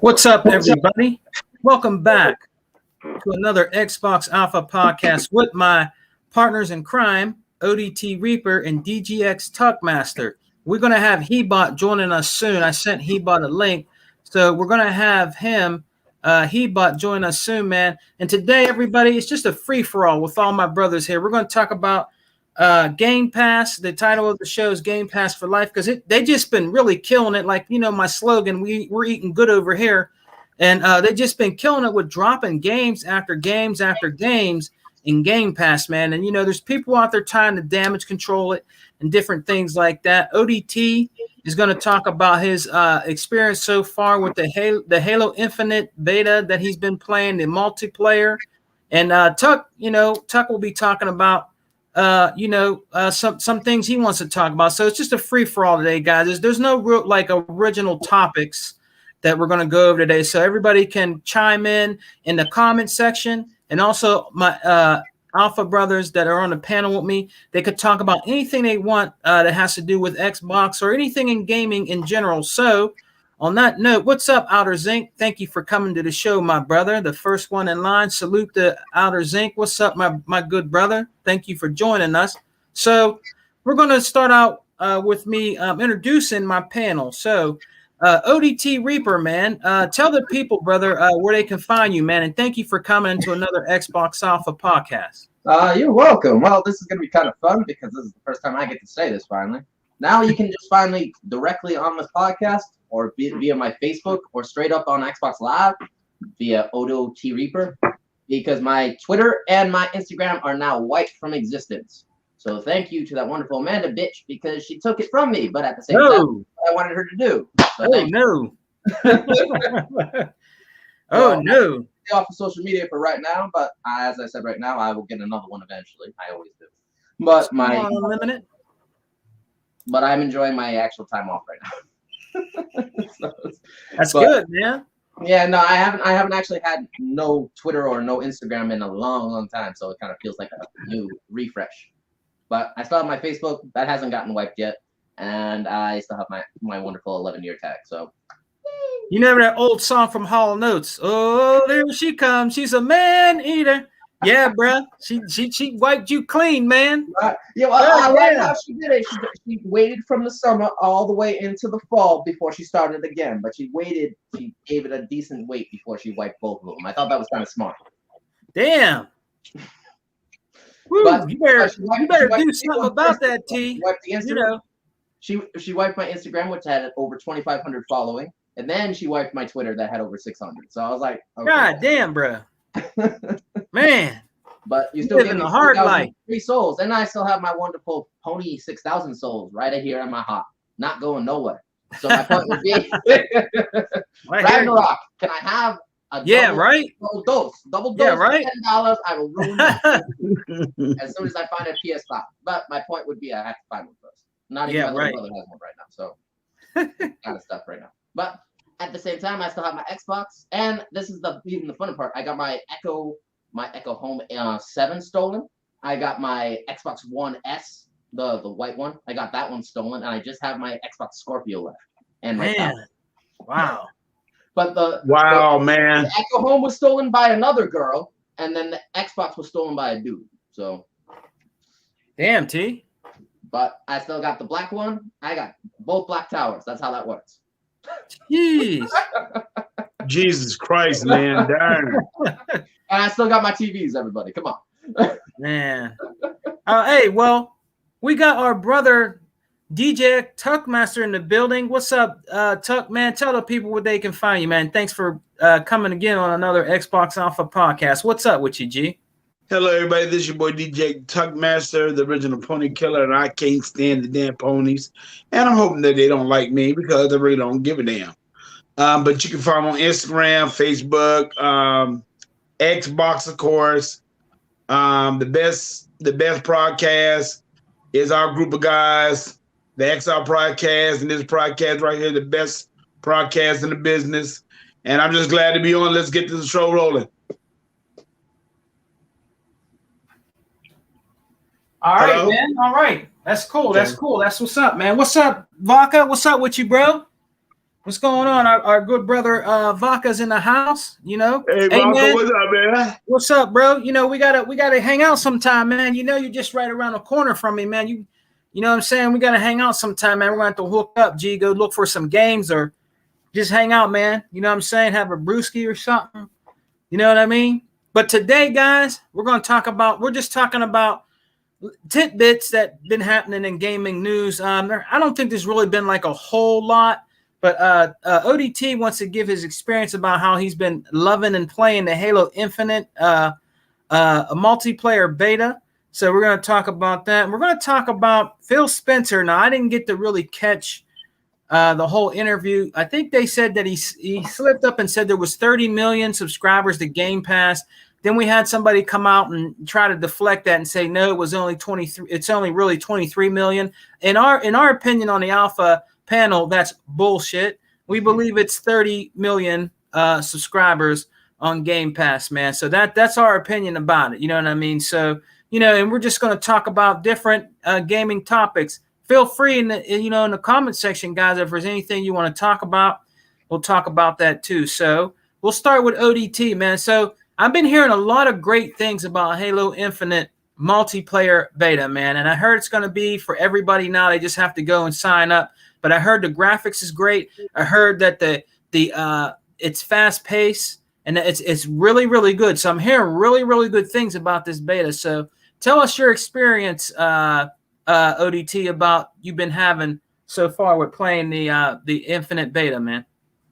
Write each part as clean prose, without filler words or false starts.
What's up, everybody? Welcome back to another Xbox Alpha podcast with my partners in crime, ODT Reaper and DGX Tuckmaster. We're going to have Hebot joining us soon. I sent Hebot a link, so we're going to have him, Hebot, join us soon, man. And today, everybody, it's just a free-for-all with all my brothers here. We're going to talk about Game Pass. The title of the show is Game Pass for Life because they just been really killing it. Like, you know, my slogan, we're eating good over here. And they just been killing it with dropping games after games after games in Game Pass, man. And, you know, there's people out there trying to damage control it and different things like that. ODT is going to talk about his experience so far with the Halo Infinite beta that he's been playing, the multiplayer. And Tuck will be talking about some things he wants to talk about. So it's just a free for all today, guys. There's no real original topics that we're going to go over today. So everybody can chime in the comment section, and also my Alpha brothers that are on the panel with me, they could talk about anything they want that has to do with Xbox or anything in gaming in general. So on that note, what's up, Outer Zinc? Thank you for coming to the show, my brother. The first one in line. Salute to Outer Zinc. What's up, my good brother? Thank you for joining us. So we're going to start out with me introducing my panel. So ODT Reaper, man, tell the people, brother, where they can find you, man. And thank you for coming into another Xbox Alpha podcast. You're welcome. Well, this is going to be kind of fun because this is the first time I get to say this finally. Now you can just find me directly on this podcast or via my Facebook or straight up on Xbox Live via ODT Reaper, because my Twitter and my Instagram are now wiped from existence. So thank you to that wonderful Amanda bitch, because she took it from me, but at the same time, I wanted her to do. So no. No. Off of social media for right now, but as I said right now, I will get another one eventually. I always do. But but I'm enjoying my actual time off right now. That's good, man. Yeah, no, I haven't actually had no Twitter or no Instagram in a long time, so it kind of feels like a new refresh. But I still have my Facebook. That hasn't gotten wiped yet. And I still have my wonderful 11-year tag. So, you know that old song from Hall Notes? Oh, there she comes. She's a man eater. Yeah, bro. She wiped you clean, man. Yeah, well, I like how she did it. She waited from the summer all the way into the fall before she started again. But she gave it a decent wait before she wiped both of them. I thought that was kind of smart. Damn. Woo, But you better do something about that, T. She wiped my Instagram, which had over 2,500 following, and then she wiped my Twitter that had over 600. So I was like, okay. God damn, bro. Man. But you still living a hard life. 3 souls, and I still have my wonderful Pony 6,000 souls right here in my heart, not going nowhere. So my point would be, Ragnarok, can I have a double dose? Yeah, right. $10, I will ruin that as soon as I find a PS5. But my point would be, I have to find one first. Not even my little brother has one right now, so kind of stuff right now. But at the same time, I still have my Xbox, and this is even the funny part. I got my Echo Home 7 stolen. I got my Xbox One S, the white one. I got that one stolen, and I just have my Xbox Scorpio left. And Wow. But the Echo Home was stolen by another girl, and then the Xbox was stolen by a dude. So, damn, T. But I still got the black one. I got both black towers. That's how that works. Jeez. Jesus Christ, man. Darn. And I still got my TVs, everybody. Come on. Man. Hey, well, we got our brother DJ Tuckmaster in the building. What's up, Tuck, man? Tell the people where they can find you, man. Thanks for coming again on another Xbox Alpha podcast. What's up with you, G? Hello, everybody. This is your boy DJ Tuckmaster, the original pony killer, and I can't stand the damn ponies. And I'm hoping that they don't like me because I really don't give a damn. But you can find me on Instagram, Facebook, Xbox, of course. The best podcast is our group of guys, the XR podcast, and this podcast right here, the best podcast in the business. And I'm just glad to be on. Let's get this show rolling. All right, man. All right. That's cool. That's cool. That's what's up, man. What's up, Vodka? What's up with you, bro? What's going on? Our good brother Vaca's in the house, you know. Hey, Hey Vaca, man, what's up, man? what's up, bro? You know, we gotta hang out sometime, man. You know, you're just right around the corner from me, man. You know what I'm saying? We gotta hang out sometime, man. We're gonna have to hook up, G, go look for some games or just hang out, man. You know what I'm saying? Have a brewski or something. You know what I mean? But today, guys, we're just talking about tidbits that been happening in gaming news. I don't think there's really been like a whole lot, but ODT wants to give his experience about how he's been loving and playing the Halo Infinite a multiplayer beta. So we're going to talk about that. We're going to talk about Phil Spencer. Now, I didn't get to really catch the whole interview. I think they said that he slipped up and said there was 30 million subscribers to Game Pass. Then we had somebody come out and try to deflect that and say, no, it was only 23. It's only really 23 million. In our opinion on the Alpha panel, that's bullshit. We believe it's 30 million subscribers on Game Pass, man. So that's our opinion about it. You know what I mean? So, you know, and we're just going to talk about different gaming topics. Feel free in the comment section, guys, if there's anything you want to talk about, we'll talk about that too. So we'll start with ODT, man. So I've been hearing a lot of great things about Halo Infinite multiplayer beta, man. And I heard it's going to be for everybody now. They just have to go and sign up. But I heard the graphics is great. I heard that it's fast paced and it's really, really good. So I'm hearing really, really good things about this beta. So tell us your experience, ODT, about you've been having so far with playing the Infinite beta, man.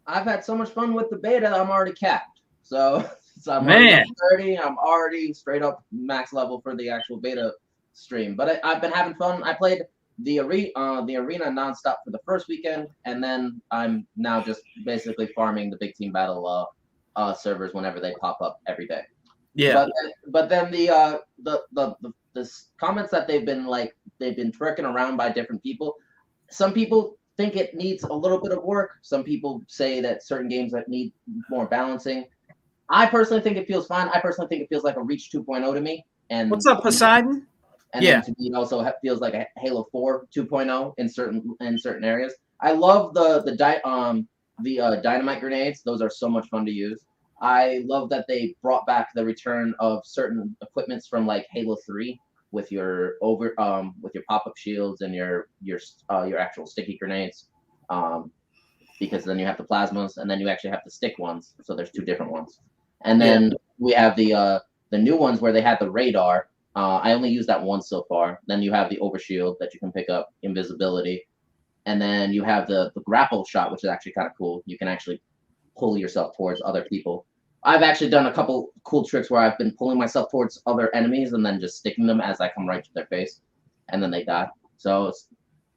I've had so much fun with the beta, I'm already capped. So I'm man, 30. I'm already straight up max level for the actual beta stream. But I've been having fun. I played the arena nonstop for the first weekend, and then I'm now just basically farming the big team battle servers whenever they pop up every day. Yeah. But then the comments that they've been twerking around by different people. Some people think it needs a little bit of work. Some people say that certain games that need more balancing. I personally think it feels fine. I personally think it feels like a Reach 2.0 to me. And what's up, Poseidon? And then to me, it also feels like a Halo 4 2.0 in certain areas. I love the dynamite grenades. Those are so much fun to use. I love that they brought back the return of certain equipments from like Halo 3 with your pop-up shields and your actual sticky grenades. Because then you have the plasmas and then you actually have the stick ones. So there's two different ones. And then we have the new ones where they had the radar. I only used that once so far. Then you have the overshield that you can pick up, invisibility. And then you have the grapple shot, which is actually kind of cool. You can actually pull yourself towards other people. I've actually done a couple cool tricks where I've been pulling myself towards other enemies and then just sticking them as I come right to their face. And then they die. So it's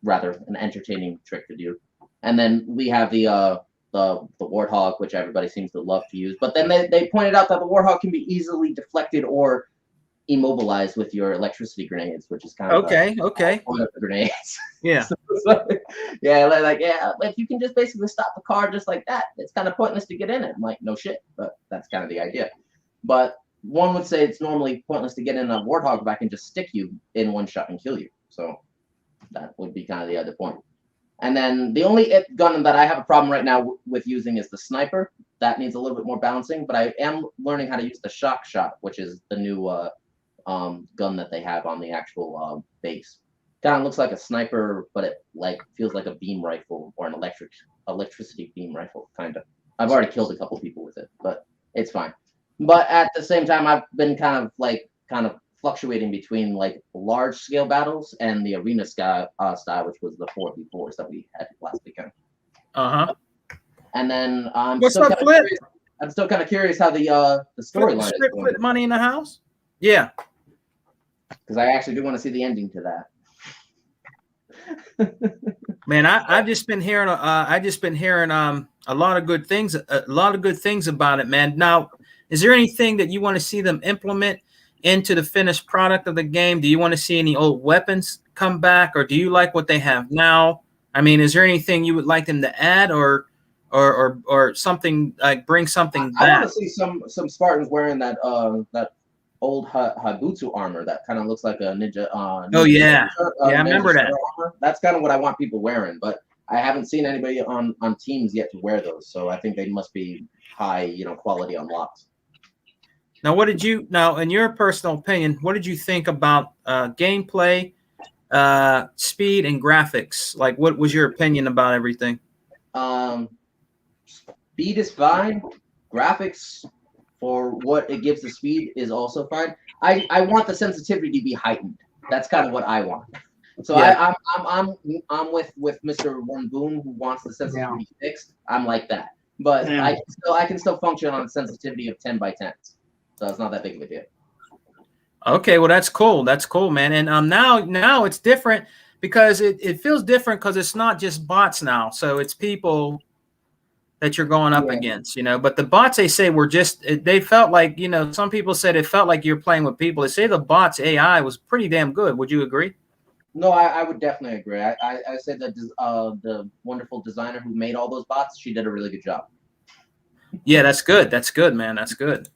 rather an entertaining trick to do. And then we have the Warthog, which everybody seems to love to use. But then they pointed out that the Warthog can be easily deflected or immobilized with your electricity grenades, which is kind of okay. Point of the grenades. Yeah. If you can just basically stop the car just like that, it's kind of pointless to get in it. I'm like, no shit, but that's kind of the idea. But one would say it's normally pointless to get in a Warthog if I can just stick you in one shot and kill you. So that would be kind of the other point. And then the only gun that I have a problem right now with using is the sniper. That needs a little bit more balancing, but I am learning how to use the shock shot, which is the new gun that they have on the actual base. Kind of looks like a sniper, but it feels like a beam rifle or an electricity beam rifle, kind of. I've already killed a couple people with it, but it's fine. But at the same time, I've been kind of fluctuating between like large scale battles and the arena style, which was the 4v4s that we had last weekend. And then I'm still kind of curious how the storyline is going. Flip money in the house? Yeah. Because I actually do want to see the ending to that. Man, I've just been hearing a lot of good things about it, man. Now, is there anything that you want to see them implement into the finished product of the game? Do you want to see any old weapons come back, or do you like what they have now? I mean, is there anything you would like them to add, or something like bring something back? I want to see some Spartans wearing that old Habutsu armor that kind of looks like a ninja. I remember that. Armor. That's kind of what I want people wearing, but I haven't seen anybody on teams yet to wear those, so I think they must be high, quality unlocks. Now, in your personal opinion, what did you think about gameplay, speed, and graphics? Like, what was your opinion about everything? Speed is fine. Graphics, for what it gives the speed, is also fine. I want the sensitivity to be heightened. That's kind of what I want. So yeah. I'm with Mr. One Boom, who wants the sensitivity fixed. I'm like that, but I can still function on a sensitivity of 10 by 10. So it's not that big of a deal. Okay, well that's cool. That's cool, man. And now it's different because it feels different because it's not just bots now. So it's people that you're going up against, But the bots, they say, they felt like, some people said it felt like you're playing with people. They say the bots AI was pretty damn good. Would you agree? No, I would definitely agree. I said that the wonderful designer who made all those bots, she did a really good job. Yeah, that's good. That's good, man. That's good.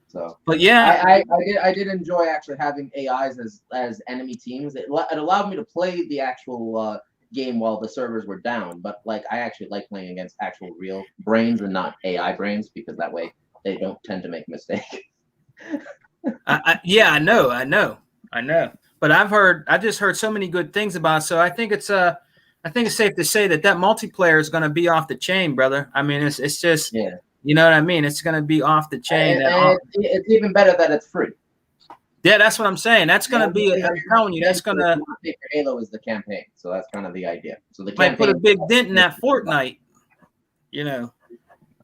So, but yeah, I did enjoy actually having AIs as enemy teams. It allowed me to play the actual game while the servers were down. But like, I actually like playing against actual real brains and not AI brains, because that way they don't tend to make mistakes. Yeah, I know. But I just heard so many good things about it. So I think it's safe to say that multiplayer is going to be off the chain, brother. I mean, it's just, you know what I mean? It's going to be off the chain. And it's even better that it's free. Yeah, that's what I'm saying. That's going to be, I'm telling you, that's going to. Halo is the campaign. So that's kind of the idea. So the might put a big dent in that Fortnite,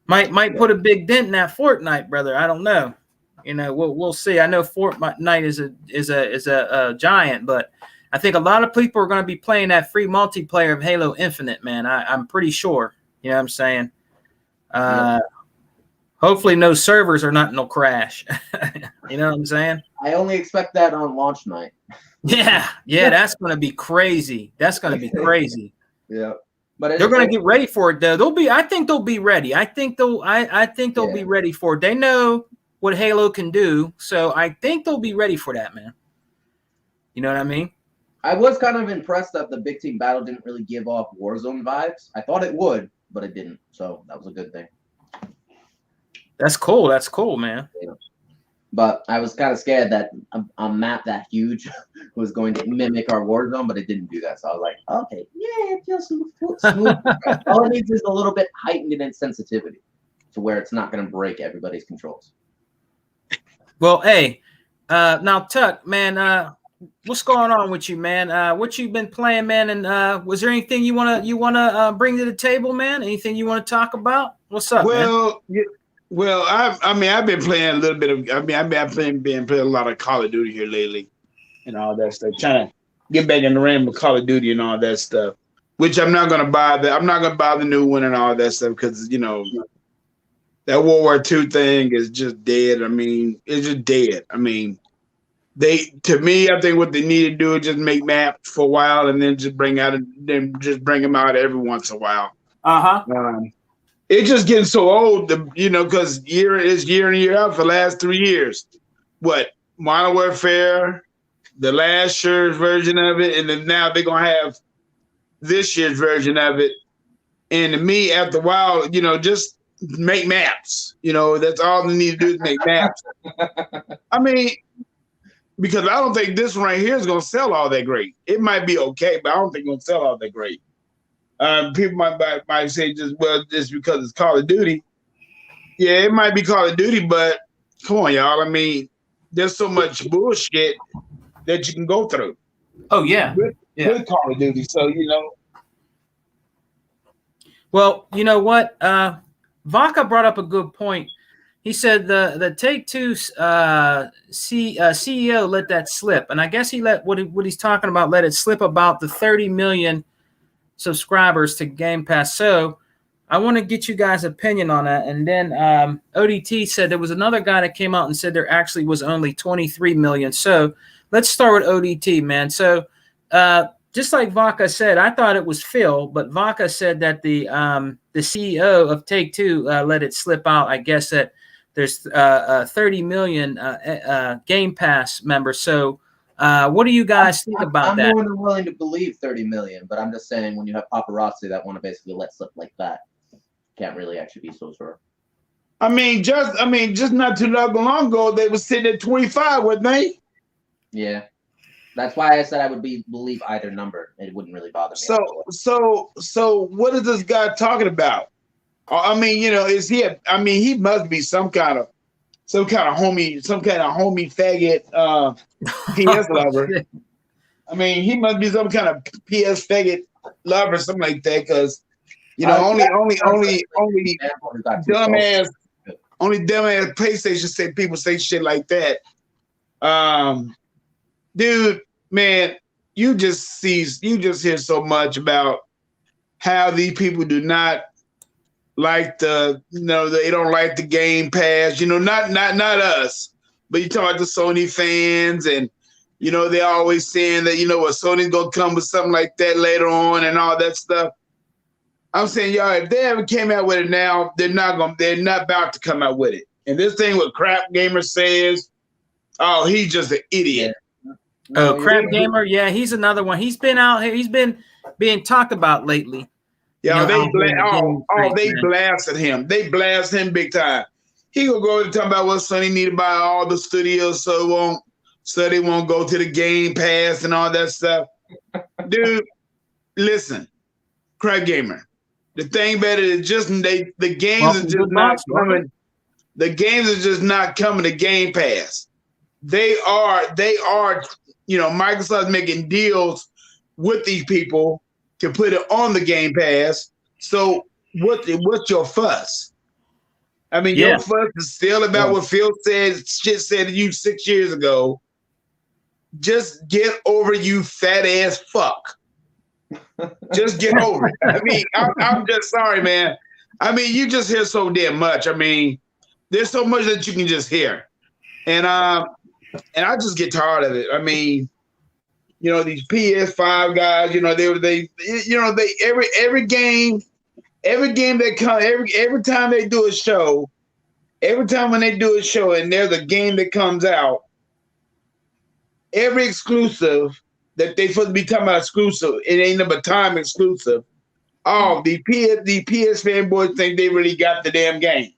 might put a big dent in that Fortnite, brother. I don't know. We'll see. I know Fortnite is a giant, but I think a lot of people are going to be playing that free multiplayer of Halo Infinite, man. I'm pretty sure. You know what I'm saying? Hopefully no servers are not no crash. You know what I'm saying? I only expect that on launch night. Yeah, that's going to be crazy. That's going to be crazy. Yeah. But they're going to get ready for it, though. I think they'll be ready. I think they'll be ready for it. They know what Halo can do, so I think they'll be ready for that, man. You know what I mean? I was kind of impressed that the big team battle didn't really give off Warzone vibes. I thought it would, but it didn't. So that was a good thing. That's cool. That's cool, man. Yeah. But I was kind of scared that a map that huge was going to mimic our Warzone, but it didn't do that. So I was like, okay, yeah, it feels smooth. All it needs is a little bit heightened in its sensitivity to where it's not going to break everybody's controls. Well, hey, now Tuck, man, what's going on with you, man? What you been playing, man? And was there anything you wanna bring to the table, man? Anything you want to talk about? What's up, man? Well, I've been playing a little bit of. I've been playing a lot of Call of Duty here lately, and all that stuff. Trying to get back in the ring with Call of Duty and all that stuff. Which I'm not gonna buy. I'm not gonna buy the new one and all that stuff because that World War II thing is just dead. I mean, it's just dead. I mean, to me, I think what they need to do is just make maps for a while and then just bring them out every once in a while. It's just getting so old, because year in and year out for the last 3 years. What, Modern Warfare, the last year's version of it, and then now they're gonna have this year's version of it. And to me, after a while, just make maps. That's all they need to do is make maps. I mean, because I don't think this one right here is gonna sell all that great. It might be okay, but I don't think it's gonna sell all that great. People might say just because it's Call of Duty. Yeah, it might be Call of Duty, but come on, y'all. I mean, there's so much bullshit that you can go through. Oh yeah, with Call of Duty. So Well, you know what? Vaca brought up a good point. He said the Take-Two CEO let that slip, and I guess he let what he's talking about let it slip about the 30 million subscribers to Game Pass. So I want to get you guys' opinion on that. And then ODT said there was another guy that came out and said there actually was only 23 million. So let's start with ODT, man. So just like Vaca said, I thought it was Phil, but Vaca said that the CEO of Take-Two let it slip out. I guess that there's 30 million Game Pass members. So What do you guys think about that? I'm more than willing to believe 30 million, but I'm just saying when you have paparazzi that want to basically let slip like that, can't really actually be so sure. I mean, just not too long ago, they were sitting at 25, weren't they? Yeah. That's why I said I would believe either number. It wouldn't really bother me. So what is this guy talking about? I mean, is he? He must be some kind of homie faggot PS lover. I mean, he must be some kind of PS faggot lover, something like that. Because only dumbass PlayStation people say shit like that. Dude, man, you just hear so much about how these people do not like they don't like the Game Pass, not us, but you talk about the Sony fans, and they're always saying that Sony's gonna come with something like that later on and all that stuff. I'm saying, y'all, if they ever came out with it now, they're not about to come out with it. And this thing what Crap Gamer says, oh, he's just an idiot. Oh, Crap Gamer, yeah, he's another one. He's been out here. He's been being talked about lately. Yeah, they blasted him. They blasted him big time. He gonna go and talk about what Sony need to buy all the studios so they won't go to the Game Pass and all that stuff. Dude, listen, Crap Gamer. The thing about it is just the games are just not coming. The games are just not coming to Game Pass. They are. Microsoft's making deals with these people to put it on the Game Pass. So what's your fuss? I mean, your fuss is still about what Phil said to you 6 years ago. Just get over, you fat ass fuck. Just get over it. I mean, I'm just sorry, man. I mean, you just hear so damn much. I mean, there's so much that you can just hear. And I just get tired of it. I mean, these PS5 guys, every game that comes, every time they do a show, every time when they do a show and there's a game that comes out, every exclusive that they supposed to be talking about exclusive, it ain't number time exclusive. Oh, the PS fanboys think they really got the damn game.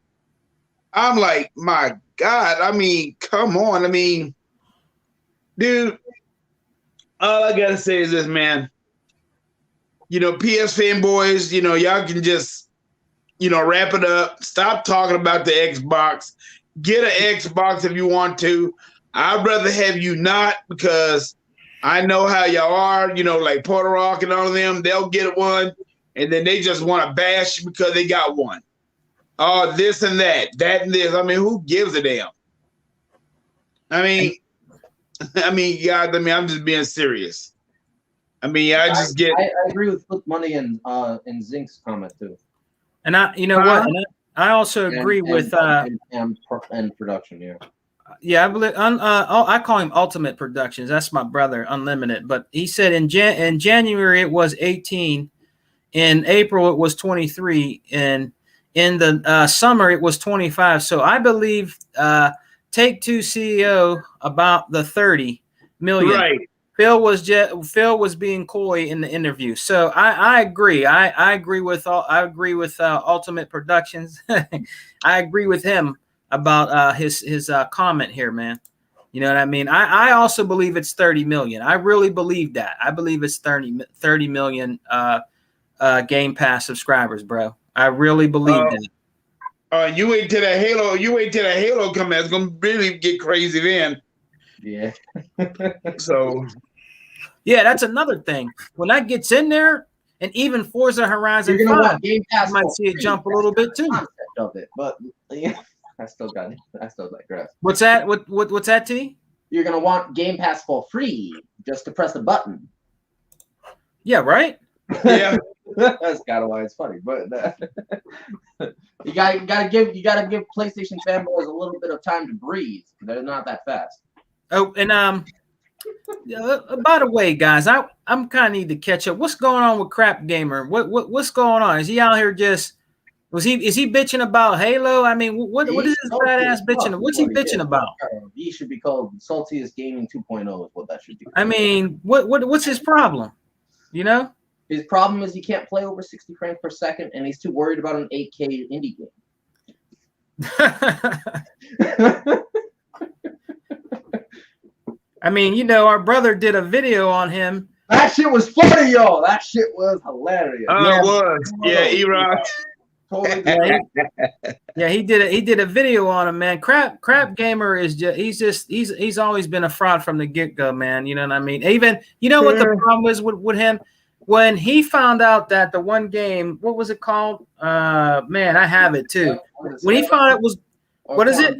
I'm like, my God, I mean, come on. I mean, dude, all I gotta say is this, man. PS fanboys, y'all can just, wrap it up. Stop talking about the Xbox. Get an Xbox if you want to. I'd rather have you not, because I know how y'all are, like Puerto Rock and all of them. They'll get one, and then they just want to bash because they got one. Oh, this and that and this. I mean, who gives a damn? I mean, guys, I'm just being serious. I mean, I agree with Flip Money and Zink's comment too. And what? And I also agree with and production. Yeah. Yeah, I believe. I call him Ultimate Productions. That's my brother, Unlimited. But he said in January it was 18, in April it was 23, and in the summer it was 25. So I believe Take-Two CEO about the 30 million. Right. Phil was being coy in the interview. So I agree. I agree with Ultimate Productions. I agree with him about his comment here, man. You know what I mean? I also believe it's 30 million. I really believe that. I believe it's 30 million Game Pass subscribers, bro. I really believe that. You wait till that Halo come out. It's gonna really get crazy then. Yeah. So yeah, that's another thing. When that gets in there, and even Forza Horizon 5, you might see it jump a little bit too. Of it, but yeah. I still digress. What's that? What's that, T? You're gonna want Game Pass for free just to press the button. Yeah, right. Yeah, that's kind of why it's funny. But you gotta give PlayStation fanboys a little bit of time to breathe. They're not that fast. Oh, and by the way, guys, I'm kind of need to catch up. What's going on with Crap Gamer? What's going on? Is he out here just Is he bitching about Halo? I mean, what is this badass bitching? What's he bitching about? He should be called Saltiest Gaming 2.0 is what that should be called. I mean, what's his problem? You know? His problem is he can't play over 60 frames per second, and he's too worried about an 8K indie game. I mean, you know, our brother did a video on him. That shit was funny, y'all. That shit was hilarious. It was. Yeah, E-Rock. Totally. Yeah, he did a video on him, man. Crap Gamer is he's always been a fraud from the get-go, man. You know what I mean? Even you know what the problem was with him? When he found out that the one game, what was it called? Man, I have it too. When he found out what is it?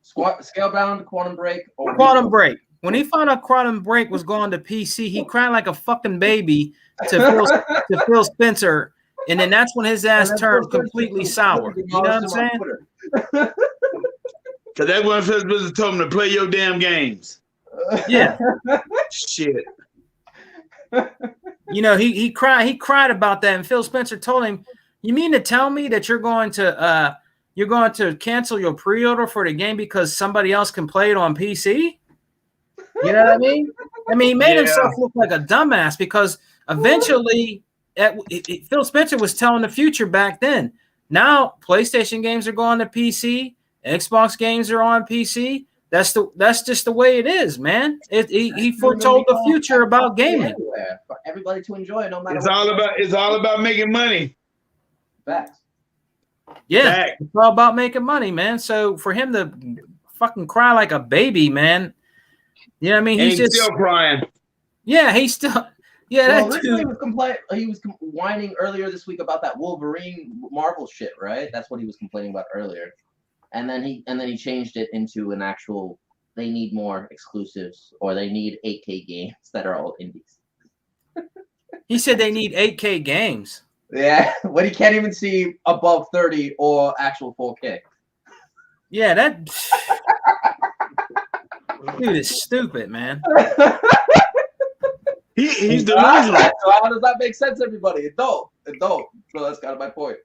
Scalebound, Quantum Break, or Quantum Break. When he found out Quantum Break was going to PC, he cried like a fucking baby to Phil Spencer, and then that's when his ass turned completely sour. You know what I'm saying? Because that's when Phil Spencer told him to play your damn games. Yeah. Shit. You know, he cried about that, and Phil Spencer told him, "You mean to tell me that you're going to cancel your pre-order for the game because somebody else can play it on PC?" You know what I mean? I mean, he made himself look like a dumbass because eventually, Phil Spencer was telling the future back then. Now, PlayStation games are going to PC, Xbox games are on PC. That's just the way it is, man. He foretold the future about gaming. For everybody to enjoy, no matter. It's all about making money. Facts. Yeah, it's all about making money, man. So for him to fucking cry like a baby, man. You know what I mean? He's still crying. Yeah, he's still. Yeah, well, he was whining earlier this week about that Wolverine Marvel shit, right? That's what he was complaining about earlier. And then he changed it into an actual. They need more exclusives, or they need 8K games that are all indies. He said they need 8K games. Yeah, when he can't even see above 30 or actual 4K. Yeah, that dude is stupid, man. He's delusional. So how does that make sense, everybody? It don't. So that's kind of my point.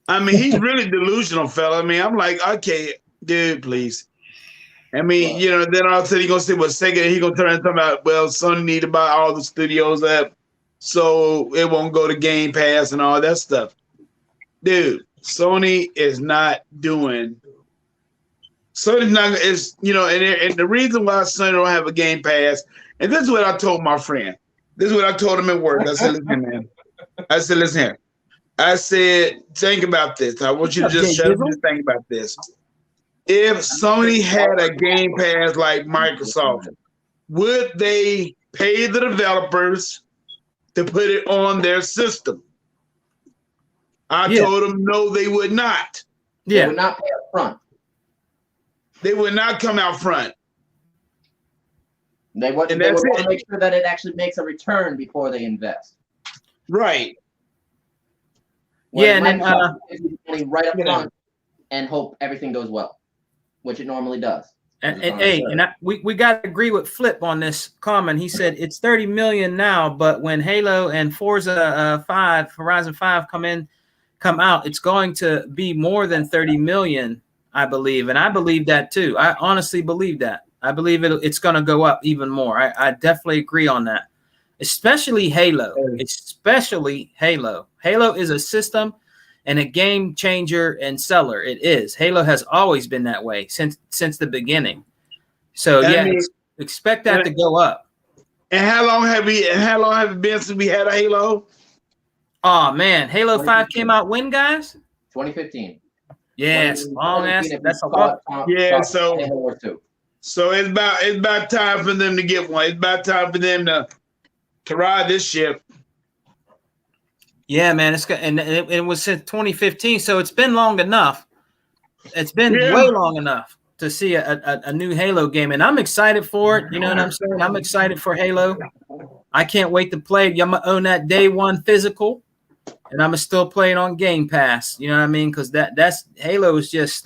I mean, he's really delusional, fella. I mean, I'm like, okay, dude, please. I mean, you know, then all of a sudden he's going to say, well, Sega, he's going to turn around and talk about, well, Sony need to buy all the studios up so it won't go to Game Pass and all that stuff. Dude, Sony is not doing. Sony's not, you know, and the reason why Sony don't have a Game Pass, and this is what I told my friend. This is what I told him at work. I said, listen, man. I said, listen here. I said, think about this. I want you to just shut up and think about this. If Sony had a Game Pass like Microsoft, would they pay the developers to put it on their system? I told them no, they would not. They would not pay up front. They would not come out front. They would want to make sure that it actually makes a return before they invest. Right. Yeah, and then money right up front and hope everything goes well, which it normally does. We got to agree with Flip on this comment. He said it's 30 million now, but when Halo and Forza Horizon 5 come out, it's going to be more than 30 million, I believe, and I believe that too. I honestly believe that. I believe it's going to go up even more. I definitely agree on that. Especially Halo. Halo is a system and a game changer and seller. It is. Halo has always been that way since the beginning. So expect that to go up. And how long have it been since we had a Halo? Oh man, Halo 5 came out when, guys? 2015. Yeah, it's long ass. That's a lot. Yeah, so it's about time for them to get one. It's about time for them to ride this ship. Yeah, man, it was since 2015, so it's been long enough. It's been way long enough to see a new Halo game, and I'm excited for it. You know what I'm saying? I'm excited for Halo. I can't wait to play it. I'm gonna own that day one physical, and I'm gonna still play it on Game Pass. You know what I mean? Because that's Halo is just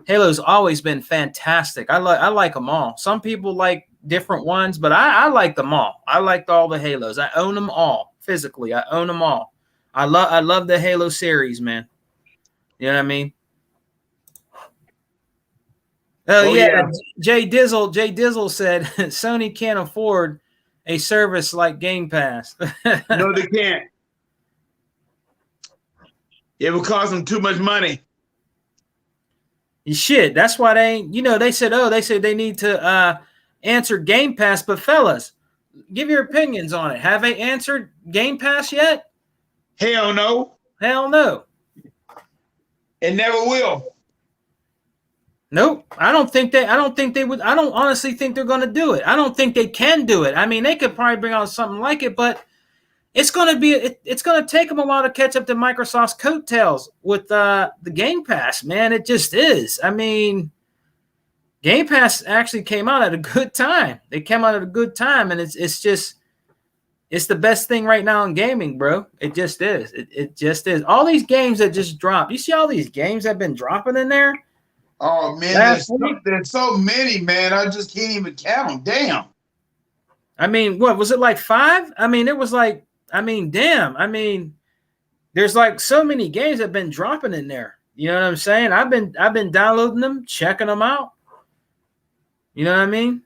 Halo's always been fantastic. I like them all. Some people like different ones, but I like them all. I liked all the Halos. I own them all physically. I own them all. I love the Halo series, man. You know what I mean? Oh yeah. Jay Dizzle said Sony can't afford a service like Game Pass. No, they can't. It would cost them too much money. Shit, that's why they said they need to answer Game Pass, but fellas, give your opinions on it. Have they answered Game Pass yet? Hell no. Hell no. It never will. Nope. I don't think they would. I don't honestly think they're going to do it. I don't think they can do it. I mean, they could probably bring out something like it, but it's going to take them a while to catch up to Microsoft's coattails with the Game Pass, man. It just is. I mean, Game Pass actually came out at a good time. They came out at a good time, and it's the best thing right now in gaming, bro. It just is. It just is. All these games that just dropped. You see all these games that have been dropping in there? Oh, man, there's so many, man. I just can't even count them. Damn. I mean, what was it, like 5? I mean, it was like, I mean, damn. I mean, there's like so many games that have been dropping in there. You know what I'm saying? I've been downloading them, checking them out. You know what I mean?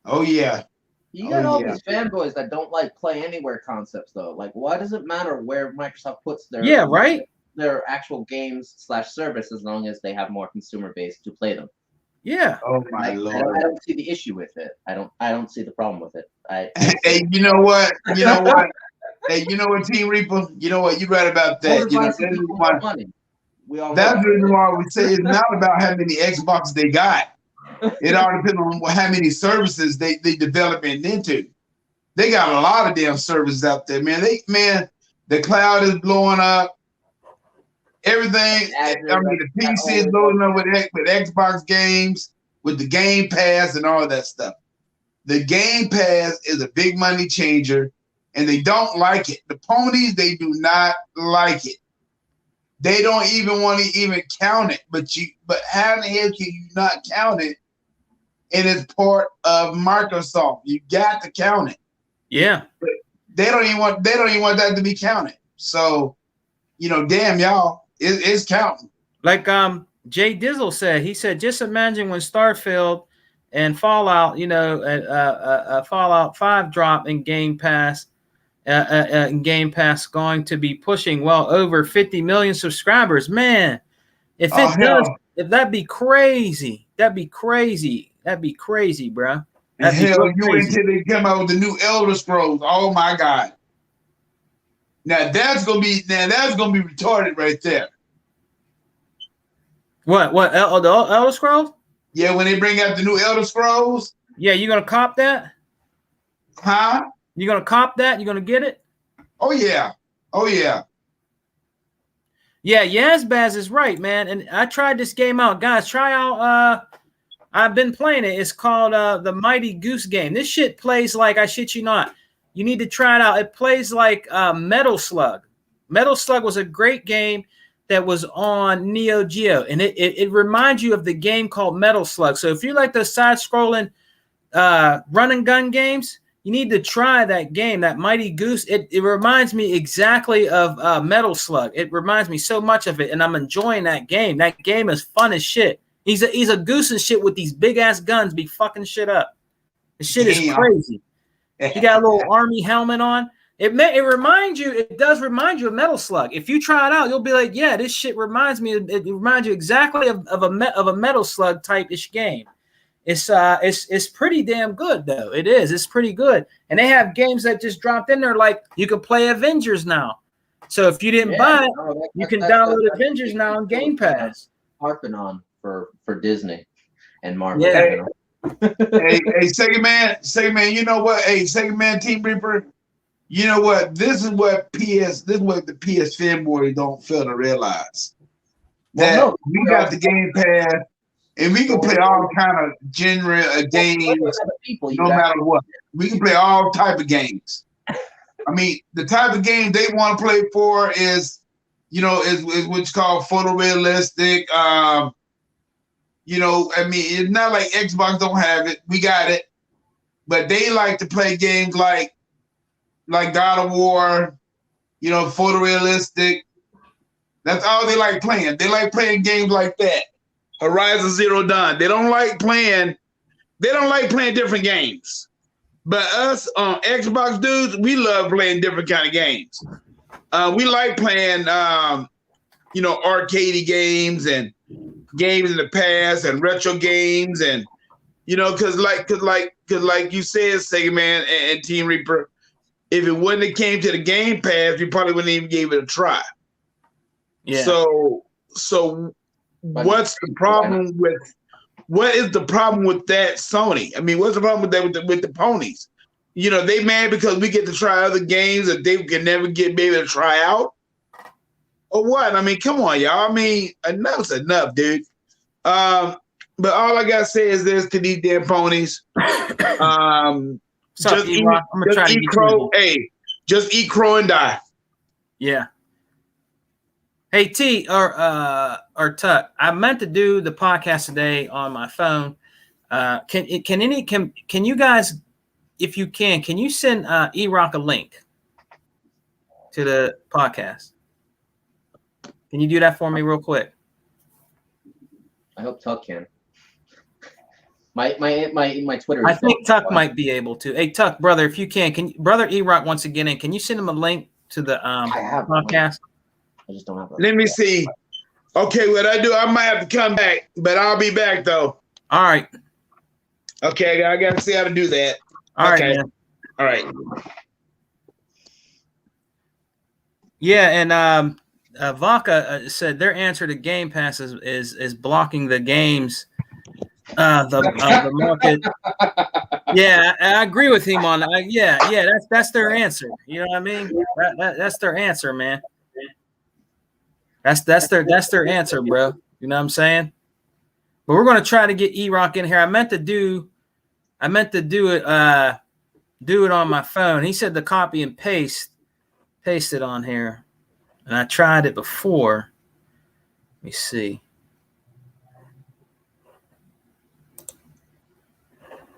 Oh, yeah. You got all these fanboys that don't like Play Anywhere concepts, though. Like, why does it matter where Microsoft puts their their actual games / service as long as they have more consumer base to play them? Yeah. Oh my Lord. I don't see the issue with it. I don't see the problem with it. Hey, you know what? You know what? Hey, you know what, Team Reaper? You know what? You're right about that. You know, that's the reason why we say it's not about how many Xboxes they got. It all depends on how many services they developing into. They got a lot of damn services out there, man. The cloud is blowing up. Everything. I mean, the PC is loading up with Xbox games, with the Game Pass and all that stuff. The Game Pass is a big money changer, and they don't like it. The ponies, they do not like it. They don't even want to even count it. But how the hell can you not count it? And it's part of Microsoft. You got to count it. Yeah. But they don't even want that to be counted. So, you know, damn y'all. It's counting. Like Jay Dizzle said, he said, just imagine when Starfield and Fallout, Fallout 5 drop in Game Pass, going to be pushing well over 50 million subscribers. Man, if it does, if that'd be crazy. That'd be crazy, bro. Hell, you wait until they come out with the new Elder Scrolls. Oh my God. Now that's gonna be retarded right there. What? The Elder Scrolls? Yeah, when they bring out the new Elder Scrolls. Yeah, you gonna cop that? Huh? You gonna cop that? You gonna get it? Oh yeah. Oh yeah. Yeah, Yazbaz is right, man. And I tried this game out, guys. Try out. I've been playing it. It's called the Mighty Goose Game. This shit plays like, I shit you not. You need to try it out. It plays like Metal Slug. Metal Slug was a great game that was on Neo Geo, and it reminds you of the game called Metal Slug. So if you like the side-scrolling run and gun games, you need to try that game, that Mighty Goose. It reminds me exactly of Metal Slug. It reminds me so much of it, and I'm enjoying that game. That game is fun as shit. He's a goose and shit with these big-ass guns be fucking shit up. The shit is crazy. He got a little army helmet on. It does remind you of Metal Slug. If you try it out, you'll be like, yeah, this shit reminds me. It reminds you exactly of a Metal Slug type-ish game. It's pretty damn good though. It is. It's pretty good. And they have games that just dropped in there, like you can play Avengers now. So if you didn't buy it, you can download Avengers now on Game Pass. Harping on for Disney and Marvel. Yeah. hey, Second Man, you know what? Hey, Second Man, Team Reaper, you know what? This is what the PS fanboy don't fail to realize. That we got the Game Pass, and we can play all kind of genre of games, no matter what. We can play all type of games. I mean, the type of game they want to play for is what's called photorealistic. I mean, it's not like Xbox don't have it. We got it. But they like to play games like God of War, photorealistic. That's all they like playing. They like playing games like that. Horizon Zero Dawn. They don't like playing different games. But us Xbox dudes, we love playing different kind of games. We like playing arcade games and games in the past and retro games, and because like you said, Sega Man and Team Reaper, if it wouldn't have came to the Game Pass, we probably wouldn't even gave it a try. Yeah. So what's the problem with? What is the problem with that, Sony? I mean, what's the problem with that with the ponies? They mad because we get to try other games that they can never be able to try out, or what? I mean, come on, y'all. I mean, enough's enough, dude. But all I gotta say is this to these damn ponies. Just eat crow. Hey, just eat crow and die. Yeah. Hey T or Tuck, I meant to do the podcast today on my phone. Can you guys, if you can you send E-Rock a link to the podcast? Can you do that for me real quick? I hope Tuck can. My Twitter. I think Tuck might be able to. Hey Tuck, brother, if you can brother E-Rock once again in, can you send him a link to the podcast? I just don't have. Let me see. Okay, what I do, I might have to come back, but I'll be back though. All right. Okay, I got to see how to do that. All right, man. All right. Yeah, and Vaca said their answer to Game Pass is blocking the games, the market. Yeah, I agree with him on that. Yeah, that's their answer. You know what I mean? That's their answer, man. That's their answer, bro. You know what I'm saying? But we're gonna try to get E-Rock in here. I meant to do it on my phone. He said to copy and paste it on here, and I tried it before. Let me see. I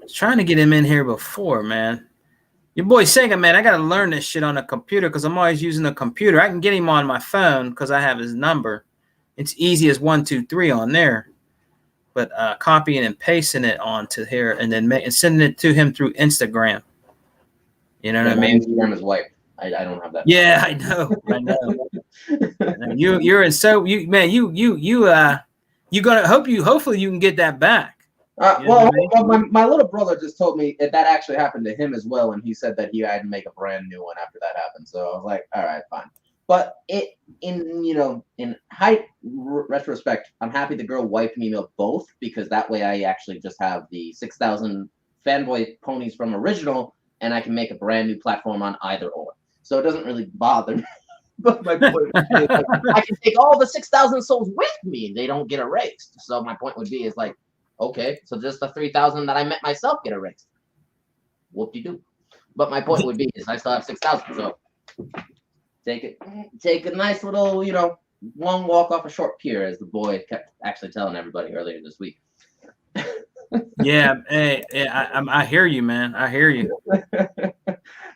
was trying to get him in here before, man. Your boy Sega, man, I got to learn this shit on a computer because I'm always using a computer. I can get him on my phone because I have his number. It's easy as 1, 2, 3 on there. But copying and pasting it onto here and then sending it to him through Instagram. You know what I mean? Instagram is wiped. I don't have that. Yeah, I know. You're in so you man you gonna hopefully you can get that back. Well, my little brother just told me that actually happened to him as well, and he said that he had to make a brand new one after that happened. So I was like, all right, fine. But in retrospect, I'm happy the girl wiped me of both because that way I actually just have the 6,000 fanboy ponies from original, and I can make a brand new platform on either or. So it doesn't really bother me. But my point is, I can take all the 6,000 souls with me; they don't get erased. So my point would be is like, okay, so just the 3,000 that I met myself get erased. Whoop-de-doo. But my point would be is I still have 6,000. So take a nice little, long walk off a short pier, as the boy kept actually telling everybody earlier this week. Yeah, hey, I hear you, man. I hear you.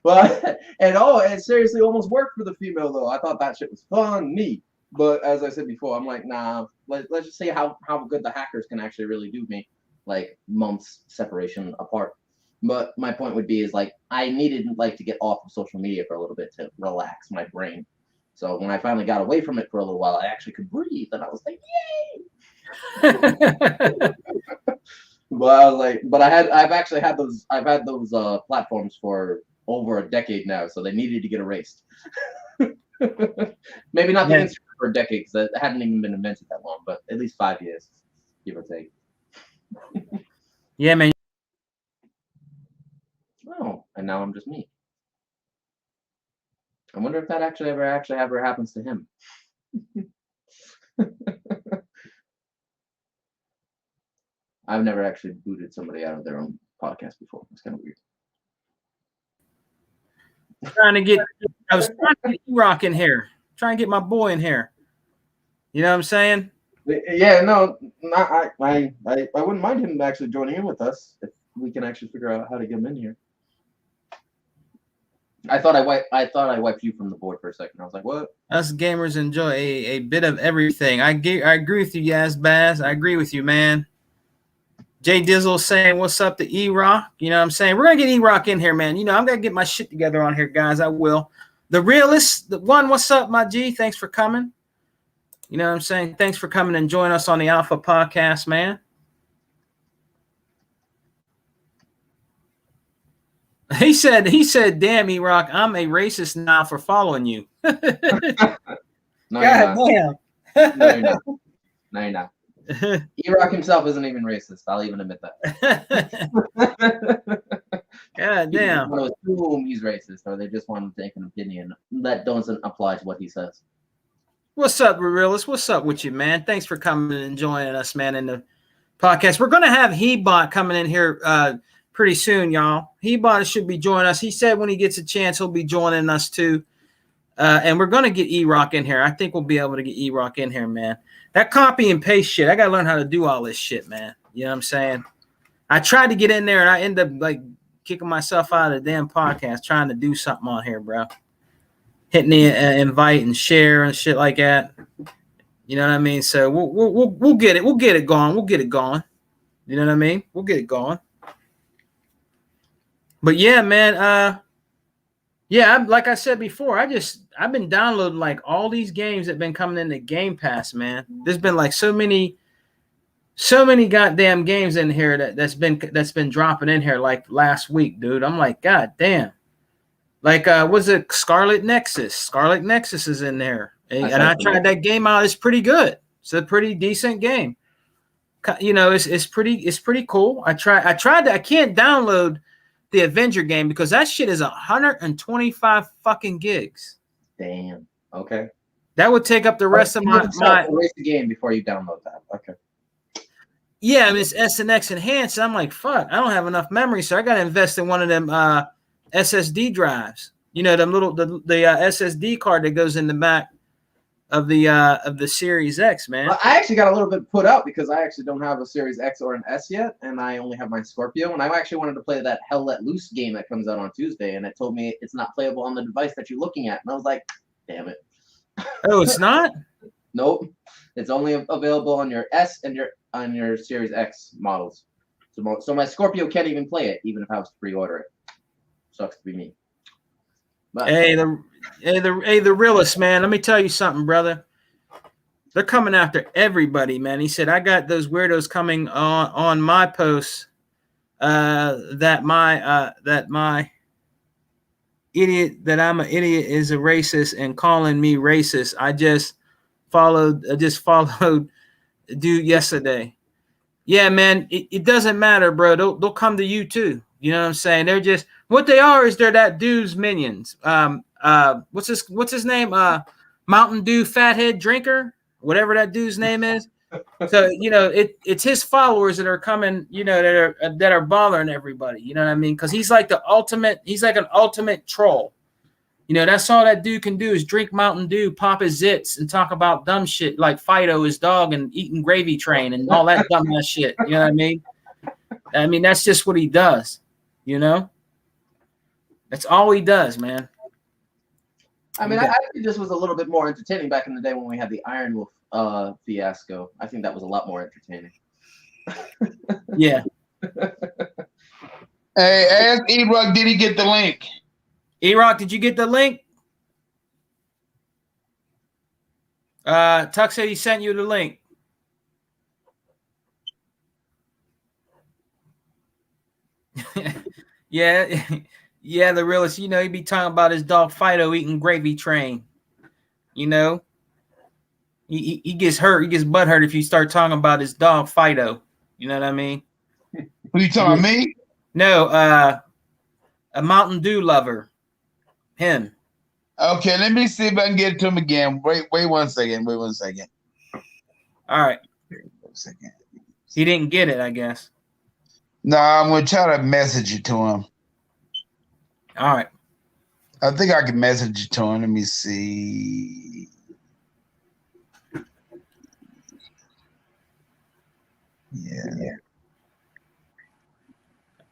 Well, it seriously almost worked for the female though. I thought that shit was funny. But as I said before, I'm like, nah, let's just see how good the hackers can actually really do me, like months separation apart. But my point would be is like I needed to get off of social media for a little bit to relax my brain. So when I finally got away from it for a little while, I actually could breathe, and I was like, yay! But I was like, I've had those platforms for over a decade now, so they needed to get erased. Maybe not the Instagram for a decade because it hadn't even been invented that long, but at least 5 years, give or take. Yeah, man. Oh, and now I'm just me. I wonder if that actually ever happens to him. I've never actually booted somebody out of their own podcast before. It's kind of weird. I was trying to get E-Rock in here. Trying to get my boy in here. You know what I'm saying? Yeah, no, I wouldn't mind him actually joining in with us if we can actually figure out how to get him in here. I thought I wiped you from the board for a second. I was like, what? Us gamers enjoy a bit of everything. I agree with you, Yaz Baz. I agree with you, man. Jay Dizzle saying, what's up to E-Rock? You know what I'm saying? We're going to get E-Rock in here, man. You know, I'm going to get my shit together on here, guys. I will. The Realist, the one, what's up, my G? Thanks for coming. You know what I'm saying? Thanks for coming and joining us on the Alpha Podcast, man. He said, damn, E-Rock, I'm a racist now for following you. No, God damn. No, you're not. No, you're not. E-Rock himself isn't even racist. I'll even admit that. God damn. People want to assume he's racist, or they just want to take an opinion that doesn't apply to what he says. What's up, Realist? What's up with you, man? Thanks for coming and joining us, man, in the podcast. We're going to have Hebot coming in here pretty soon, y'all. Hebot should be joining us. He said when he gets a chance, he'll be joining us too. And we're going to get E-Rock in here. I think we'll be able to get E-Rock in here, man. That copy and paste shit, I got to learn how to do all this shit, man. You know what I'm saying? I tried to get in there, and I end up, like, kicking myself out of the damn podcast trying to do something on here, bro. Hitting the invite and share and shit like that. You know what I mean? So we'll get it. We'll get it going. We'll get it going. You know what I mean? We'll get it going. But, yeah, man, like I said before, I've been downloading like all these games that have been coming into Game Pass, man. There's been like so many goddamn games in here that's been dropping in here like last week, dude. I'm like, god damn. Like was it Scarlet Nexus? Scarlet Nexus is in there. And I tried that game out. It's pretty good. It's a pretty decent game. You know, it's pretty cool. I can't download the Avenger game because that shit is 125 fucking gigs. Damn. Okay. That would take up the rest of my erase the game before you download that. Okay. Yeah, I mean it's SNX enhanced. I'm like, fuck, I don't have enough memory, so I gotta invest in one of them SSD drives. You know, them little the SSD card that goes in the back of the Series X, man. Well, I actually got a little bit put out because I actually don't have a Series X or an S yet, and I only have my Scorpio. And I actually wanted to play that Hell Let Loose game that comes out on Tuesday, and it told me it's not playable on the device that you're looking at. And I was like, damn it. Oh, it's not? Nope. It's only available on your S and your Series X models. So my Scorpio can't even play it, even if I was to pre-order it. Sucks to be me. But, Hey, the Realist, man. Let me tell you something, brother. They're coming after everybody, man. He said, I got those weirdos coming on my posts that my idiot, that I'm an idiot is a racist and calling me racist. I just followed dude yesterday. Yeah, man, it doesn't matter, bro. They'll come to you too. You know what I'm saying? They're just what they are is they're that dude's minions. What's his name? Mountain Dew fathead drinker, whatever that dude's name is. So you know it's his followers that are coming. You know that are bothering everybody. You know what I mean? Because he's like an ultimate troll. You know that's all that dude can do is drink Mountain Dew, pop his zits, and talk about dumb shit like Fido, his dog, and eating Gravy Train and all that dumb ass shit. You know what I mean? I mean that's just what he does. You know, that's all he does, man. I mean, I think this was a little bit more entertaining back in the day when we had the Iron Wolf fiasco. I think that was a lot more entertaining. Yeah. Hey, ask E-Rock, did he get the link? E-Rock, did you get the link? Tuck said he sent you the link. Yeah, the Realist, you know, he be talking about his dog Fido eating Gravy Train. You know, he gets hurt, he gets butthurt if you start talking about his dog Fido. You know what I mean? Who you talking me? No, a Mountain Dew lover. Him. Okay, let me see if I can get it to him again. Wait 1 second. All right. Wait 1 second. He didn't get it, I guess. No, I'm gonna try to message it to him. All right. I think I can message it to him. Let me see. Yeah.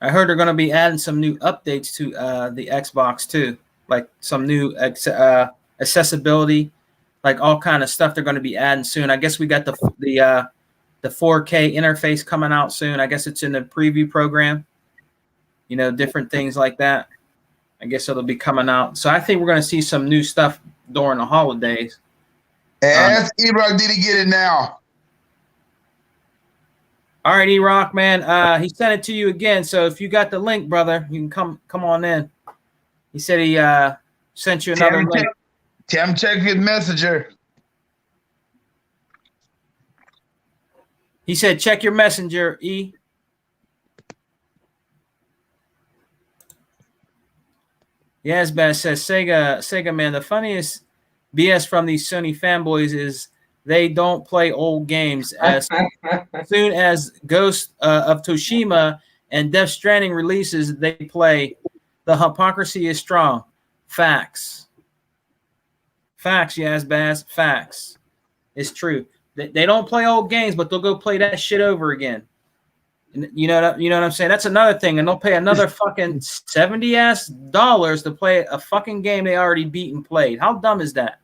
I heard they're going to be adding some new updates to the Xbox too. like some new accessibility, like all kind of stuff they're going to be adding soon. I guess we got the 4K interface coming out soon. I guess it's in the preview program. You know, different things like that. I guess it'll be coming out. So I think we're going to see some new stuff during the holidays. Ask E-Rock, did he get it now? All right, E-Rock, man. He sent it to you again. So if you got the link, brother, you can come on in. He said he sent you another link. Tim, check his messenger. He said, check your messenger, E. Yes, Bass says Sega man, the funniest BS from these Sony fanboys is they don't play old games. As soon as Ghost of Tsushima and Death Stranding releases, they play. The hypocrisy is strong. Facts. Facts, yes, Bass. Facts. It's true. They don't play old games, but they'll go play that shit over again. And you know what I'm saying? That's another thing. And they'll pay another fucking $70 to play a fucking game they already beat and played. How dumb is that?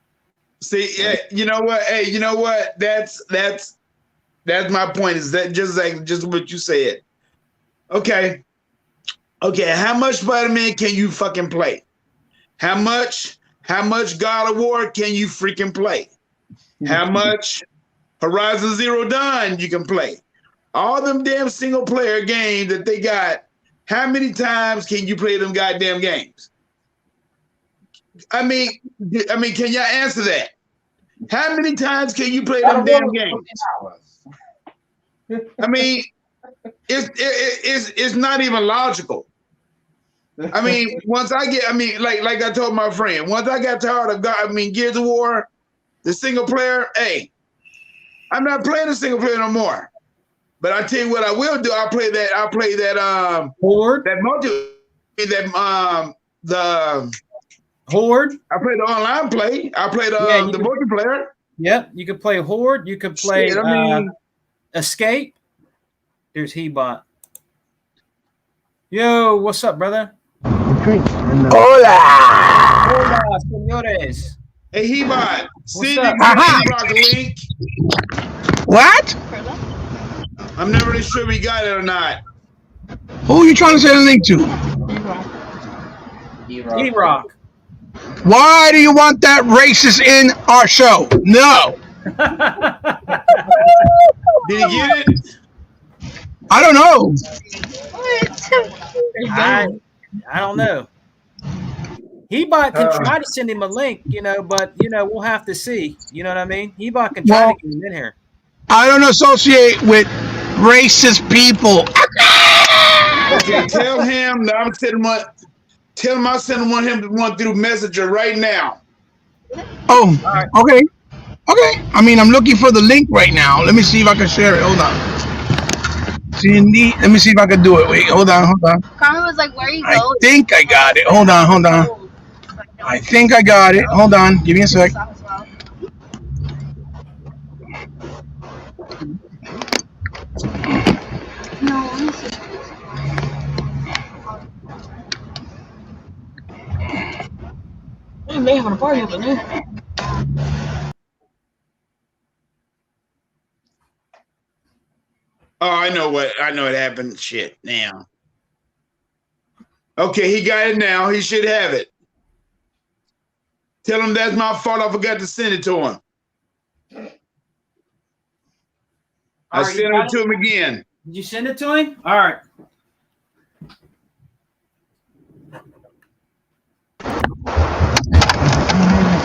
See, yeah, you know what? Hey, you know what? That's my point. Is that just what you said? Okay. How much Spider-Man can you fucking play? How much God of War can you freaking play? How much Horizon Zero Dawn you can play? All them damn single player games that they got. How many times can you play them goddamn games? I mean, can y'all answer that? How many times can you play them damn games? I mean, it's not even logical. I mean, like I told my friend, once I got tired of Gears of War, the single player, hey, I'm not playing the single player no more. But I tell you what I will do, I'll play that Horde. The Horde. I play the online play. I play the multiplayer. Yep, you could play Horde. You could play Escape. There's Hebot. Yo, what's up, brother? Hola, señores. Hey, Hebot, send me the link. what? I'm not really sure we got it or not. Who are you trying to send a link to? E-Rock. Why do you want that racist in our show? No. Did he get it? I don't know. I don't know. Hebot can try to send him a link, but we'll have to see. You know what I mean? Hebot can try to get him in here. I don't associate with racist people. Okay, tell him that I'm sending one. Tell him I send one through Messenger right now. Oh, right. Okay. I mean, I'm looking for the link right now. Let me see if I can share it. Hold on. Cindy, let me see if I can do it. Wait, hold on. Carmen was like, where are you going? I think I got it. Hold on. I think I got it. Hold on. Give me a sec. They having a party over there. Oh, I know what happened. Shit, now. Okay, he got it now. He should have it. Tell him that's my fault. I forgot to send it to him. I sent it to him again. Did you send it to him? All right.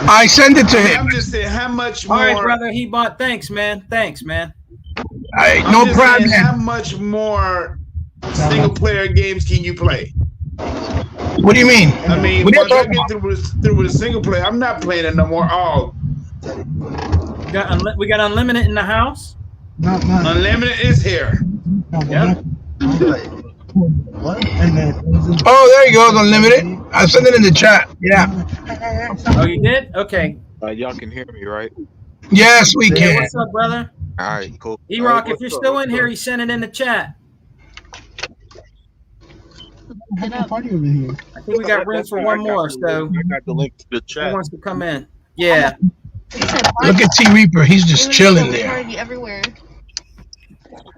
I sent it to him. I'm just saying, how much more? All right, brother. Hebot, thanks, man. No problem. How much more single player games can you play? What do you mean? I mean, once I get through with a single player, I'm not playing it no more. Oh, we got unlimited in the house. Unlimited is here. Yep. Oh, there you go. It's unlimited. I sent it in the chat. Yeah. Oh, you did? Okay. Y'all can hear me, right? Yes, we Hey, can. what's up, brother? All right, cool. E-Rock, All right, if you're still in here, he's sending in the chat. Get up. Party over here. I think we got room for one more. So I got the link to the who chat. wants to come in? Yeah. Look at T Reaper. He's just chilling there. Party everywhere.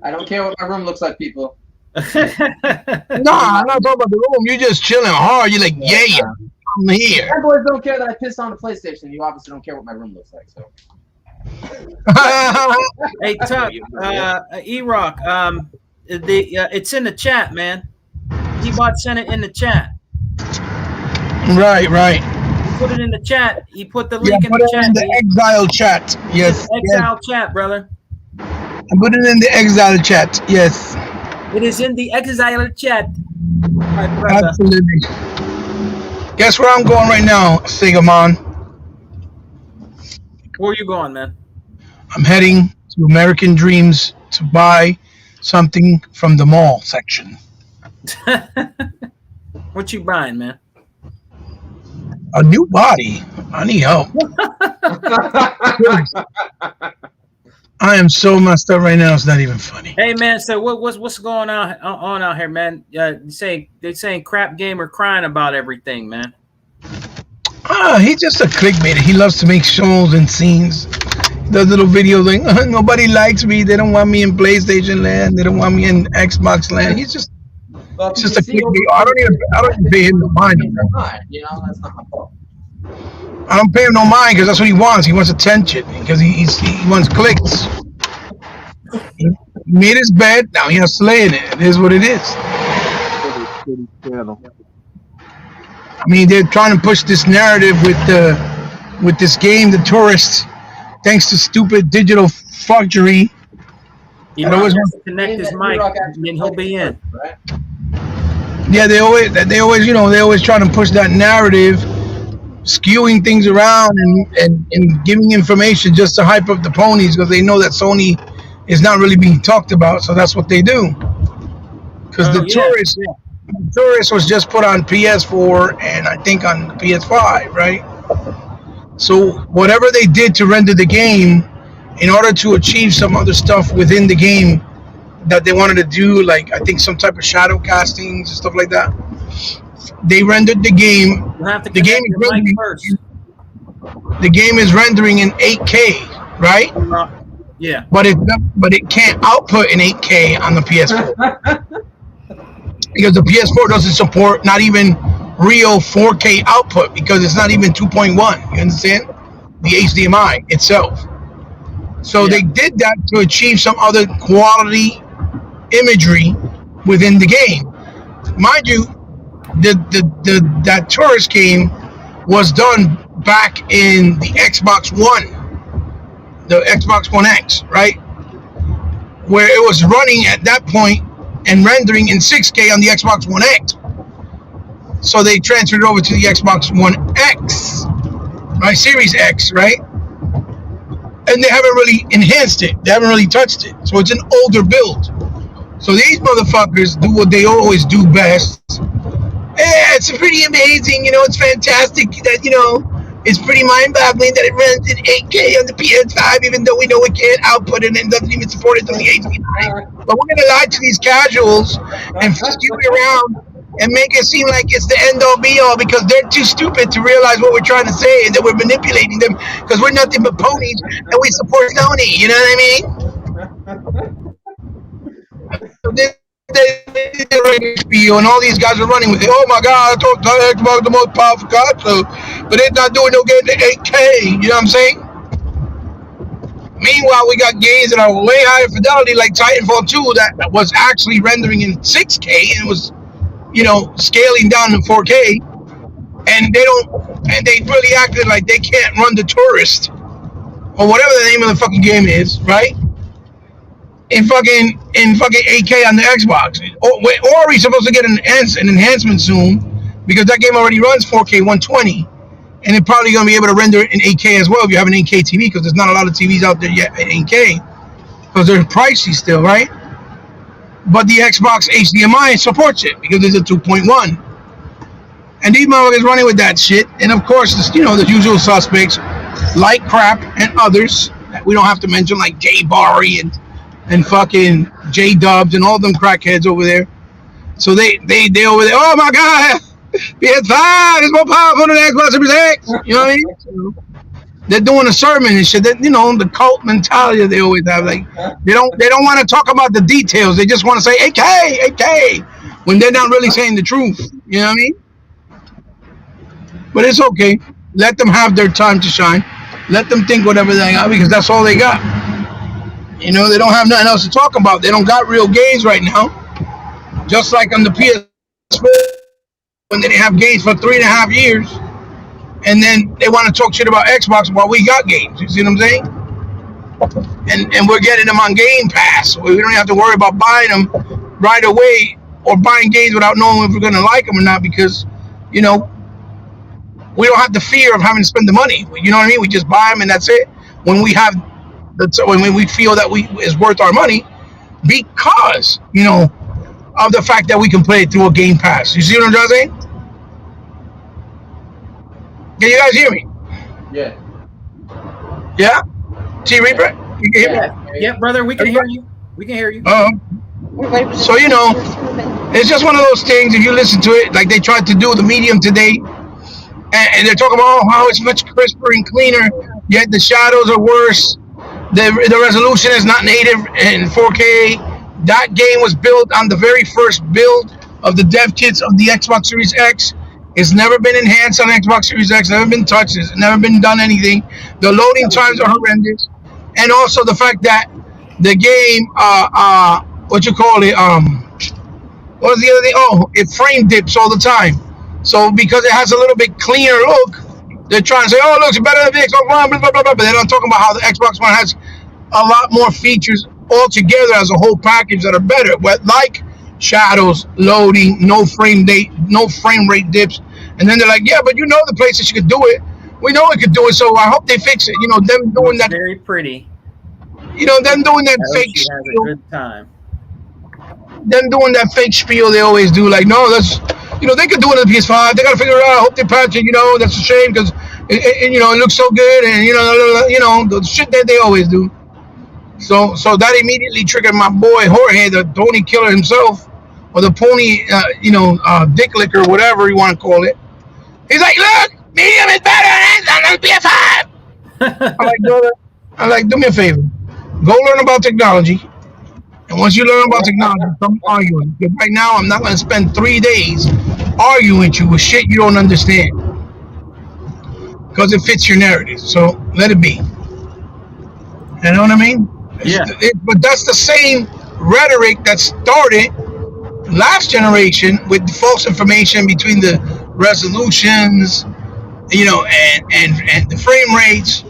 I don't care what my room looks like, people. Nah, I'm not talking about the room. You're just chilling hard. You're like, yeah, I'm here. My boys don't care that I pissed on the PlayStation. You obviously don't care what my room looks like, so. Hey, Tuck, E-Rock, it's in the chat, man. Ebot sent it in the chat. Right. He put it in the chat. He put the link in put the it chat. in the exile chat. Yes. Exile chat, brother. I put it in the exile chat. Yes. It is in the exile chat. My brother. Absolutely. Guess where I'm going right now, Sigamon? Where are you going, man? I'm heading to American Dreams to buy something from the mall section. What you buying, man? A new body. I need help. I am so messed up right now. It's not even funny. Hey, man. So what's going on out here, man? They're saying crap gamer crying about everything, man. He's just a clickbaiter. He loves to make shows and scenes. He does little videos like, nobody likes me. They don't want me in PlayStation land. They don't want me in Xbox land. He's just a clickbait. I don't even pay him no mind. You know, that's not my fault. I don't pay him no mind because that's what he wants. He wants attention because he wants clicks. He made his bed. Now he has to lay in it. It is what it is. I mean, they're trying to push this narrative with this game, The Tourist, thanks to stupid digital fuckery. He always wants to connect his mic, and then he'll be in. Yeah, they always try to push that narrative, skewing things around and giving information just to hype up the ponies because they know that Sony is not really being talked about. So that's what they do. Because The Tourist was just put on PS4 and I think on PS5, right? So whatever they did to render the game in order to achieve some other stuff within the game that they wanted to do, like I think some type of shadow castings and stuff like that, they rendered the game. The game is rendering first. The game is rendering in 8K, right? Yeah. But it can't output in 8K on the PS4. Because the PS4 doesn't support not even real 4K output because it's not even 2.1. You understand? The HDMI itself. So they did that to achieve some other quality imagery within the game. Mind you, that Tourist game was done back in the Xbox One, the Xbox One X, right? Where it was running at that point and rendering in 6K on the Xbox One X. So they transferred it over to the Xbox One X, right? Series X, right? And they haven't really enhanced it. They haven't really touched it. So it's an older build. So these motherfuckers do what they always do best. Yeah, it's pretty amazing. You know, it's fantastic that, you know, it's pretty mind-boggling that it runs in 8K on the PS5, even though we know it can't output it and doesn't even support it on the HDMI. But we're going to lie to these casuals and skew it around and make it seem like it's the end-all, be-all because they're too stupid to realize what we're trying to say and that we're manipulating them because we're nothing but ponies and we support Sony. You know what I mean? So and all these guys are running with it. Oh my God, I thought Xbox the most powerful console, but it's not doing no game to 8K. You know what I'm saying? Meanwhile, we got games that are way higher fidelity, like Titanfall 2, that was actually rendering in 6K and was, you know, scaling down to 4K. And they really acted like they can't run The Tourist or whatever the name of the fucking game is, right? In fucking 8K on the Xbox, or are we supposed to get an enhancement soon? Because that game already runs 4K 120, and it's probably gonna be able to render it in 8K as well if you have an 8K TV. Because there's not a lot of TVs out there yet in 8K, because they're pricey still, right? But the Xbox HDMI supports it because it's a 2.1, and these motherfuckers running with that shit. And of course, you know, the usual suspects like Crap and others that we don't have to mention, like Jay Barry and fucking J Dubs and all them crackheads over there. So they over there, oh my God, PS5 is more powerful than Xbox Series X. You know what I mean? They're doing a sermon and shit. That, you know, the cult mentality they always have. Like they don't want to talk about the details. They just want to say AK, when they're not really saying the truth. You know what I mean? But it's okay. Let them have their time to shine. Let them think whatever they got because that's all they got. You know, they don't have nothing else to talk about. They don't got real games right now. Just like on the PS4, when they didn't have games for 3.5 years, and then they want to talk shit about Xbox while we got games. You see what I'm saying? And we're getting them on Game Pass. So we don't have to worry about buying them right away or buying games without knowing if we're going to like them or not because, you know, we don't have the fear of having to spend the money. You know what I mean? We just buy them and that's it. When we have, when we feel that is worth our money, because you know of the fact that we can play it through a Game Pass. You see what I'm trying to say? Can you guys hear me? Yeah. Yeah. T Reaper, you can hear me? Yeah, brother, we can hear you. We can hear you. So you know, it's just one of those things. If you listen to it, like they tried to do the Medium today. And they're talking about how it's much crisper and cleaner, yet the shadows are worse. The resolution is not native in 4K. That game was built on the very first build of the dev kits of the Xbox Series X. It's never been enhanced on Xbox Series X, never been touched, it's never been done anything. The loading times are horrendous. And also the fact that the game, what you call it, what was the other thing? Oh, it frame dips all the time. So because it has a little bit cleaner look, they're trying to say, oh, it looks better than the Xbox One, blah, blah, blah, blah. But they're not talking about how the Xbox One has a lot more features altogether as a whole package that are better. But like shadows, loading, no frame rate dips. And then they're like, yeah, but you know the PlayStation could do it. We know it could do it, so I hope they fix it. You know, them doing that. Very pretty. You know, them doing that fake spiel. Has a good time. Them doing that fake spiel they always do. Like, no, that's, you know, they could do it on the PS5. They got to figure it out. I hope they patch it. You know, that's a shame because, you know, it looks so good. And, you know, the shit that they always do. So that immediately triggered my boy Jorge, the pony killer himself, or the pony, dick licker, whatever you want to call it. He's like, look, Medium is better than the PS5. I'm like, brother, do me a favor. Go learn about technology. And once you learn about technology, come arguing. Because right now, I'm not going to spend 3 days arguing with you with shit you don't understand. Because it fits your narrative. So let it be. You know what I mean? Yeah. But that's the same rhetoric that started last generation with the false information between the resolutions, you know, and the frame rates,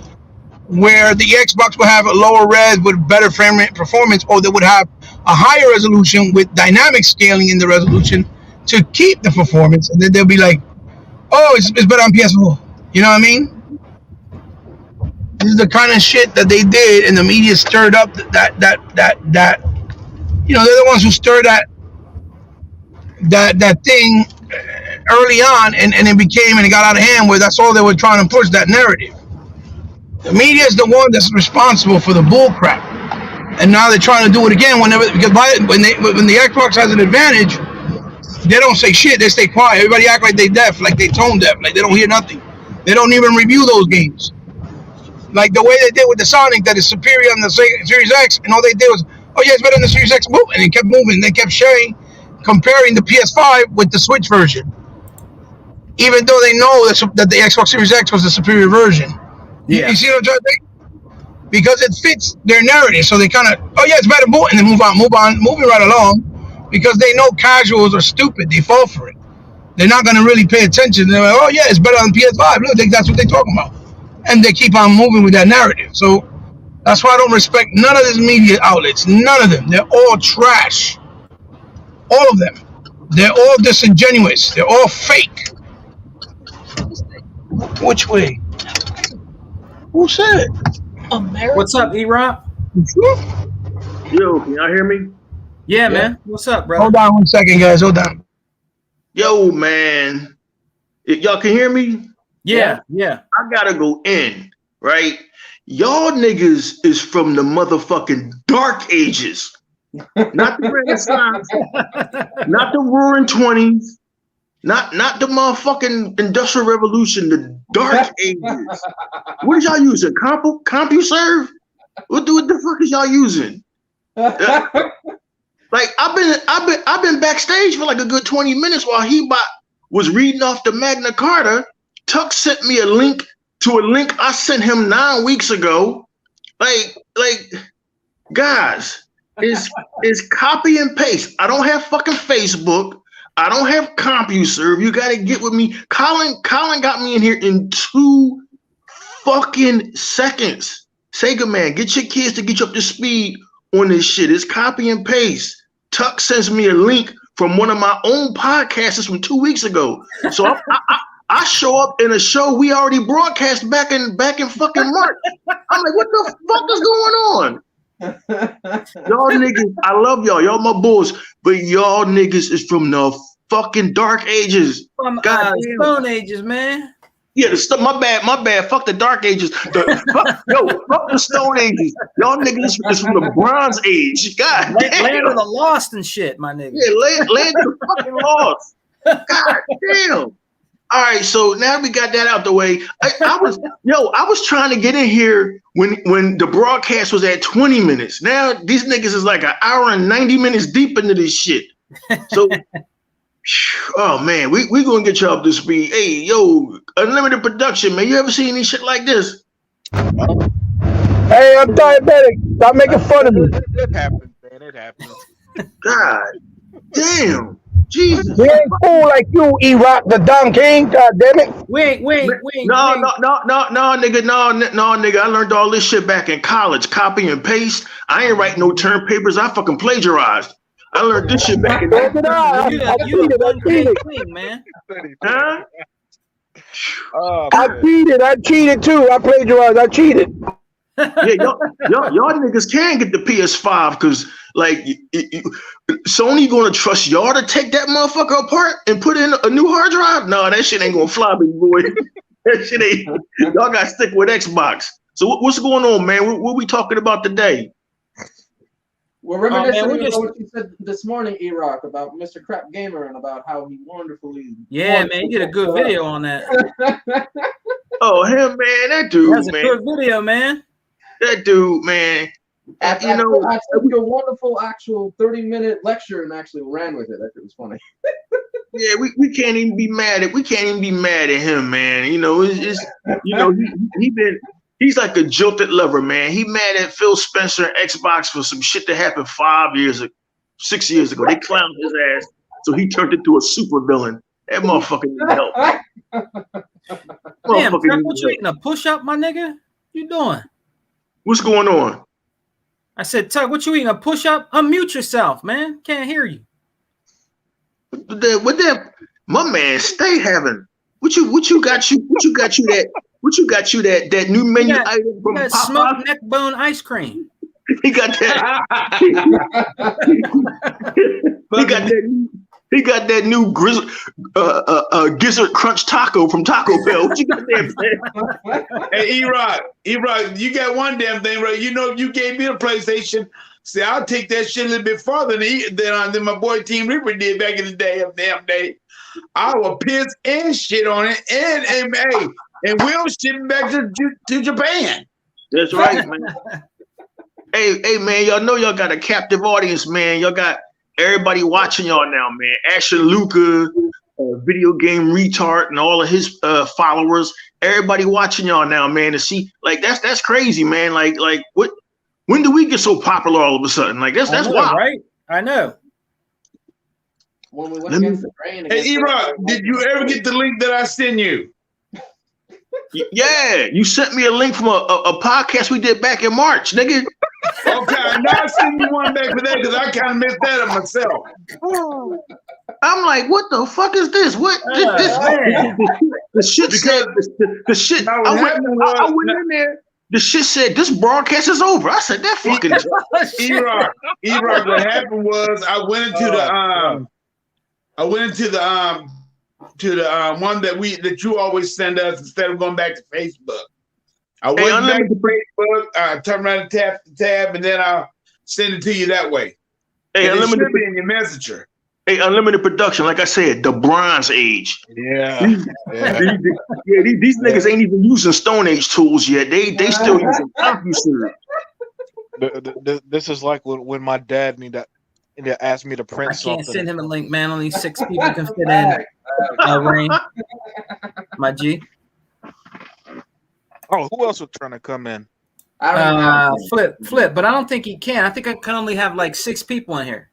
where the Xbox would have a lower res with better frame rate performance, or they would have a higher resolution with dynamic scaling in the resolution to keep the performance, and then they'll be like, oh, it's better on PS4. You know what I mean? This is the kind of shit that they did, and the media stirred up that you know, they're the ones who stirred that thing early on, and it became, and it got out of hand, where that's all they were trying to push, that narrative. The media is the one that's responsible for the bull crap, and now they're trying to do it again. Because when the Xbox has an advantage, they don't say shit. They stay quiet. Everybody act like they deaf, like they tone deaf, like they don't hear nothing. They don't even review those games, like the way they did with the Sonic, that is superior on the Series X, and all they did was, oh yeah, it's better than the Series X, move, and it kept moving. They kept comparing the PS5 with the Switch version, even though they know that the Xbox Series X was the superior version. Yeah. You see what I'm trying to say? Because it fits their narrative, so they kind of, oh yeah, it's better, and then move on, moving right along, because they know casuals are stupid. They fall for it. They're not going to really pay attention. They're like, oh yeah, it's better on PS5. Look, that's what they're talking about, and they keep on moving with that narrative. So that's why I don't respect none of these media outlets. None of them. They're all trash. All of them. They're all disingenuous. They're all fake. Which way? Who said? America. What's up, E-Rock? Yo, can y'all hear me? Yeah, man. What's up, bro? Hold on 1 second, guys. Hold on. Yo, man. Y'all can hear me? Yeah. I gotta go in, right? Y'all niggas is from the motherfucking dark ages. not the Renaissance, not the Roaring 20s, not the motherfucking Industrial Revolution, the Dark Ages. What is y'all using? CompuServe? What the fuck is y'all using? Like I've been backstage for like a good 20 minutes while he was reading off the Magna Carta. Tuck sent me a link to a link I sent him 9 weeks ago. Like guys, is copy and paste. I don't have fucking Facebook. I don't have CompuServe. You gotta get with me. Colin got me in here in 2 fucking seconds. Sega man, get your kids to get you up to speed on this shit. It's copy and paste. Tuck sends me a link from one of my own podcasters from 2 weeks ago. So I show up in a show we already broadcast back in fucking March. I'm like, what the fuck is going on? Y'all niggas, I love y'all. Y'all my bulls, but y'all niggas is from the fucking Dark Ages. From Stone Ages, man. Yeah, my bad. Fuck the Dark Ages. Fuck the Stone Ages. Y'all niggas is from the Bronze Age. God damn. Land of the Lost and shit, my nigga. Yeah, land of the fucking Lost. God damn. All right, so now we got that out the way. I was trying to get in here when the broadcast was at 20 minutes. Now these niggas is like an hour and 90 minutes deep into this shit. So, oh man, we gonna get you up to speed. Hey, yo, Unlimited Production, man. You ever seen any shit like this? Hey, I'm diabetic. Stop making fun of me. It happens, man. It happens. God damn. Jesus. We ain't cool like you, E-Rock, the Don King. God damn it. Wait. No, nigga. I learned all this shit back in college. Copy and paste. I ain't writing no term papers. I fucking plagiarized. I learned this shit back in. You clean, man. Huh? I cheated too. I plagiarized. I cheated. Yeah, y'all niggas can get the PS5 because like Sony gonna trust y'all to take that motherfucker apart and put in a new hard drive? No, that shit ain't gonna fly, big boy. That shit ain't. Y'all gotta stick with Xbox. So what's going on, man? What we talking about today? We're reminiscing about what you said this morning, E-Rock, about Mr. Crap Gamer and about how he wonderfully. Yeah, man, you did a good video on that. Oh, him, man, that dude, That's a good video, man. That dude, man. I took a wonderful actual 30-minute lecture and actually ran with it. That was funny. Yeah, we can't even be mad at him, man. You know, it's you know, he's like a jilted lover, man. He mad at Phil Spencer and Xbox for some shit that happened 6 years ago. They clowned his ass, so he turned into a super villain. That motherfucker need help. Damn, what you eating a push-up, my nigga? You doing? What's going on? I said, Tuck, what you eating? A push-up? Unmute yourself, man. Can't hear you. What that my man stay having? What you got you that new menu item from Popeye? Smoked neck bone ice cream. He got that. He got that new gizzard crunch taco from Taco Bell. What you got there, man? Hey, E-Rock, you got one damn thing, right? You know, if you gave me a PlayStation, see, I'll take that shit a little bit farther than my boy Team Reaper did back in the damn day. I will piss and shit on it, and we'll ship it back to Japan. That's right, man. Hey, man, y'all know y'all got a captive audience, man. Y'all got everybody watching y'all now, man. Action Luca, video game retard, and all of his followers. Everybody watching y'all now, man. To see, like, that's crazy, man. Like what? When do we get so popular all of a sudden? Like that's wild, right? I know. When we went against the grain. Hey, E-Rock, did you ever get the link that I sent you? Yeah, you sent me a link from a podcast we did back in March, nigga. Okay, now I send you one back for that because I kind of messed that up myself. I'm like, what the fuck is this? What the shit said? The shit. I went in there. The shit said this broadcast is over. I said that fucking E-Rock. What happened was I went into the one that you always send us instead of going back to Facebook. I went back to Facebook, I turned around and tapped the tab, and then I'll send it to you that way. Hey, it unlimited should be in your messenger. Hey, unlimited production. Like I said, the Bronze Age. Yeah. These niggas ain't even using Stone Age tools yet. They still using CompuServe. This is like when my dad asked me to print I can't something. send him a link, man. Only 6 people can fit in. Rain, my G. Oh, who else was trying to come in? Flip, but I don't think he can. I think I can only have like 6 people in here.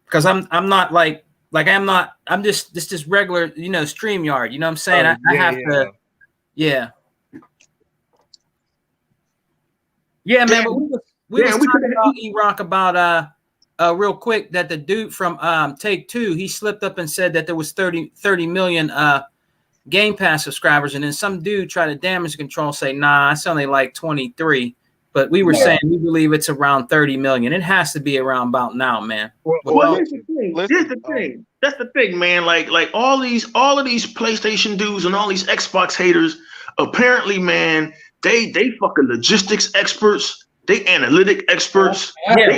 Because I'm not like I'm just regular, StreamYard. You know what I'm saying? I have to, yeah. Yeah, man. But we was talking about E-Rock about real quick that the dude from Take-Two, he slipped up and said that there was 30 million Game Pass subscribers, and then some dude tried to damage control, say, nah, it's only like 23. But we were saying we believe it's around 30 million. It has to be around about now, man. Well, here's the thing. Here's the thing. That's the thing, man. Like all of these PlayStation dudes and all these Xbox haters, apparently, man, they fucking logistics experts, they analytic experts, they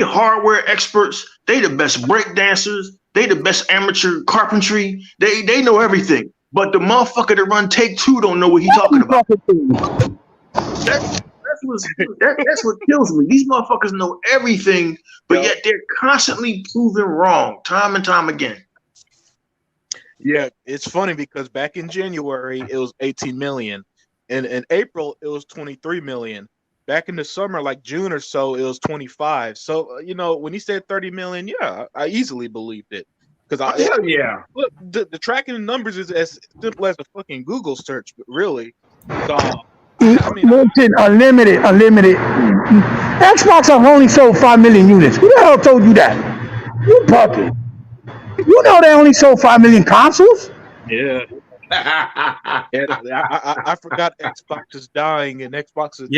hardware experts, they the best break dancers, they the best amateur carpentry, they know everything. But the motherfucker that run Take-Two don't know what he's talking about. That's what kills me. These motherfuckers know everything, but yet they're constantly proven wrong time and time again. Yeah, it's funny because back in January it was 18 million, and in April it was 23 million. Back in the summer, like June or so, it was 25. So when he said 30 million, yeah, I easily believed it because look, the tracking numbers is as simple as a fucking Google search, but really, Listen, unlimited. Xbox have only sold 5 million units. Who the hell told you that? You bugging. You know they only sold 5 million consoles? Yeah. I forgot Xbox is dying and Xbox is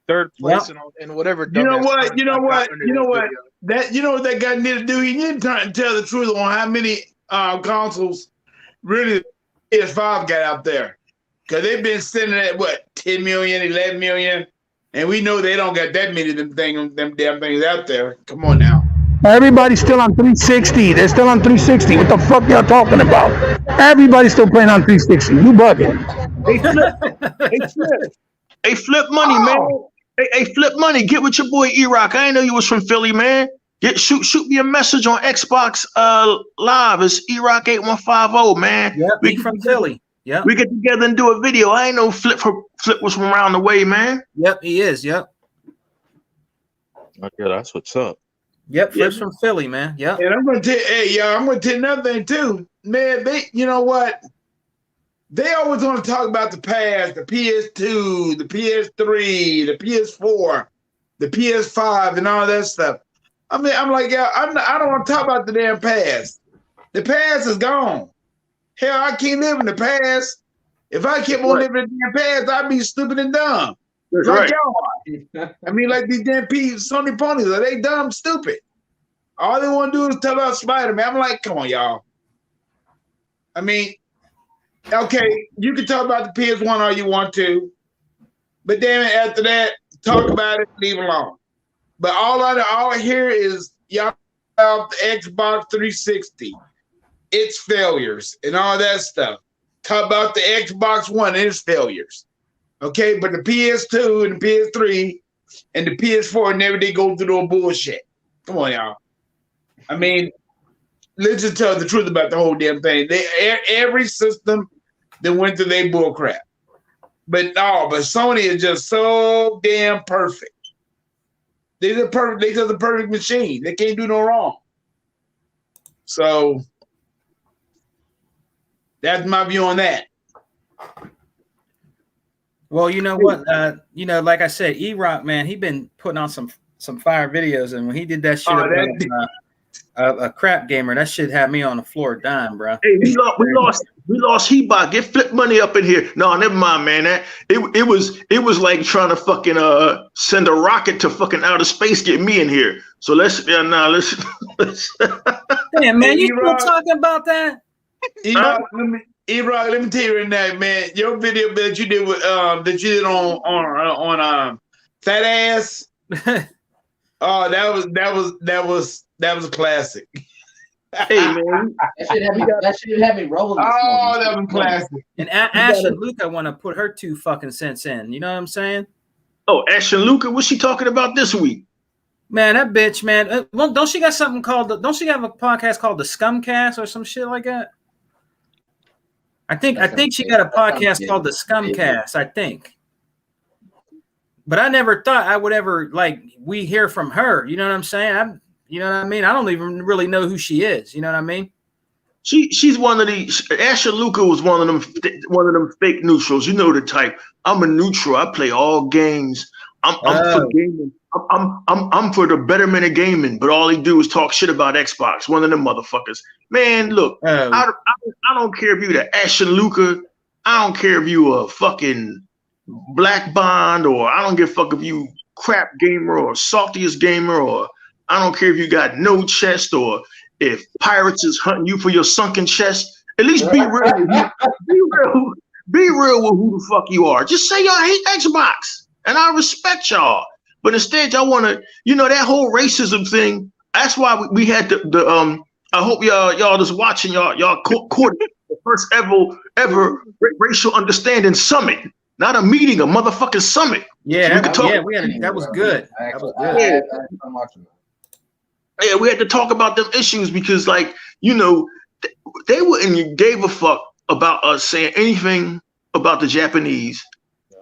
third place and whatever. You know what? That guy need to do? He need to tell the truth on how many consoles really PS5 got out there. Because they've been sitting at 10 million, 11 million, and we know they don't got that many of them damn things out there. Come on now. Everybody's still on 360. They're still on 360. What the fuck y'all talking about? Everybody's still playing on 360. You bugging. Hey, Flip Money, man. Hey, Flip Money. Get with your boy E-Rock. I didn't know you was from Philly, man. Shoot me a message on Xbox Live. It's E-Rock 8150, man. Yep, we from Philly. Yeah, we get together and do a video. I ain't know Flip was from around the way, man. Yep, he is. Yep. Okay, that's what's up. Yep, Flip's from Philly, man. Yep. And I'm gonna tell I'm gonna tell you another thing too, man. You know what? They always want to talk about the past, the PS2, the PS3, the PS4, the PS5, and all that stuff. I mean, I'm like, I don't want to talk about the damn past. The past is gone. Hell, I can't live in the past. If I kept on living in the damn past, I'd be stupid and dumb. That's like right. y'all are. I mean, like these damn Sony ponies, are they dumb, stupid? All they want to do is tell us Spider-Man. I'm like, come on, y'all. I mean, okay, you can talk about the PS1 all you want to, but then after that, talk about it, leave it alone. But all I hear is y'all about the Xbox 360. Its failures and all that stuff. Talk about the Xbox One and its failures. Okay, but the PS2 and the PS3 and the PS4 never did go through no bullshit. Come on, y'all. I mean, let's just tell the truth about the whole damn thing. Every system that went through their bull crap. But Sony is just so damn perfect. They're just the perfect machine. They can't do no wrong. So that's my view on that. Well, you know what? Like I said, E-Rock, man, he been putting on some fire videos, and when he did that shit a crap gamer, that shit had me on the floor dying, bro. Hey, we lost Hebot. Get Flip Money up in here. No, never mind, man. It was like trying to fucking send a rocket to fucking outer space, get me in here. So let's. Damn, man, you still talking about that? E-Rock, let me tell you right now, man. Your video that you did with on Fat Ass. Oh, that was classic. Hey man, that should have me rolling. Oh, that was classic. And Ash and Luca want to put her 2 fucking cents in. You know what I'm saying? oh, Ash and Luca, what's she talking about this week? Man, that bitch, man. Well, don't she got something called? Don't she have a podcast called the Scumcast or some shit like that? I think she got a podcast called the Scumcast. I think, but I never thought I would ever we hear from her. You know what I'm saying? You know what I mean? I don't even really know who she is. You know what I mean? She's one of the Asher Luca was one of them fake neutrals. You know the type. I'm a neutral. I play all games. I'm for gaming. I'm for the betterment of gaming. But all he do is talk shit about Xbox. One of them motherfuckers. Man, look, I don't care if you the Asher Luca. I don't care if you a fucking Black Bond, or I don't give a fuck if you crap gamer or saltiest gamer, or I don't care if you got no chest, or if pirates is hunting you for your sunken chest. At least be real. Be real with who the fuck you are. Just say y'all hate Xbox, and I respect y'all. But instead, y'all want to, that whole racism thing. That's why we had the I hope y'all just watching y'all court the first ever racial understanding summit. Not a meeting, a motherfucking summit. Yeah, that was good. That was good. I'm watching that. Yeah, we had to talk about them issues because, they wouldn't gave a fuck about us saying anything about the Japanese,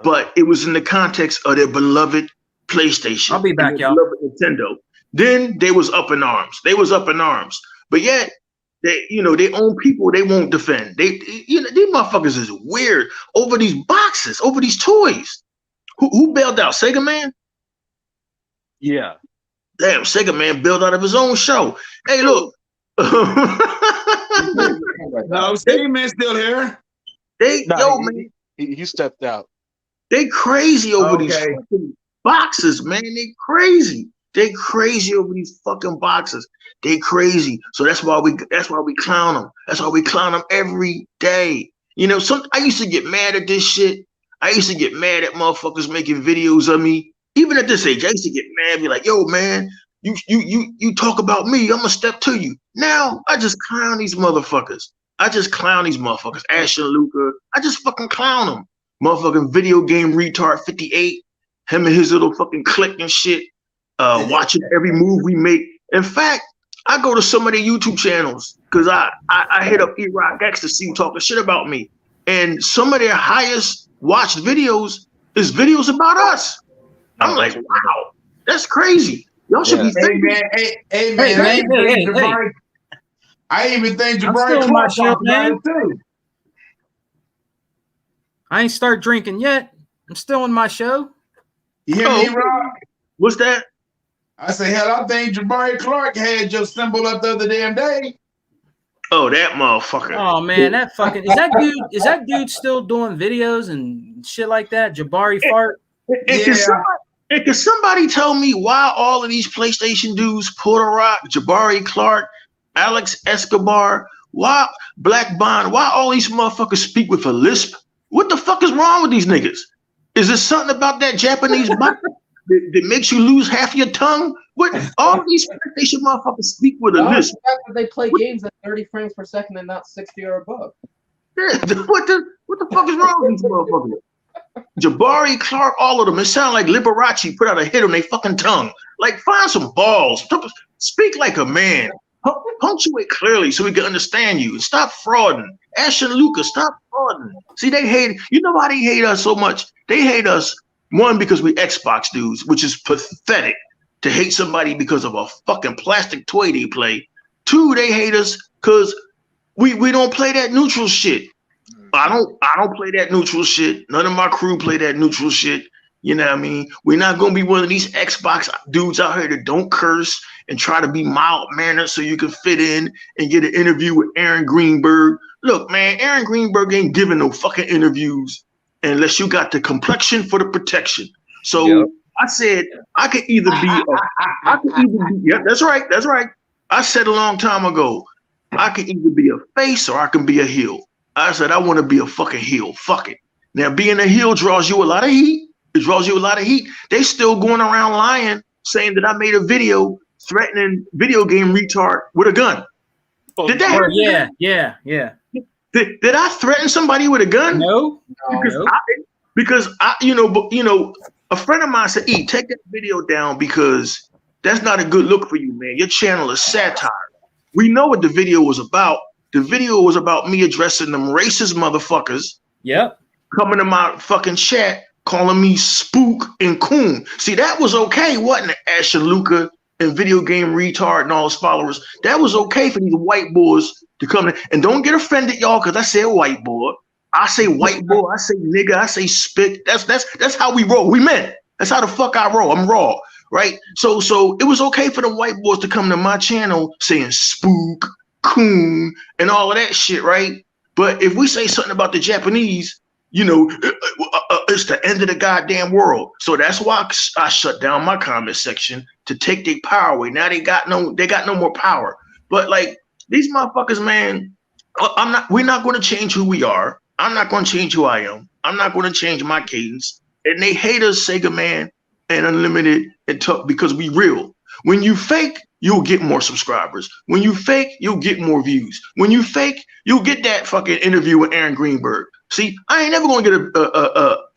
but it was in the context of their beloved PlayStation. I'll be back, y'all. Beloved Nintendo. Then they was up in arms. But yet, their own people they won't defend. These motherfuckers is weird over these boxes, over these toys. Who bailed out? Sega Man? Yeah. Damn, Sega Man bailed out of his own show. Hey, look. No, Sega Man's still here. He stepped out. They crazy over these fucking boxes, man. They crazy. They crazy over these fucking boxes. They crazy. So that's why we clown them. That's why we clown them every day. I used to get mad at this shit. I used to get mad at motherfuckers making videos of me. Even at this age, I used to get mad, be like, yo, man, you talk about me, I'm gonna step to you. Now I just clown these motherfuckers. Ash and Luca, I just fucking clown them. Motherfucking video game retard 58, him and his little fucking clique and shit, watching every move we make. In fact, I go to some of their YouTube channels because I hit up E-Rock X to see him talking shit about me. And some of their highest watched videos is videos about us. I'm like, wow, that's crazy. Y'all should be thinking. Hey, man. I even think Jabari Clark talked about it too. I ain't start drinking yet. I'm still in my show. You hear me, Rock? What's that? I say, hell, I think Jabari Clark had your symbol up the other damn day. Oh, that motherfucker. Oh man, that fucking is that dude still doing videos and shit like that? Jabari Fart. Can somebody tell me why all of these PlayStation dudes, Porter Rock, Jabari Clark, Alex Escobar, why Black Bond, why all these motherfuckers speak with a lisp? What the fuck is wrong with these niggas? Is there something about that Japanese body that makes you lose half your tongue? What all these PlayStation motherfuckers speak with a lisp? The fact that they play games at 30 frames per second and not 60 or above. Yeah, what the fuck is wrong with these motherfuckers? Jabari Clark, all of them. It sounds like Liberace put out a hit on their fucking tongue. Like, find some balls. Speak like a man. Punctuate clearly so we can understand you. Stop frauding. Ash and Luca, stop frauding. See, they hate. You know why they hate us so much? They hate us, one, because we Xbox dudes, which is pathetic to hate somebody because of a fucking plastic toy they play. Two, they hate us because we don't play that neutral shit. I don't play that neutral shit. None of my crew play that neutral shit. You know what I mean? We're not gonna be one of these Xbox dudes out here that don't curse and try to be mild-mannered so you can fit in and get an interview with Aaron Greenberg. Look, man, Aaron Greenberg ain't giving no fucking interviews unless you got the complexion for the protection. So I said I could either be yeah, that's right. I said a long time ago, I could either be a face or I can be a heel. I said, I want to be a fucking heel. Fuck it. Now, being a heel draws you a lot of heat. It draws you a lot of heat. They still going around lying saying that I made a video threatening video game retard with a gun. Did that happen? Yeah. Did I threaten somebody with a gun? No. Because I a friend of mine said, "E, take that video down because that's not a good look for you, man. Your channel is satire." We know what the video was about. The video was about me addressing them racist motherfuckers. Yep. Coming to my fucking chat, calling me spook and coon. See, that was okay, wasn't it, Asher Luca and video game retard and all his followers? That was okay for these white boys to come in. And don't get offended, y'all, because I said white boy. I say white boy, I say nigga, I say spit. That's how we roll. We men. That's how the fuck I roll. I'm raw, right? So it was okay for the white boys to come to my channel saying spook, coon, and all of that shit, right? But if we say something about the Japanese, it's the end of the goddamn world. So that's why I shut down my comment section to take their power away. Now they got no more power. But like these motherfuckers, man, we're not going to change who we are. I'm not going to change who I am. I'm not going to change my cadence. And they hate us, Sega Man and Unlimited and Tuck, because we real. When you fake, you'll get more subscribers. When you fake, you'll get more views. When you fake, you'll get that fucking interview with Aaron Greenberg. See, I ain't never going to get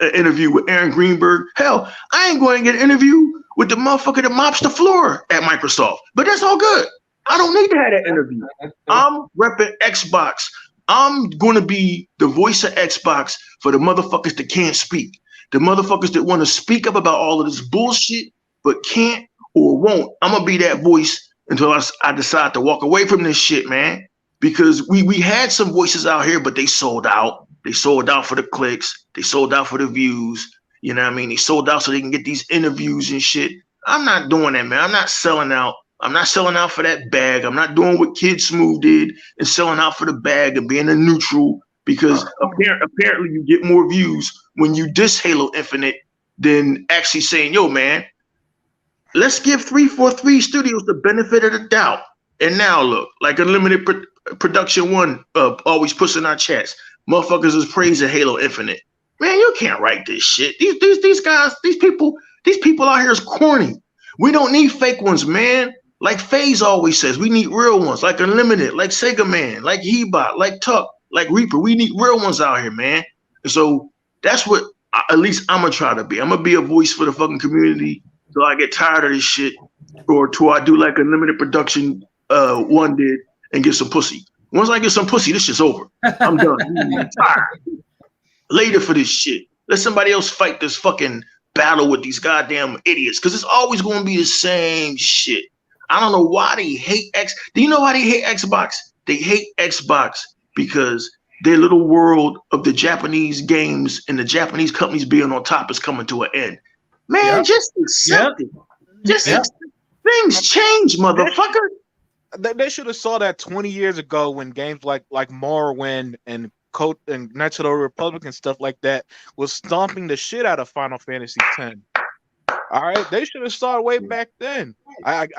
an interview with Aaron Greenberg. Hell, I ain't going to get an interview with the motherfucker that mops the floor at Microsoft. But that's all good. I don't need to have that interview. I'm repping Xbox. I'm going to be the voice of Xbox for the motherfuckers that can't speak. The motherfuckers that want to speak up about all of this bullshit but can't or won't. I'm going to be that voice until I decide to walk away from this shit, man. Because we had some voices out here, but they sold out. They sold out for the clicks. They sold out for the views. You know what I mean? They sold out so they can get these interviews and shit. I'm not doing that, man. I'm not selling out. I'm not selling out for that bag. I'm not doing what Kid Smooth did and selling out for the bag and being a neutral, because apparently you get more views when you diss Halo Infinite than actually saying, yo, man, let's give 343 Studios the benefit of the doubt. And now look, like Unlimited Production 1 always puts in our chats, motherfuckers is praising Halo Infinite. Man, you can't write this shit. These guys, these people out here is corny. We don't need fake ones, man. Like FaZe always says, we need real ones, like Unlimited, like Sega Man, like Hebot, like Tuck, like Reaper. We need real ones out here, man. And so that's what at least I'm gonna try to be. I'm gonna be a voice for the fucking community till I get tired of this shit, or till I do like Unlimited Production 1 did and get some pussy. Once I get some pussy, this shit's over. I'm done. I'm tired. Later for this shit. Let somebody else fight this fucking battle with these goddamn idiots, because it's always going to be the same shit. I don't know why they hate X. Do you know why they hate Xbox? They hate Xbox because their little world of the Japanese games and the Japanese companies being on top is coming to an end. Man, just accept it. Just accept it. Things change, motherfucker. They should have saw that 20 years ago when games like Morrowind and Knights of the Republic and stuff like that was stomping the shit out of Final Fantasy X. All right, they should have saw it way back then. And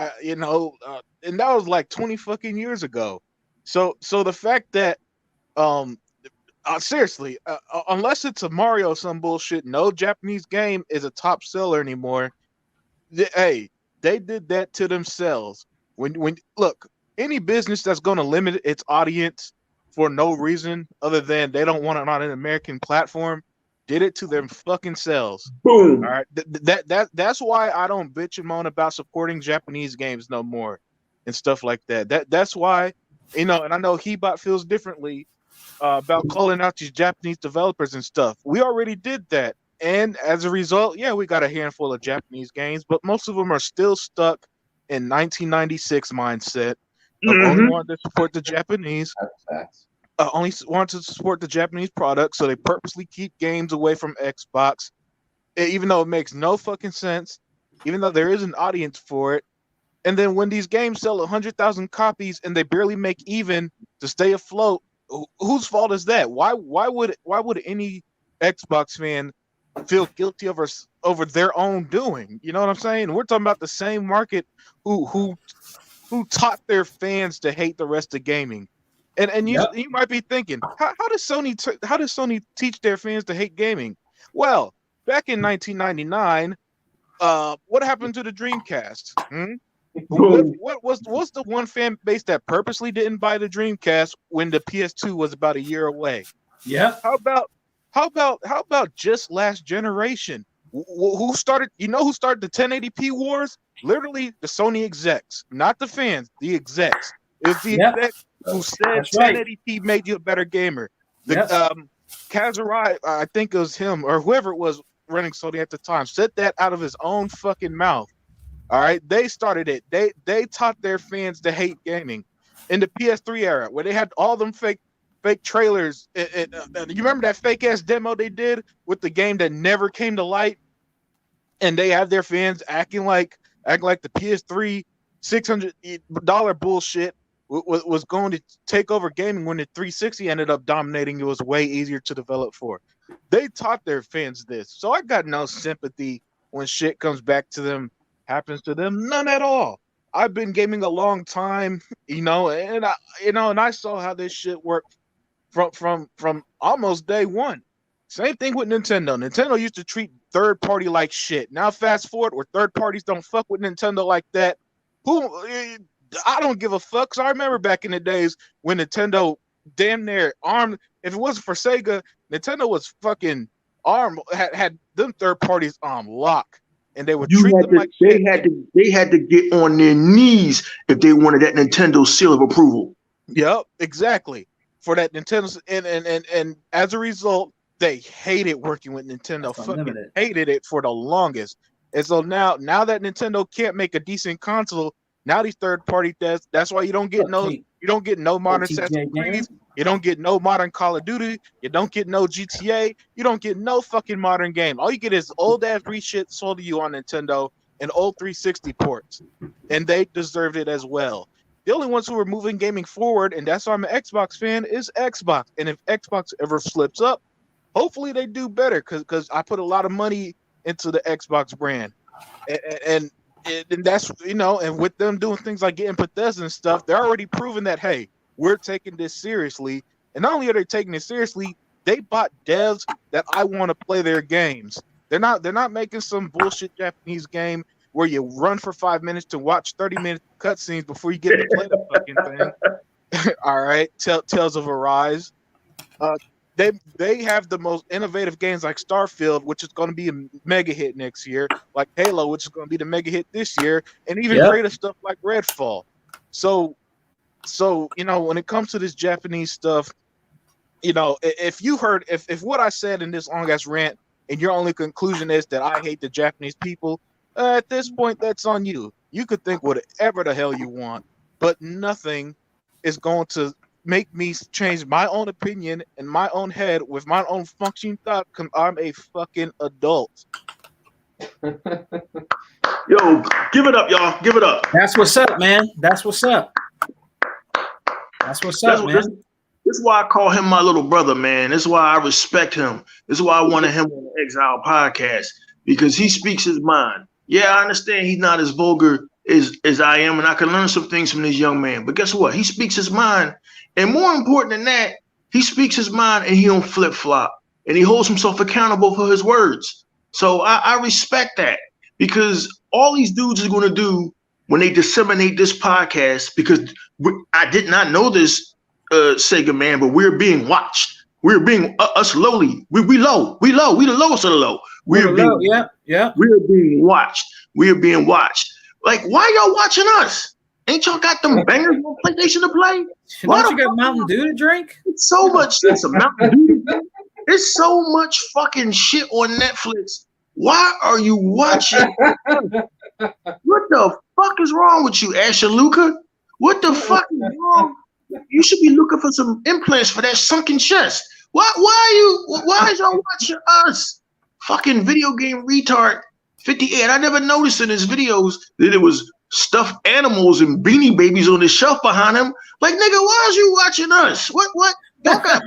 that was like 20 fucking years ago. So the fact that seriously, unless it's a Mario or some bullshit, no Japanese game is a top seller anymore. They did that to themselves. When look, any business that's going to limit its audience for no reason other than they don't want it on an American platform, did it to them fucking selves. Boom. All right, that's why I don't bitch and moan about supporting Japanese games no more and stuff like that. That's why, and I know Hebot feels differently about calling out these Japanese developers and stuff. We already did that, and as a result, yeah, we got a handful of Japanese games, but most of them are still stuck in 1996 mindset. Only want to support the Japanese. Only want to support the Japanese product, so they purposely keep games away from Xbox, even though it makes no fucking sense, even though there is an audience for it. And then when these games sell 100,000 copies and they barely make even to stay afloat, whose fault is that? Why would any Xbox fan feel guilty over their own doing? You know what I'm saying? We're talking about the same market who taught their fans to hate the rest of gaming. And you might be thinking, how does Sony teach their fans to hate gaming? Well, back in 1999, what happened to the Dreamcast? Boom. What's the one fan base that purposely didn't buy the Dreamcast when the PS2 was about a year away? Yeah. How about just last generation? Who started? You know who started the 1080p wars? Literally the Sony execs, not the fans, the execs. It was the execs who said 1080p made you a better gamer. Kazurai, I think it was him or whoever it was running Sony at the time, said that out of his own fucking mouth. All right, they started it. They taught their fans to hate gaming in the PS3 era, where they had all them fake trailers. You remember that fake ass demo they did with the game that never came to light, and they had their fans acting like the PS3 $600 bullshit was going to take over gaming when the 360 ended up dominating. It was way easier to develop for. They taught their fans this, so I got no sympathy when shit comes back to them, happens to them, none at all. I've been gaming a long time, and I saw how this shit worked from almost day one. Same thing with Nintendo. Nintendo used to treat third party like shit. Now fast forward, where third parties don't fuck with Nintendo like that. I don't give a fuck. So I remember back in the days when Nintendo damn near armed. If it wasn't for Sega, Nintendo was fucking armed. Had them third parties on lock, and they would treat them like shit. They had to get on their knees if they wanted that Nintendo seal of approval. Yep, exactly. For that Nintendo, and as a result, they hated working with Nintendo. Fucking hated it for the longest. And so now that Nintendo can't make a decent console, now these third party that's why you don't get no modern Assassin's Creed, you don't get no modern Call of Duty, you don't get no GTA, you don't get no fucking modern game. All you get is old ass shit sold to you on Nintendo and old 360 ports, and they deserved it as well. The only ones who are moving gaming forward, and that's why I'm an Xbox fan, is Xbox. And if Xbox ever slips up, hopefully they do better, because I put a lot of money into the Xbox brand, and that's, and with them doing things like getting Bethesda and stuff, they're already proving that, hey, we're taking this seriously. And not only are they taking it seriously, they bought devs that I want to play their games. They're not making some bullshit Japanese game where you run for 5 minutes to watch 30 minutes cutscenes before you get to play the fucking thing. All right, Tales of Arise. They have the most innovative games like Starfield, which is going to be a mega hit next year, like Halo, which is going to be the mega hit this year, and even creative stuff like Redfall. So when it comes to this Japanese stuff, if what I said in this long ass rant and your only conclusion is that I hate the Japanese people, at this point that's on you. You could think whatever the hell you want, but nothing is going to make me change my own opinion in my own head with my own functioning thought, because I'm a fucking adult. Yo, give it up, y'all. Give it up. That's what's up, man. That's what's up. Man. This is why I call him my little brother, man. This is why I respect him. This is why I wanted him on the Exile podcast, because he speaks his mind. Yeah, I understand he's not as vulgar as I am, and I can learn some things from this young man. But guess what? He speaks his mind. And more important than that, he speaks his mind and he don't flip-flop. And he holds himself accountable for his words. So I respect that, because all these dudes are going to do when they disseminate this podcast, because I did not know this, Sega man, but we're being watched. We're being us lowly. We low. We the lowest of the low. We're being watched. We're being watched. Like, why y'all watching us? Ain't y'all got them bangers on PlayStation to play? Don't you got Mountain Dew to drink? It's so much. It's a Mountain Dew. There's so much fucking shit on Netflix. Why are you watching? What the fuck is wrong with you, Asher Luca? What the fuck is wrong? You should be looking for some implants for that sunken chest. Why is y'all watching us? Fucking video game retard 58. I never noticed in his videos that it was stuffed animals and Beanie Babies on the shelf behind him. Like, nigga, why is you watching us? What? Y'all got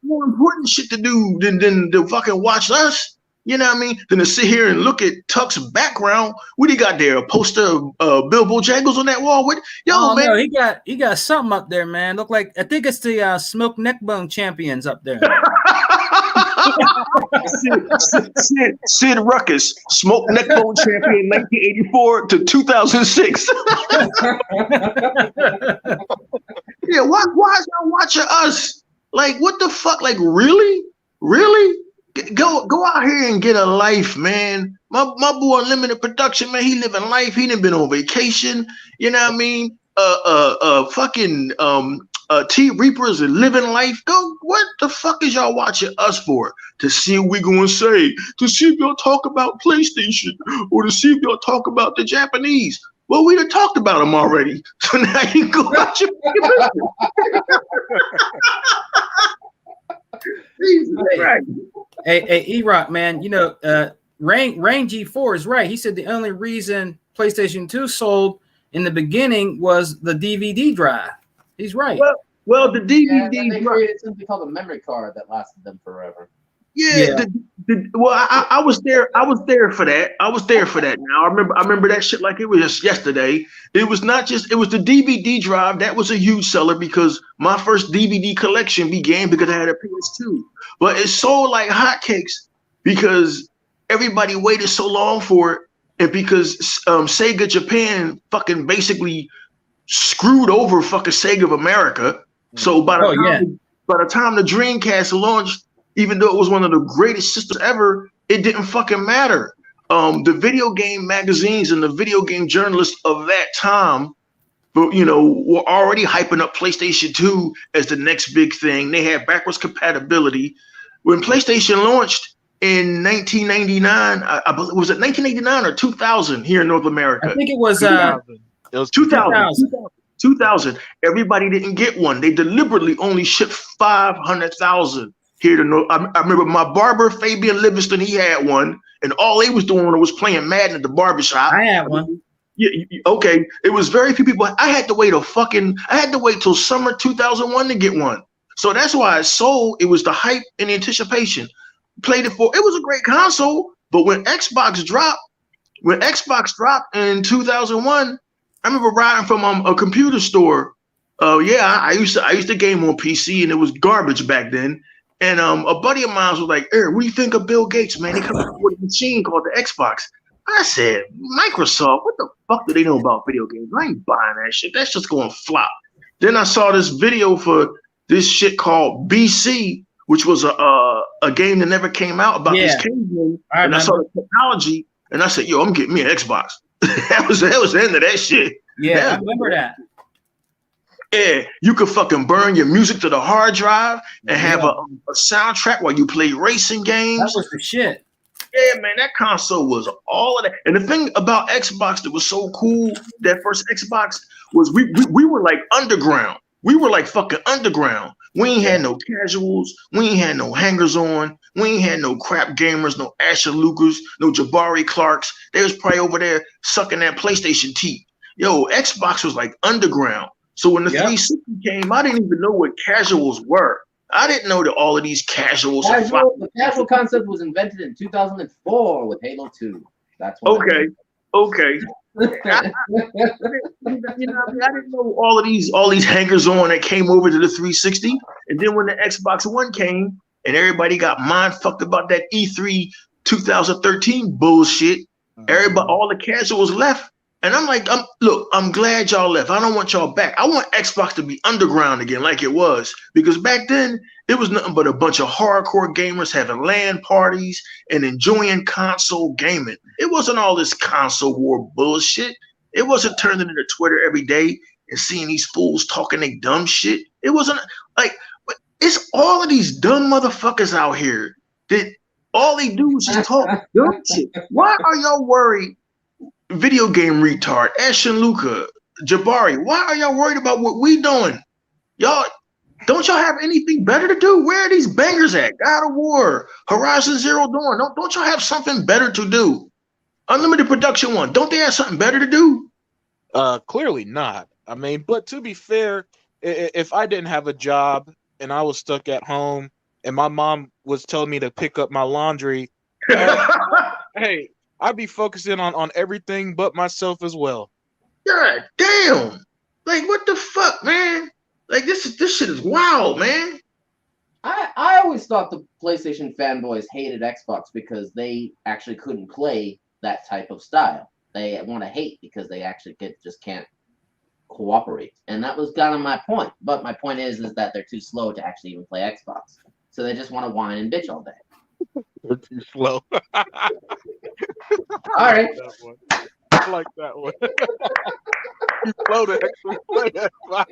more important shit to do than to fucking watch us. You know what I mean? Than to sit here and look at Tuck's background. What he got there? A poster of Bill Bojangles on that wall? What? Yo, man. No, he got something up there, man. Look like, I think it's the Smoke Neckbone champions up there. Sid Ruckus, Smoke Neckbone champion 1984 to 2006. Yeah, why is y'all watching us? Like, what the fuck? Like, really? Go out here and get a life, man. My boy Unlimited Production, man, he living life. He done been on vacation. You know what I mean? T Reapers are living life. Go, what the fuck is y'all watching us for? To see what we gonna say? To see if y'all talk about PlayStation or to see if y'all talk about the Japanese? Well, we done talked about them already. So now you can go watch your Hey, E-Rock, man, you know, Rain G4 is right. He said the only reason PlayStation 2 sold in the beginning was the DVD drive. He's right. Well, the DVD they created something called a memory card that lasted them forever. Yeah. I was there. I was there for that. Now I remember that shit like it was just yesterday. It was not just. It was the DVD drive that was a huge seller because my first DVD collection began because I had a PS2. But it sold like hotcakes because everybody waited so long for it, and because Sega Japan fucking basically screwed over fucking Sega of America. So by the time the Dreamcast launched, even though it was one of the greatest systems ever, it didn't fucking matter. The video game magazines and the video game journalists of that time, you know, were already hyping up PlayStation 2 as the next big thing. They had backwards compatibility. When PlayStation launched in 1999, I believe, was it 1989 or 2000 here in North America? I think it was 2000. Everybody didn't get one. They deliberately only shipped 500,000 here to North. I remember my barber, Fabian Livingston, he had one, and all they was doing was playing Madden at the barbershop. I had one. Yeah, okay. It was very few people. I had to wait till summer 2001 to get one. So that's why it sold. It was the hype and anticipation. Played it for. It was a great console, but when Xbox dropped in 2001, I remember riding from a computer store. I used to game on PC, and it was garbage back then. And a buddy of mine was like, "Eric, what do you think of Bill Gates, man? He comes out with a machine called the Xbox." I said, "Microsoft, what the fuck do they know about video games? I ain't buying that shit. That's just going to flop." Then I saw this video for this shit called BC, which was a game that never came out about this caveman. And I saw the technology, and I said, "Yo, I'm getting me an Xbox." that was the end of that shit. Yeah, I remember that. Yeah, you could fucking burn your music to the hard drive and have a soundtrack while you play racing games. That was the shit. Yeah, man, that console was all of that. And the thing about Xbox that was so cool, that first Xbox, was we were like underground. We were like fucking underground. We ain't had no casuals. We ain't had no hangers on. We ain't had no crap gamers, no Asher Lucas, no Jabari Clarks. They was probably over there sucking that PlayStation teeth. Yo, Xbox was like underground. So when the 360 came, I didn't even know what casuals were. I didn't know that all of these casuals. The casual concept was invented in 2004 with Halo 2. That's what okay. I didn't know all these hangers on that came over to the 360. And then when the Xbox One came and everybody got mind fucked about that E3 2013 bullshit, all the casuals left. And I'm like, I'm glad y'all left. I don't want y'all back. I want Xbox to be underground again like it was. Because back then, it was nothing but a bunch of hardcore gamers having LAN parties and enjoying console gaming. It wasn't all this console war bullshit. It wasn't turning into Twitter every day and seeing these fools talking they dumb shit. It wasn't like, it's all of these dumb motherfuckers out here that all they do is just talk dumb shit. Why are y'all worried? Video game retard, Ashton Luca, Jabari, why are y'all worried about what we doing? Y'all, don't y'all have anything better to do? Where are these bangers at? God of War, Horizon Zero Dawn. Don't y'all have something better to do? Unlimited Production 1, don't they have something better to do? Clearly not. I mean, but to be fair, if I didn't have a job and I was stuck at home and my mom was telling me to pick up my laundry, hey, I'd be focusing on everything but myself as well. God damn. Like, what the fuck, man? Like, this shit is wild, man. I always thought the PlayStation fanboys hated Xbox because they actually couldn't play that type of style. They want to hate because they actually just can't cooperate, and that was kind of my point. But my point is that they're too slow to actually even play Xbox, so they just want to whine and bitch all day. They're too slow. All right. I like that one. Too slow to actually play Xbox.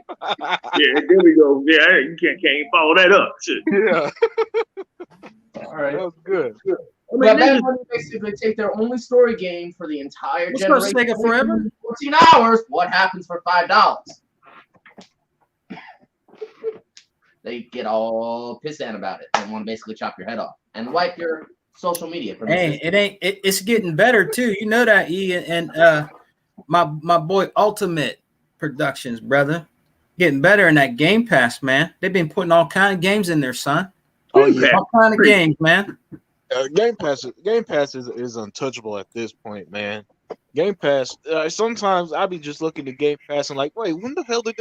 Yeah, there we go. Yeah, you can't follow that up. Shit. Yeah. All right. That was good. But then when you basically take their only story game for the entire generation, Sega forever? 14 hours, what happens for $5? They get all pissant about it and want to basically chop your head off and wipe your social media. Hey, it's getting better too. You know that, E, and my boy Ultimate Productions, brother, getting better in that Game Pass, man. They've been putting all kind of games in there, son. Oh yeah, all kind of games, man. Game Pass is untouchable at this point, man. Game Pass. Sometimes I be just looking at Game Pass and like, wait, when the hell did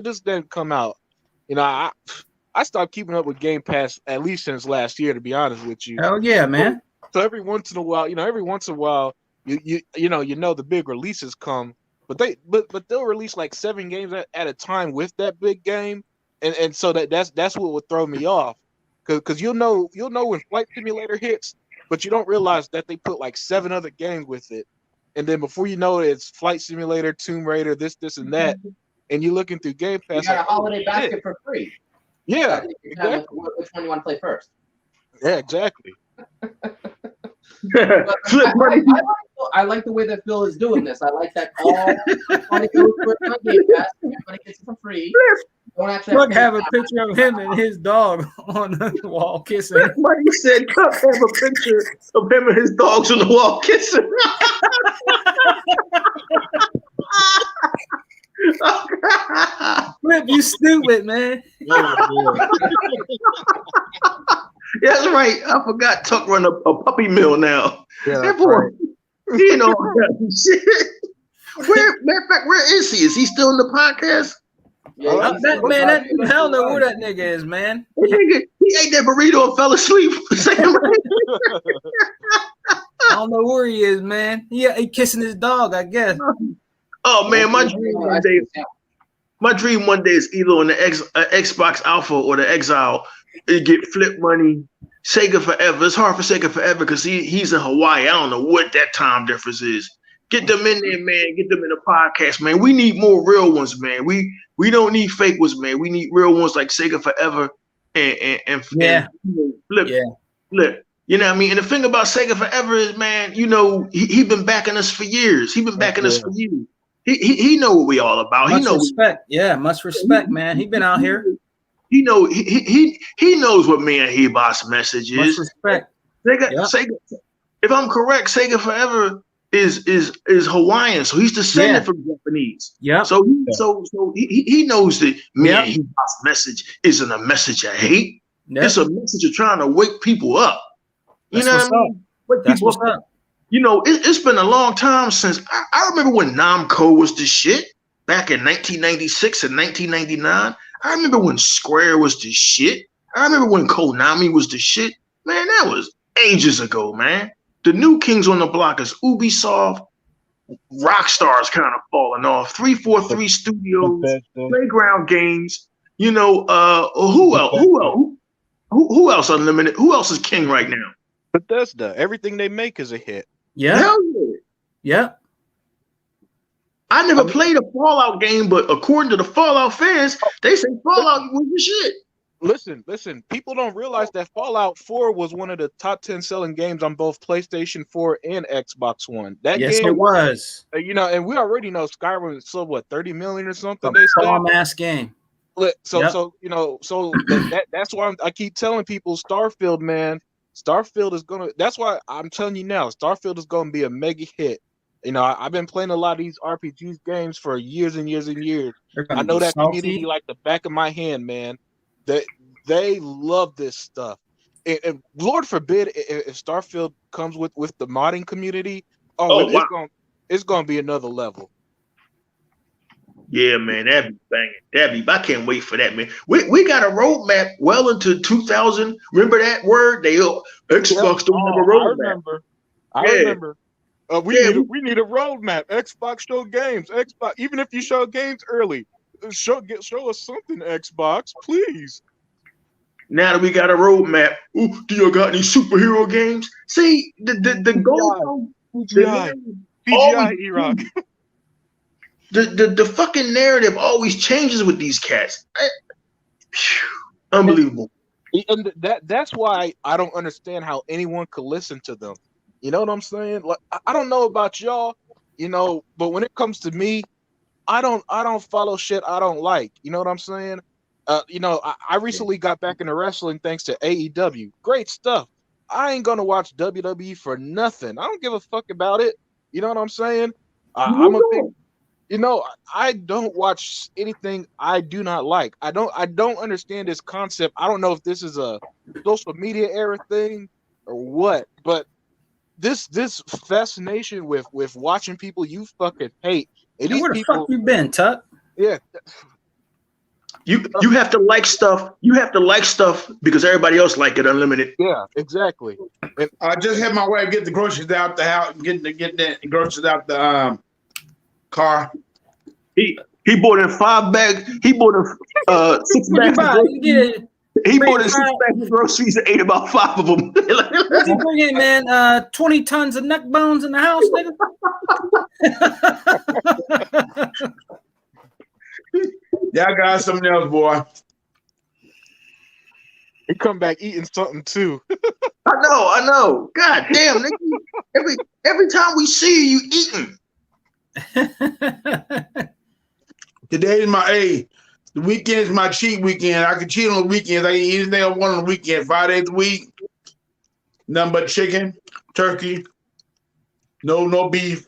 this game come out? You know, I stopped keeping up with Game Pass at least since last year, to be honest with you. Hell yeah, man. So every once in a while, you know the big releases come, but they'll release like 7 games at a time with that big game, and so that's what would throw me off, because you'll know when Flight Simulator hits, but you don't realize that they put like 7 other games with it, and then before you know it, it's Flight Simulator, Tomb Raider, this and that, and you're looking through Game Pass. You got a holiday basket for free. Yeah, exactly. Which one you want to play first? Yeah, exactly. I like the way that Phil is doing this. I like that all money goes for it on Game Pass. Everybody gets it for free. Don't actually Look, have a picture of him and his dog on the wall kissing. Somebody said, "Cup have a picture of him and his dogs on the wall kissing." Flip, you stupid, man. That's right. I forgot Tuck run a puppy mill now. Yeah, That boy, right. you know shit. Matter of fact, where is he? Is he still in the podcast? Yeah, I don't know where that nigga is, man. That nigga, he ate that burrito and fell asleep. I don't know where he is, man. Yeah, he kissing his dog, I guess. Oh man, my dream one day is either on the Xbox Alpha or the Exile. You get Flip money, Sega Forever. It's hard for Sega Forever because he's in Hawaii. I don't know what that time difference is. Get them in there, man. Get them in the podcast, man. We need more real ones, man. We don't need fake ones, man. We need real ones like Sega Forever and Flip. Yeah. Flip. You know what I mean? And the thing about Sega Forever is, man, you know, he been backing us for years. He been backing us for years. He know what we all about. Much respect. Yeah, much respect, man. He been out here. He know he knows what me and He-Boss message is. Much respect. Sega, if I'm correct, Sega Forever is Hawaiian, so he's descended from Japanese. Yeah. So he knows that me and He-Boss message isn't a message of hate. Yep. It's a message of trying to wake people up. You know what I mean? That's what's up. You know, it's been a long time since I remember when Namco was the shit back in 1996 and 1999. I remember when Square was the shit. I remember when Konami was the shit. Man, that was ages ago, man. The new kings on the block is Ubisoft. Rockstar's kind of falling off. 343 Studios, Playground Games. You know, who else? Who else? Unlimited. Who else is king right now? Bethesda. Everything they make is a hit. Yeah. Hell yeah. Yeah. I never played a Fallout game, but according to the Fallout fans, they say Fallout was the shit. Listen. People don't realize that Fallout 4 was one of the top 10 selling games on both PlayStation 4 and Xbox One. That game, it was. You know, and we already know Skyrim sold what, 30 million or something. Bomb-ass game. So you know, that's why I keep telling people Starfield, man. Starfield is gonna. That's why I'm telling you now. Starfield is gonna be a mega hit. You know, I've been playing a lot of these RPGs games for years and years and years. I know that community like the back of my hand, man. They love this stuff. And Lord forbid if Starfield comes with the modding community. It's gonna be another level. Yeah, man, that'd be banging. I can't wait for that, man. We got a roadmap well into 2000. Remember that word? Xbox don't have a roadmap. I remember. We need a roadmap. Xbox show games. Xbox, even if you show games early, show us something. Xbox, please. Now that we got a roadmap, do you got any superhero games? See, the goal, PGI, E-Rock. The fucking narrative always changes with these cats. Unbelievable. And that's why I don't understand how anyone could listen to them. You know what I'm saying? Like, I don't know about y'all, but when it comes to me, I don't follow shit I don't like. You know what I'm saying? I recently got back into wrestling thanks to AEW. Great stuff. I ain't gonna watch WWE for nothing. I don't give a fuck about it. You know what I'm saying? I'm a big, I don't watch anything I do not like. I don't understand this concept. I don't know if this is a social media era thing or what, but this fascination with watching people you fucking hate. And these where the people, fuck you been, Tuck? Yeah. You have to like stuff. You have to like stuff because everybody else like it unlimited. Yeah, exactly. And I just had my wife get the groceries out the house, get the groceries out the car. He bought in 5 bags. He bought in 6 bags. He bought in 6 bags of groceries and ate about 5 of them. What's he bring in, man? 20 tons of neck bones in the house, nigga. Y'all got something else, boy. He come back eating something too. I know. God damn, nigga. Every time we see you eating. Today is the weekend's my cheat weekend. I can cheat on the weekends. I can eat anything I want on the weekend. 5 days a week. Nothing but chicken, turkey. No beef.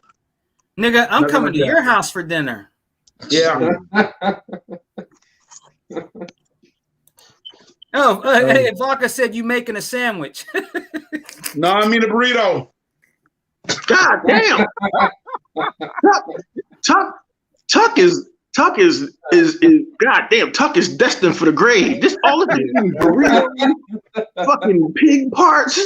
Nigga, I'm coming to your house for dinner. Yeah. Hey, Vodka said you making a sandwich. No, I mean a burrito. God damn. Tuck is goddamn. Tuck is destined for the grave. This all of it. Fucking pig parts,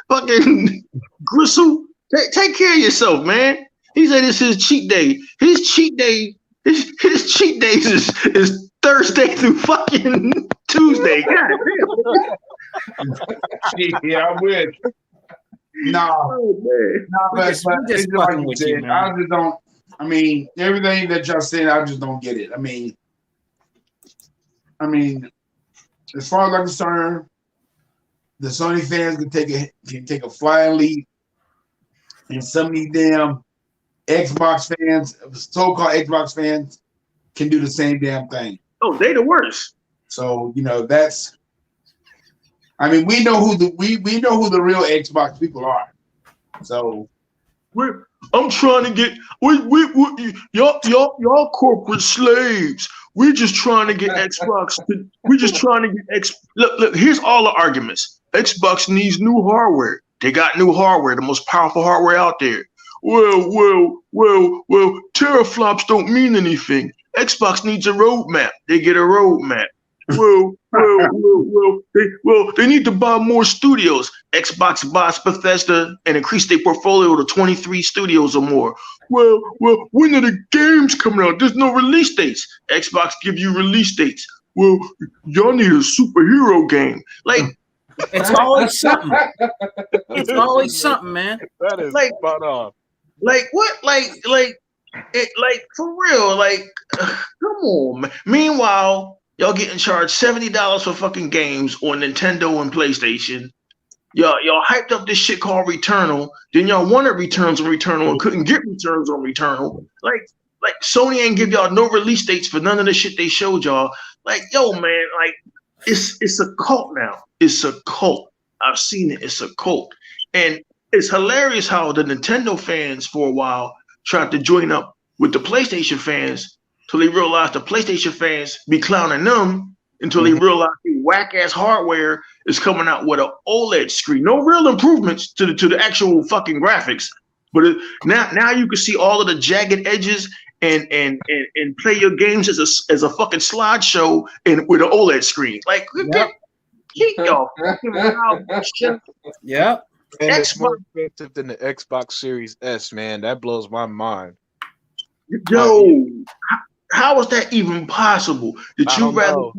fucking gristle. Take care of yourself, man. He said it's his cheat day. His cheat day. His cheat days is Thursday through fucking Tuesday. God damn. Yeah, I wish. No, but it's like you said, I just don't. I mean, everything that y'all said, I just don't get it. I mean, as far as I'm concerned, the Sony fans can take a flying leap, and some of these damn Xbox fans, so-called Xbox fans, can do the same damn thing. Oh, they the worst. So that's. I mean, we know who the real Xbox people are. So I'm trying to get y'all corporate slaves. We're just trying to get Xbox. We're just trying to get X. Look. Here's all the arguments. Xbox needs new hardware. They got new hardware, the most powerful hardware out there. Well, teraflops don't mean anything. Xbox needs a roadmap. They get a roadmap. They need to buy more studios. Xbox buys Bethesda and increase their portfolio to 23 studios or more. Well, when are the games coming out? There's no release dates. Xbox give you release dates. Well, y'all need a superhero game. Like, it's always something. It's always something, man. That is spot on. Like what? Like for real? Like, come on, man. Meanwhile, y'all getting charged $70 for fucking games on Nintendo and PlayStation. Y'all hyped up this shit called Returnal. Then y'all wanted returns on Returnal and couldn't get returns on Returnal. Like Sony ain't give y'all no release dates for none of the shit they showed y'all. Like, yo, man, like it's a cult now. It's a cult. I've seen it. It's a cult. And it's hilarious how the Nintendo fans for a while tried to join up with the PlayStation fans till they realized the PlayStation fans be clowning them until they realize the whack-ass hardware is coming out with an OLED screen. No real improvements to the actual fucking graphics. But now you can see all of the jagged edges and play your games as a fucking slideshow and with an OLED screen. Like, keep your fucking mouth shut. Yep. And it's more expensive than the Xbox Series S, man. That blows my mind. Yo, how is that even possible? Did you rather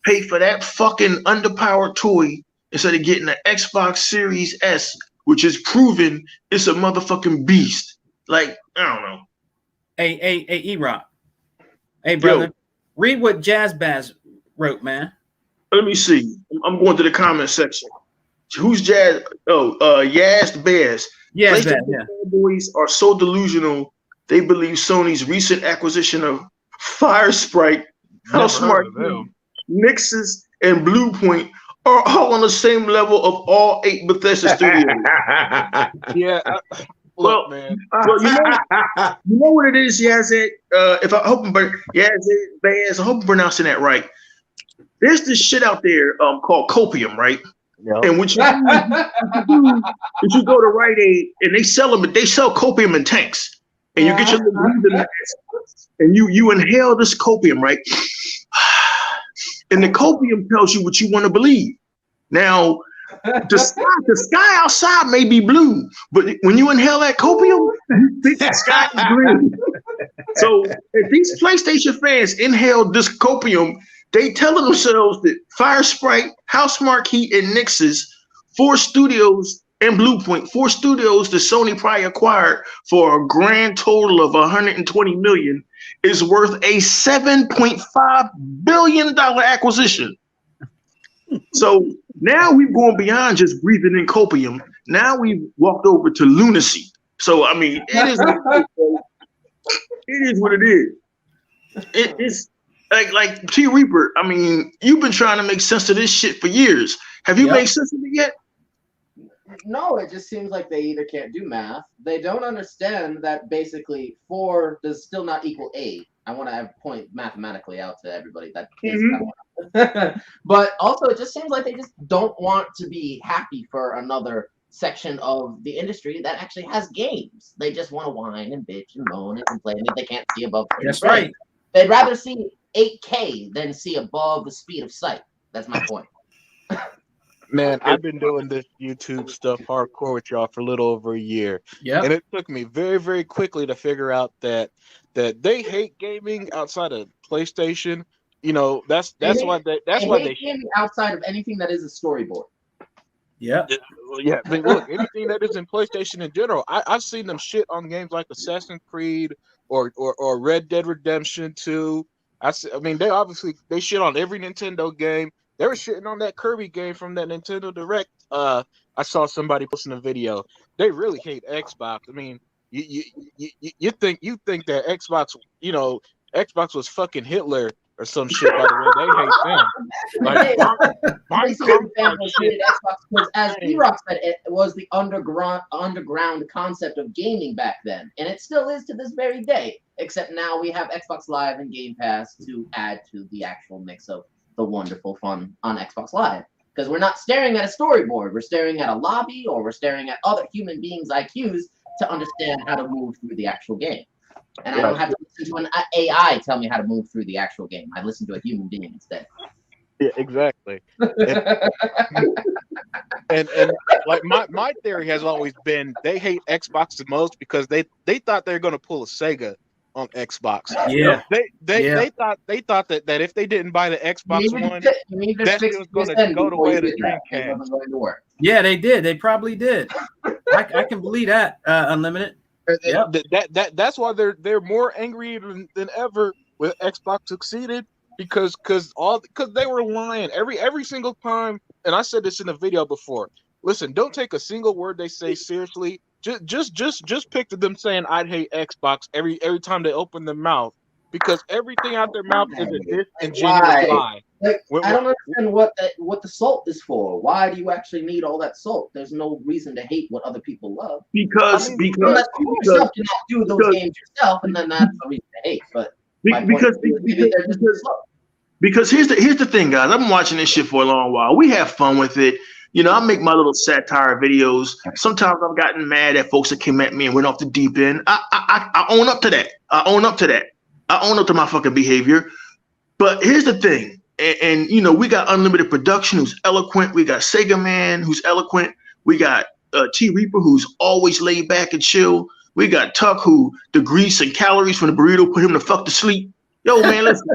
pay for that fucking underpowered toy instead of getting the Xbox Series S, which is proven it's a motherfucking beast? Like, I don't know. Hey, E-Rock. Hey, brother. Read what Jazz Baz wrote, man. Let me see. I'm going to the comment section. Who's Jazz? Yaz Bears. Yes, yeah. Boys are so delusional. They believe Sony's recent acquisition of Fire Sprite, How Smart, Nixus, and Bluepoint are all on the same level of all 8 Bethesda studios. Yeah. Look, man. Well, you know what it is, Yazid? I hope I'm pronouncing that right. There's this shit out there called copium, right? Yep. And what you do is you go to Rite Aid and they sell copium in tanks, and you get your little breathing mask, and you inhale this copium, right? And the copium tells you what you want to believe. Now, the sky outside may be blue, but when you inhale that copium, the sky is green. So if these PlayStation fans inhale this copium, they telling themselves that Fire Sprite, House Marquee, and Nixus, 4 studios, and Bluepoint, 4 studios that Sony probably acquired for a grand total of $120 million, is worth a $7.5 billion acquisition. So now we've gone beyond just breathing in copium. Now we've walked over to lunacy. So I mean, it is what it is. It's like T Reaper. I mean, you've been trying to make sense of this shit for years. Have you made sense of it yet? No, it just seems like they either can't do math. They don't understand that basically 4 does still not equal 8. I want to point mathematically out to everybody that is but also it just seems like they just don't want to be happy for another section of the industry that actually has games. They just want to whine and bitch and moan and complain that they can't see above. That's right. They'd rather see 8K than see above the speed of sight. That's my point. Man, I've been doing this YouTube stuff hardcore with y'all for a little over a year. Yeah. And it took me very, very quickly to figure out that they hate gaming outside of PlayStation. You know, that's why they gaming outside of anything that is a storyboard. Yeah. Yeah. I mean, look, anything that is in PlayStation in general, I've seen them shit on games like Assassin's Creed or Red Dead Redemption 2. I mean, they shit on every Nintendo game. They were shitting on that Kirby game from that Nintendo Direct. I saw somebody posting a video. They really hate Xbox. I mean, you think that Xbox, Xbox was fucking Hitler or some shit. By the way, they hate them. Like, Xbox because, as E-Rock said, it was the underground concept of gaming back then, and it still is to this very day. Except now we have Xbox Live and Game Pass to add to the actual mix of the wonderful fun on Xbox Live, because we're not staring at a storyboard, we're staring at a lobby, or we're staring at other human beings' IQs to understand how to move through the actual game. And I don't have to listen to an AI tell me how to move through the actual game. I listen to a human being instead. Yeah, exactly. And like my theory has always been they hate Xbox the most because they thought they were going to pull a Sega on Xbox. Yeah. They thought that if they didn't buy the Xbox One, that shit was going to go the way of the Dreamcast. Yeah, they did. They probably did. I can believe that, Unlimited. Yep. That's why they're more angry than ever with Xbox succeeded because they were lying every single time. And I said this in a video before. Listen, don't take a single word they say seriously. Just picture them saying I'd hate Xbox every time they open their mouth, because everything out their mouth is a disingenuous lie. Like, I don't understand what the salt is for. Why do you actually need all that salt? There's no reason to hate what other people love. Because you cannot do those games yourself, and then that's the reason to hate. But because here's the thing, guys. I've been watching this shit for a long while. We have fun with it. You know, I make my little satire videos. Sometimes I've gotten mad at folks that came at me and went off the deep end. I own up to that. I own up to my fucking behavior. But here's the thing. And you know, we got Unlimited Production, who's eloquent. We got Sega Man, who's eloquent. We got T Reaper, who's always laid back and chill. We got Tuck, who the grease and calories from the burrito put him the fuck to sleep. Yo, man, listen.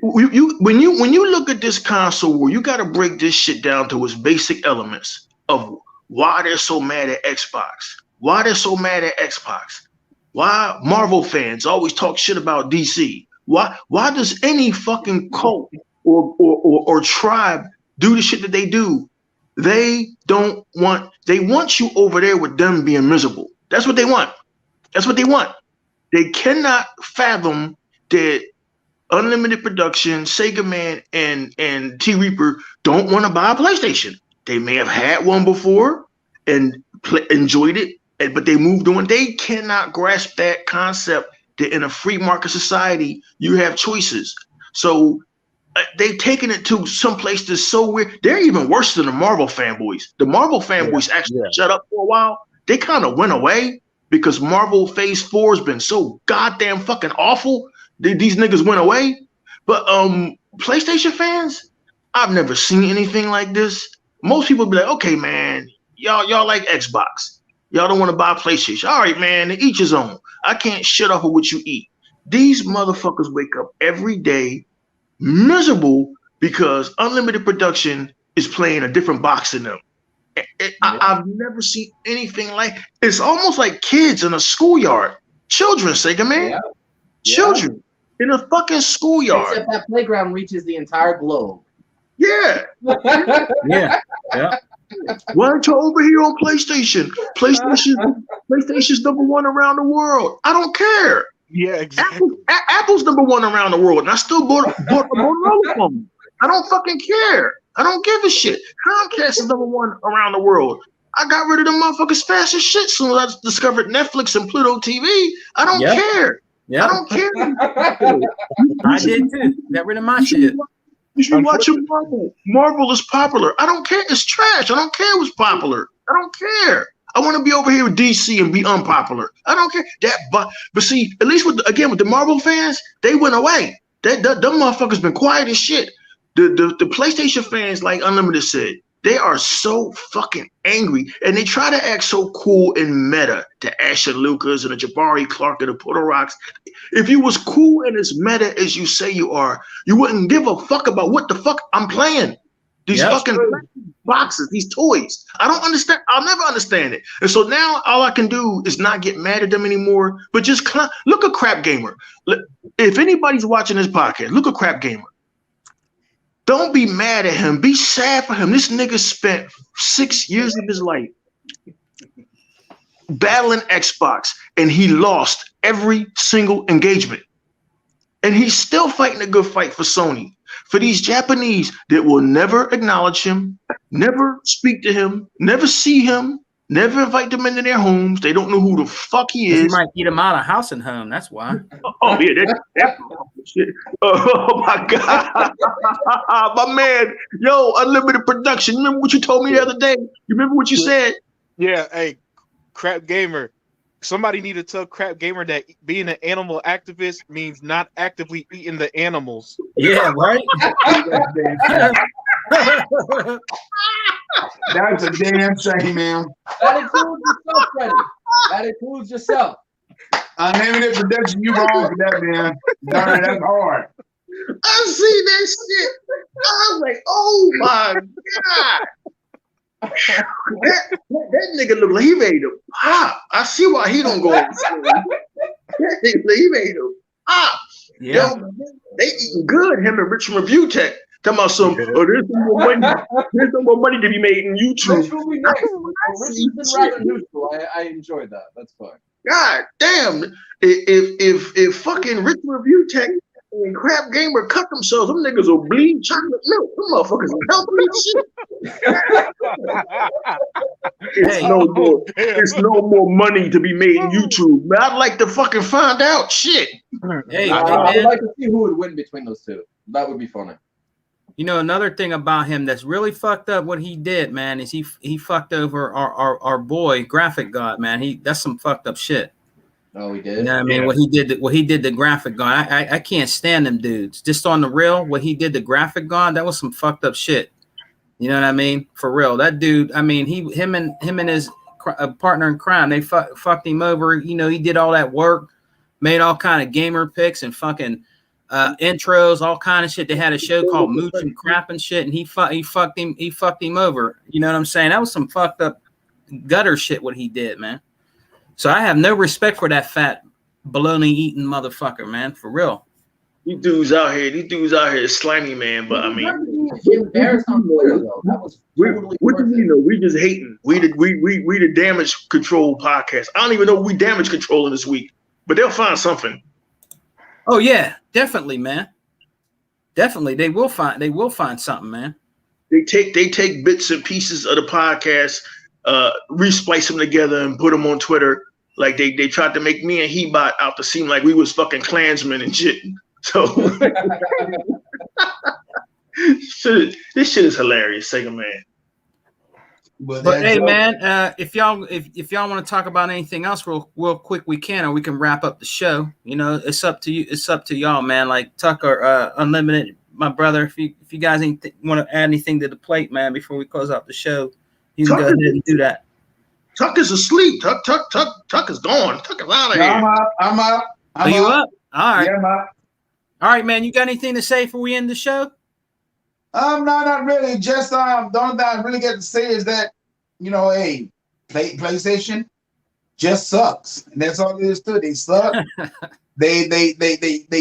When you look at this console war, you got to break this shit down to its basic elements of why they're so mad at Xbox. Why they're so mad at Xbox. Why Marvel fans always talk shit about DC. Why does any fucking cult or tribe do the shit that they do? They want you over there with them being miserable. That's what they want. That's what they want. They cannot fathom that Unlimited Production, Sega Man, and T Reaper don't want to buy a PlayStation. They may have had one before and enjoyed it, but they moved on. They cannot grasp that concept that in a free market society, you have choices. So they've taken it to some place that's so weird. They're even worse than the Marvel fanboys. The Marvel fanboys actually shut up for a while. They kind of went away because Marvel Phase 4 has been so goddamn fucking awful. These niggas went away. But PlayStation fans, I've never seen anything like this. Most people be like, okay, man, y'all like Xbox. Y'all don't want to buy a PlayStation. All right, man, each his own. I can't shut off of what you eat. These motherfuckers wake up every day miserable because Unlimited Production is playing a different box than them. I've never seen anything like. It's almost like kids in a schoolyard. Children, Sega Man. Yeah. Children in a fucking schoolyard. Except that playground reaches the entire globe. Yeah. Yeah. Why aren't you over here on PlayStation? PlayStation's number one around the world. I don't care. Yeah, exactly. Apple's number one around the world, and I still bought a Motorola phone. I don't fucking care. I don't give a shit. Comcast is number one around the world. I got rid of them motherfuckers fast as shit soon as I discovered Netflix and Pluto TV. I don't care. Yep. I don't care. I did too. Got rid of my shit. You should be watching Marvel. Marvel is popular. I don't care. It's trash. I don't care what's popular. I don't care. I want to be over here with DC and be unpopular. I don't care. But see, at least with the Marvel fans, they went away. Them motherfuckers been quiet as shit. The PlayStation fans, like Unlimited said, they are so fucking angry, and they try to act so cool and meta to Asher Lucas and the Jabari Clark and the Puerto Rocks. If you was cool and as meta as you say you are, you wouldn't give a fuck about what the fuck I'm playing. These fucking boxes, these toys. I don't understand. I'll never understand it. And so now all I can do is not get mad at them anymore, but just look at Crap Gamer. If anybody's watching this podcast, look at Crap Gamer. Don't be mad at him. Be sad for him. This nigga spent 6 years of his life battling Xbox, and he lost every single engagement. And he's still fighting a good fight for Sony. For these Japanese that will never acknowledge him, never speak to him, never see him, never invite them into their homes. They don't know who the fuck he is. He might get him out of house and home. That's why. Oh, yeah. That's shit. Oh, my God. My man. Yo, Unlimited Production. You remember what you told me the other day? You remember what you said? Yeah. Hey, Crap Gamer. Somebody need to tell Crap Gamer that being an animal activist means not actively eating the animals. Yeah, right? That's a damn shame, man. That includes yourself, Freddie. That includes yourself. Unlimited Production, you wrong for that, man. Darn, that's hard. I see that shit. I was like, oh my God. that nigga look like he ready to pop. I see why he don't go. That nigga like he ready to pop. Yeah. Yo, they eating good, him and Rich Review Tech. Talking about some, there's some more money. There's some more money to be made in YouTube. Rich will be nice. Rich has been rather neutral. I enjoyed that. That's fine. God damn. If fucking Rich Review Tech and Crap Gamer cut themselves, them niggas will bleed chocolate milk. Them motherfuckers will help me shit. It's no more money to be made in YouTube. Man, I'd like to fucking find out shit. Hey, I would like to see who would win between those two. That would be funny. You know, another thing about him that's really fucked up what he did, man, is he fucked over our boy Graphic God, man. That's some fucked up shit. Oh, he did. You know what I mean? What he did to Graphic God. I can't stand them dudes. Just on the real, what he did to Graphic God, that was some fucked up shit. You know what I mean? For real, that dude. I mean, him and his partner in crime, they fucked him over. You know, he did all that work, made all kind of gamer picks and fucking intros, all kind of shit. They had a show called Mooch and Crap and shit, and he fucked him over. You know what I'm saying? That was some fucked up gutter shit what he did, man. So I have no respect for that fat bologna eating motherfucker, man. For real. These dudes out here is slimy, man. But I mean, embarrassed on Twitter though. That was totally what do you know? We just hating. We the damage control podcast. I don't even know we damage controlling this week, but they'll find something. Oh yeah, definitely, man. Definitely, they will find something, man. They take bits and pieces of the podcast, resplice them together and put them on Twitter. Like they tried to make me and Hebot out to seem like we was fucking Klansmen and shit. So this shit is hilarious, Sega man. But hey, man, if y'all want to talk about anything else real quick, we can, or we can wrap up the show. You know, it's up to you. It's up to y'all, man. Like Tucker, Unlimited, my brother. If you guys want to add anything to the plate, man, before we close out the show, you can go ahead and do that. Tuck is asleep. Tuck is gone. Tuck is out of here. I'm up. Are you up? All right. Yeah, I'm up. All right, man. You got anything to say before we end the show? No, not really. Just the only thing I really get to say is that, you know, hey, PlayStation just sucks, and that's all it is to it. They suck. they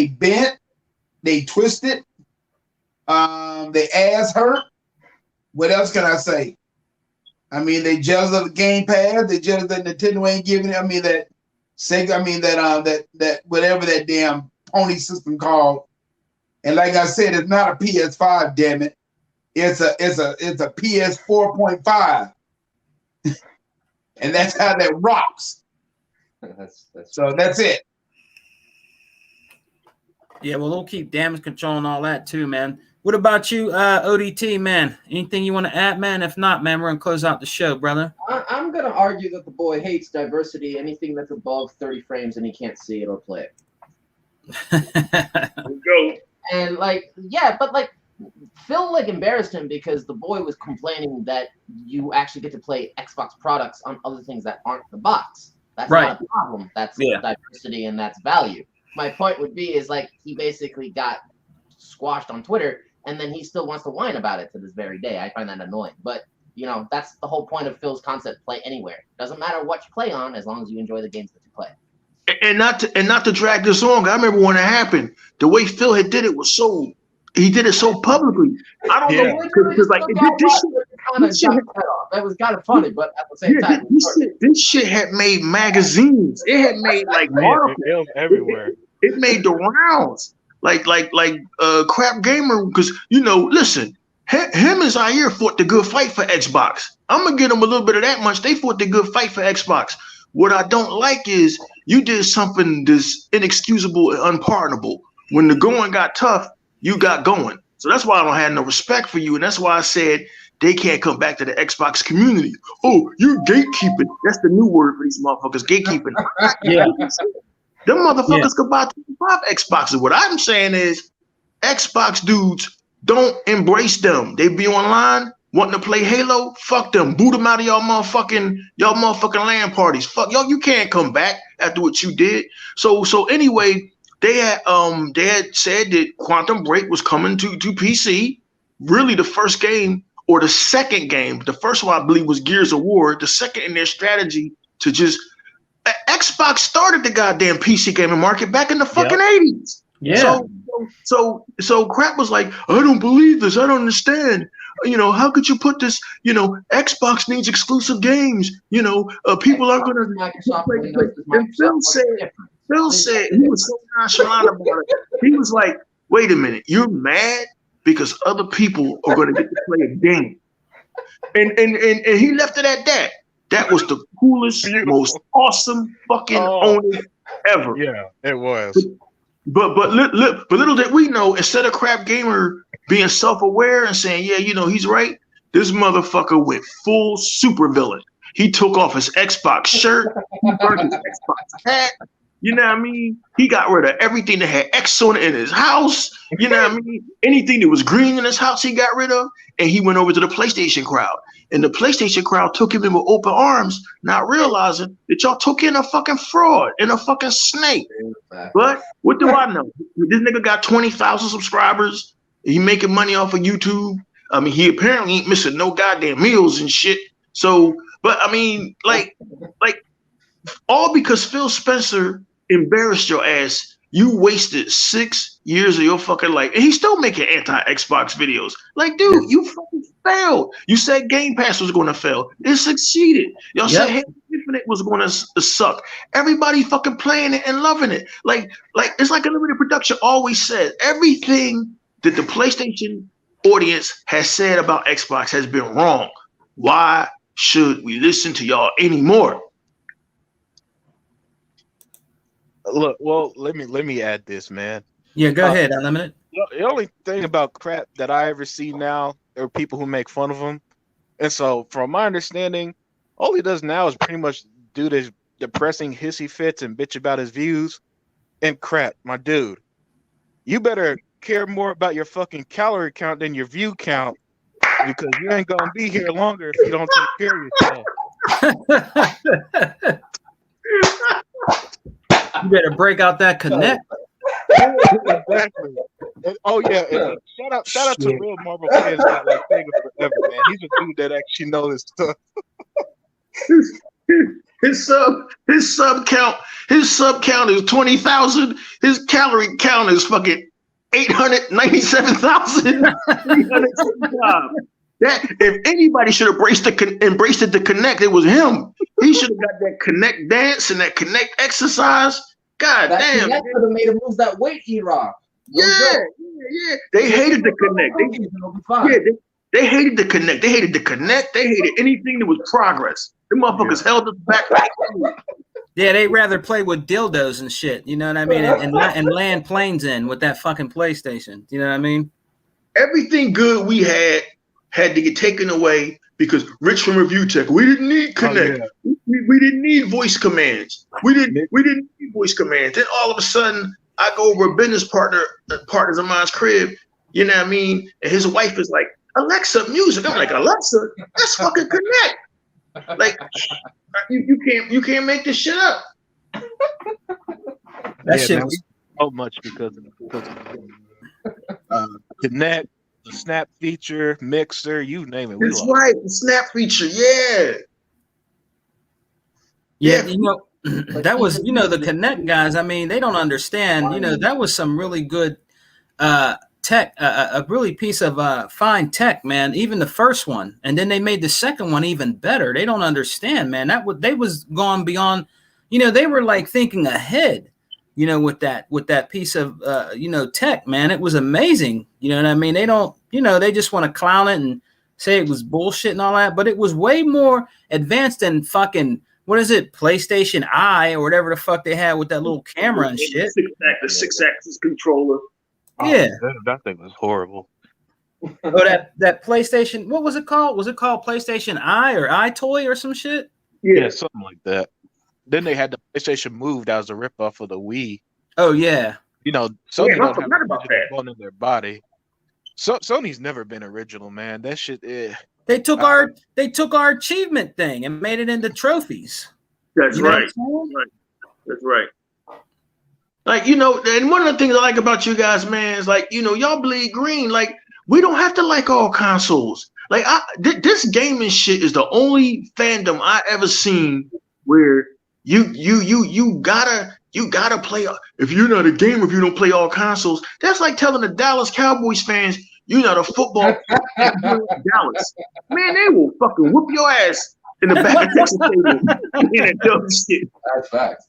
bent, they twisted, they ass hurt. What else can I say? I mean, they jealous of the gamepass. They jealous that Nintendo ain't giving it. I mean that Sega. I mean that whatever that damn pony system called. And like I said, it's not a PS5, damn it. It's a PS 4.5. And that's how that rocks. So that's it. Yeah, well, we'll keep damage control and all that too, man. What about you, ODT, man? Anything you want to add, man? If not, man, we're going to close out the show, brother. I'm going to argue that the boy hates diversity. Anything that's above 30 frames and he can't see it or play it. Go. And like, yeah, but like Phil like embarrassed him because the boy was complaining that you actually get to play Xbox products on other things that aren't the box. That's right. Not a problem. That's diversity and that's value. My point would be is like he basically got squashed on Twitter and then he still wants to whine about it to this very day. I find that annoying. But you know, that's the whole point of Phil's concept, play anywhere. Doesn't matter what you play on as long as you enjoy the games that you play. And not to drag this on. I remember when it happened. The way Phil had did it was he did it so publicly. I don't know because like that was kind of funny, but at the same time, this shit had made magazines. It had made like articles everywhere. It made the rounds. Like Crap Gamer, because you know, listen, him and Zaire fought the good fight for Xbox. I'm gonna give them a little bit of that much. They fought the good fight for Xbox. What I don't like is you did something that's inexcusable and unpardonable. When the going got tough, you got going. So that's why I don't have no respect for you. And that's why I said they can't come back to the Xbox community. Oh, you're gatekeeping. That's the new word for these motherfuckers, gatekeeping. Yeah. Them motherfuckers could buy 25 Xboxes. What I'm saying is Xbox dudes, don't embrace them. They be online wanting to play Halo, fuck them. Boot them out of y'all motherfucking LAN parties. Fuck y'all, you can't come back after what you did. So anyway, they had said that Quantum Break was coming to PC. Really the first game or the second game. The first one I believe was Gears of War. The second in their strategy to just Xbox started the goddamn PC gaming market back in the fucking 80s. Yeah. So Crap was like, I don't believe this. I don't understand. You know, how could you put this? You know, Xbox needs exclusive games. You know, people aren't going to. And Phil said he was so nonchalant about it. He was like, "Wait a minute, you're mad because other people are going to get to play a game," and he left it at that. That was the coolest, most awesome fucking owner ever. Yeah, it was. But little did we know, instead of Crap Gamer being self-aware and saying, yeah, he's right, this motherfucker went full supervillain. He took off his Xbox shirt, he burned his Xbox hat. You know what I mean? He got rid of everything that had X on it in his house. You know what I mean? Anything that was green in his house, he got rid of. And he went over to the PlayStation crowd. And the PlayStation crowd took him in with open arms, not realizing that y'all took in a fucking fraud and a fucking snake. But what do I know? This nigga got 20,000 subscribers. He making money off of YouTube. I mean, he apparently ain't missing no goddamn meals and shit. So, but I mean, like all because Phil Spencer embarrassed your ass. You wasted 6 years of your fucking life, and he's still making anti-Xbox videos. Like, dude, you fucking failed. You said Game Pass was going to fail. It succeeded. Y'all said Halo Infinite was going to suck. Everybody fucking playing it and loving it. Like it's like Unlimited Production always said. Everything that the PlayStation audience has said about Xbox has been wrong. Why should we listen to y'all anymore? Look, well, let me add this, man. Yeah, go ahead, Unlimited. The only thing about crap that I ever see now are people who make fun of him. And so, from my understanding, all he does now is pretty much do this depressing hissy fits and bitch about his views. And crap, my dude, you better care more about your fucking calorie count than your view count, because you ain't gonna be here longer if you don't take care of yourself. You better break out that Connect. Exactly. And, oh yeah, and shout out to Real Marvel fans that like Sega forever, man. He's a dude that actually knows his stuff. His sub count is 20,000. His calorie count is fucking 897,375. That if anybody should have embraced the Connect, it was him. He should have got that Connect dance and that Connect exercise. God that damn. That could have made him lose that weight, E-Rock. Yeah. They hated the Connect. They hated the Connect. They hated the Connect. They hated anything that was progress. The motherfuckers held us back. Yeah, they'd rather play with dildos and shit. You know what I mean? And land planes in with that fucking PlayStation. You know what I mean? Everything good we had to get taken away because Rich from Review Tech, we didn't need Connect. Oh, yeah. we didn't need voice commands. We didn't need voice commands. Then all of a sudden, I go over a business partners of mine's crib, you know what I mean? And his wife is like, Alexa, music. I'm like, Alexa, that's fucking Connect. Like, you can't make this shit up. That shit was so much because of Connect, the Snap feature, Mixer, you name it. That's right, the Snap feature, yeah. Yeah, you know, that was, you know, the Connect guys, I mean, they don't understand, you know, that was some really good tech, a really piece of fine tech, man, even the first one. And then they made the second one even better. They don't understand, man. They was gone beyond, you know, they were like thinking ahead, you know, with that piece of, you know, tech, man. It was amazing. You know what I mean? They don't, you know, they just want to clown it and say it was bullshit and all that, but it was way more advanced than fucking, what is it, PlayStation Eye or whatever the fuck they had with that little camera and shit. The 6-axis controller. Yeah, that thing was horrible. Oh, that PlayStation, what was it called? Was it called PlayStation Eye or iToy or some shit? Yeah, something like that. Then they had the PlayStation Move that was a ripoff of the Wii. Oh yeah. You know, Sony don't have about that bone in their body. So Sony's never been original, man. That shit. They took our achievement thing and made it into trophies. That's right. That's right. Like, you know, and one of the things I like about you guys, man, is like, you know, y'all bleed green. Like, we don't have to like all consoles. Like, this gaming shit is the only fandom I ever seen where you gotta play. If you're not a gamer, if you don't play all consoles, that's like telling the Dallas Cowboys fans you're not a football fan Dallas. Man, they will fucking whoop your ass in the back of Texas table in that dumb shit. That's facts.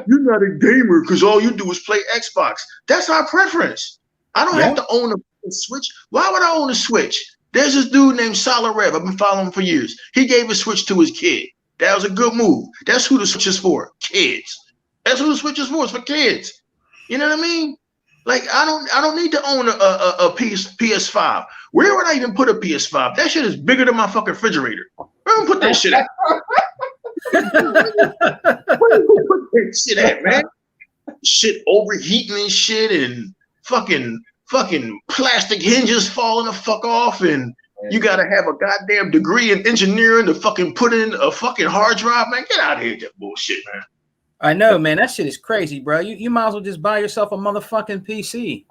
You're not a gamer because all you do is play Xbox. That's our preference. I don't have to own a Switch. Why would I own a Switch? There's this dude named Solid Rev. I've been following him for years. He gave a Switch to his kid. That was a good move. That's who the Switch is for, kids. That's what the Switch is for. It's for kids. You know what I mean? Like I don't need to own a PS5. Where would I even put a PS5? That shit is bigger than my fucking refrigerator. Where would I put that shit at? Where you put that shit at, man? Shit overheating and shit, and fucking plastic hinges falling the fuck off, and you gotta have a goddamn degree in engineering to fucking put in a fucking hard drive, man. Get out of here with that bullshit, man. I know, man. That shit is crazy, bro. You might as well just buy yourself a motherfucking PC.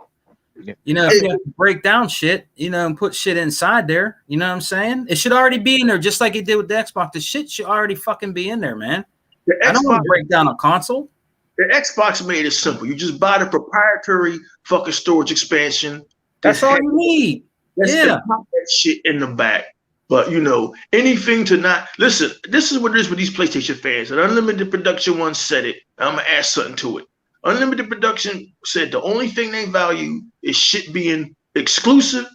You know, if you have to break down shit, you know, and put shit inside there. You know what I'm saying? It should already be in there, just like it did with the Xbox. The shit should already fucking be in there, man. I don't want to break down a console. The Xbox made it simple. You just buy the proprietary fucking storage expansion. That's all you need. Pop that shit in the back. But you know, anything to not listen. This is what it is with these PlayStation fans. And Unlimited Production one said it. I'm gonna add something to it. Unlimited Production said the only thing they value is shit being exclusive,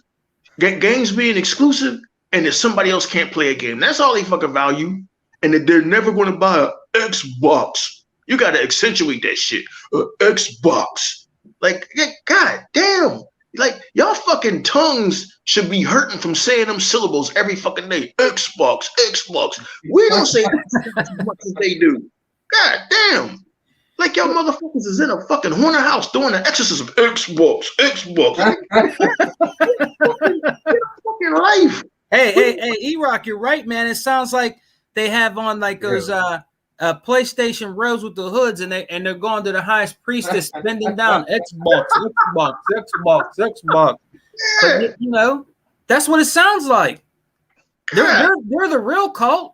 games being exclusive, and that somebody else can't play a game. That's all they fucking value. And that they're never going to buy an Xbox. You got to accentuate that shit. Xbox. Like, god damn. Like, y'all fucking tongues should be hurting from saying them syllables every fucking day. Xbox. We don't say as much as they do. God damn. Like, y'all motherfuckers is in a fucking haunted house doing the exorcism. Xbox. Fucking life. Hey, E-Rock, you're right, man. It sounds like they have on like those PlayStation robes with the hoods, and they're going to the highest priestess, bending down. Xbox. Yeah. But, you know, that's what it sounds like. They're the real cult.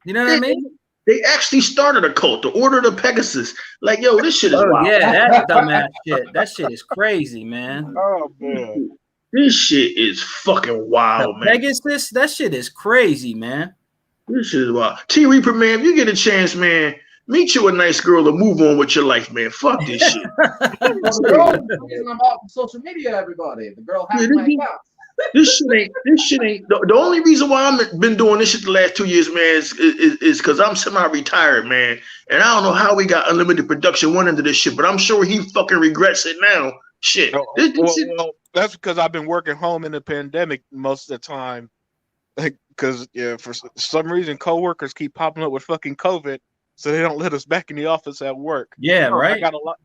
You know what I mean? They actually started a cult, the Order of the Pegasus. Like, yo, this shit is wild. Yeah, that's dumbass shit. That shit is crazy, man. Oh man, this shit is fucking wild, man. Pegasus, that shit is crazy, man. This shit is wild. T Reaper, man, if you get a chance, man, meet you a nice girl and move on with your life, man. Fuck this shit. The girl is about social media, everybody. The girl has my account. This shit ain't. The only reason why I've been doing this shit the last 2 years, man, is because I'm semi-retired, man, and I don't know how we got Unlimited Production one into this shit, but I'm sure he fucking regrets it now. Shit. Well, that's because I've been working home in the pandemic most of the time, because for some reason coworkers keep popping up with fucking COVID. So they don't let us back in the office at work. Yeah, right. I got a lot.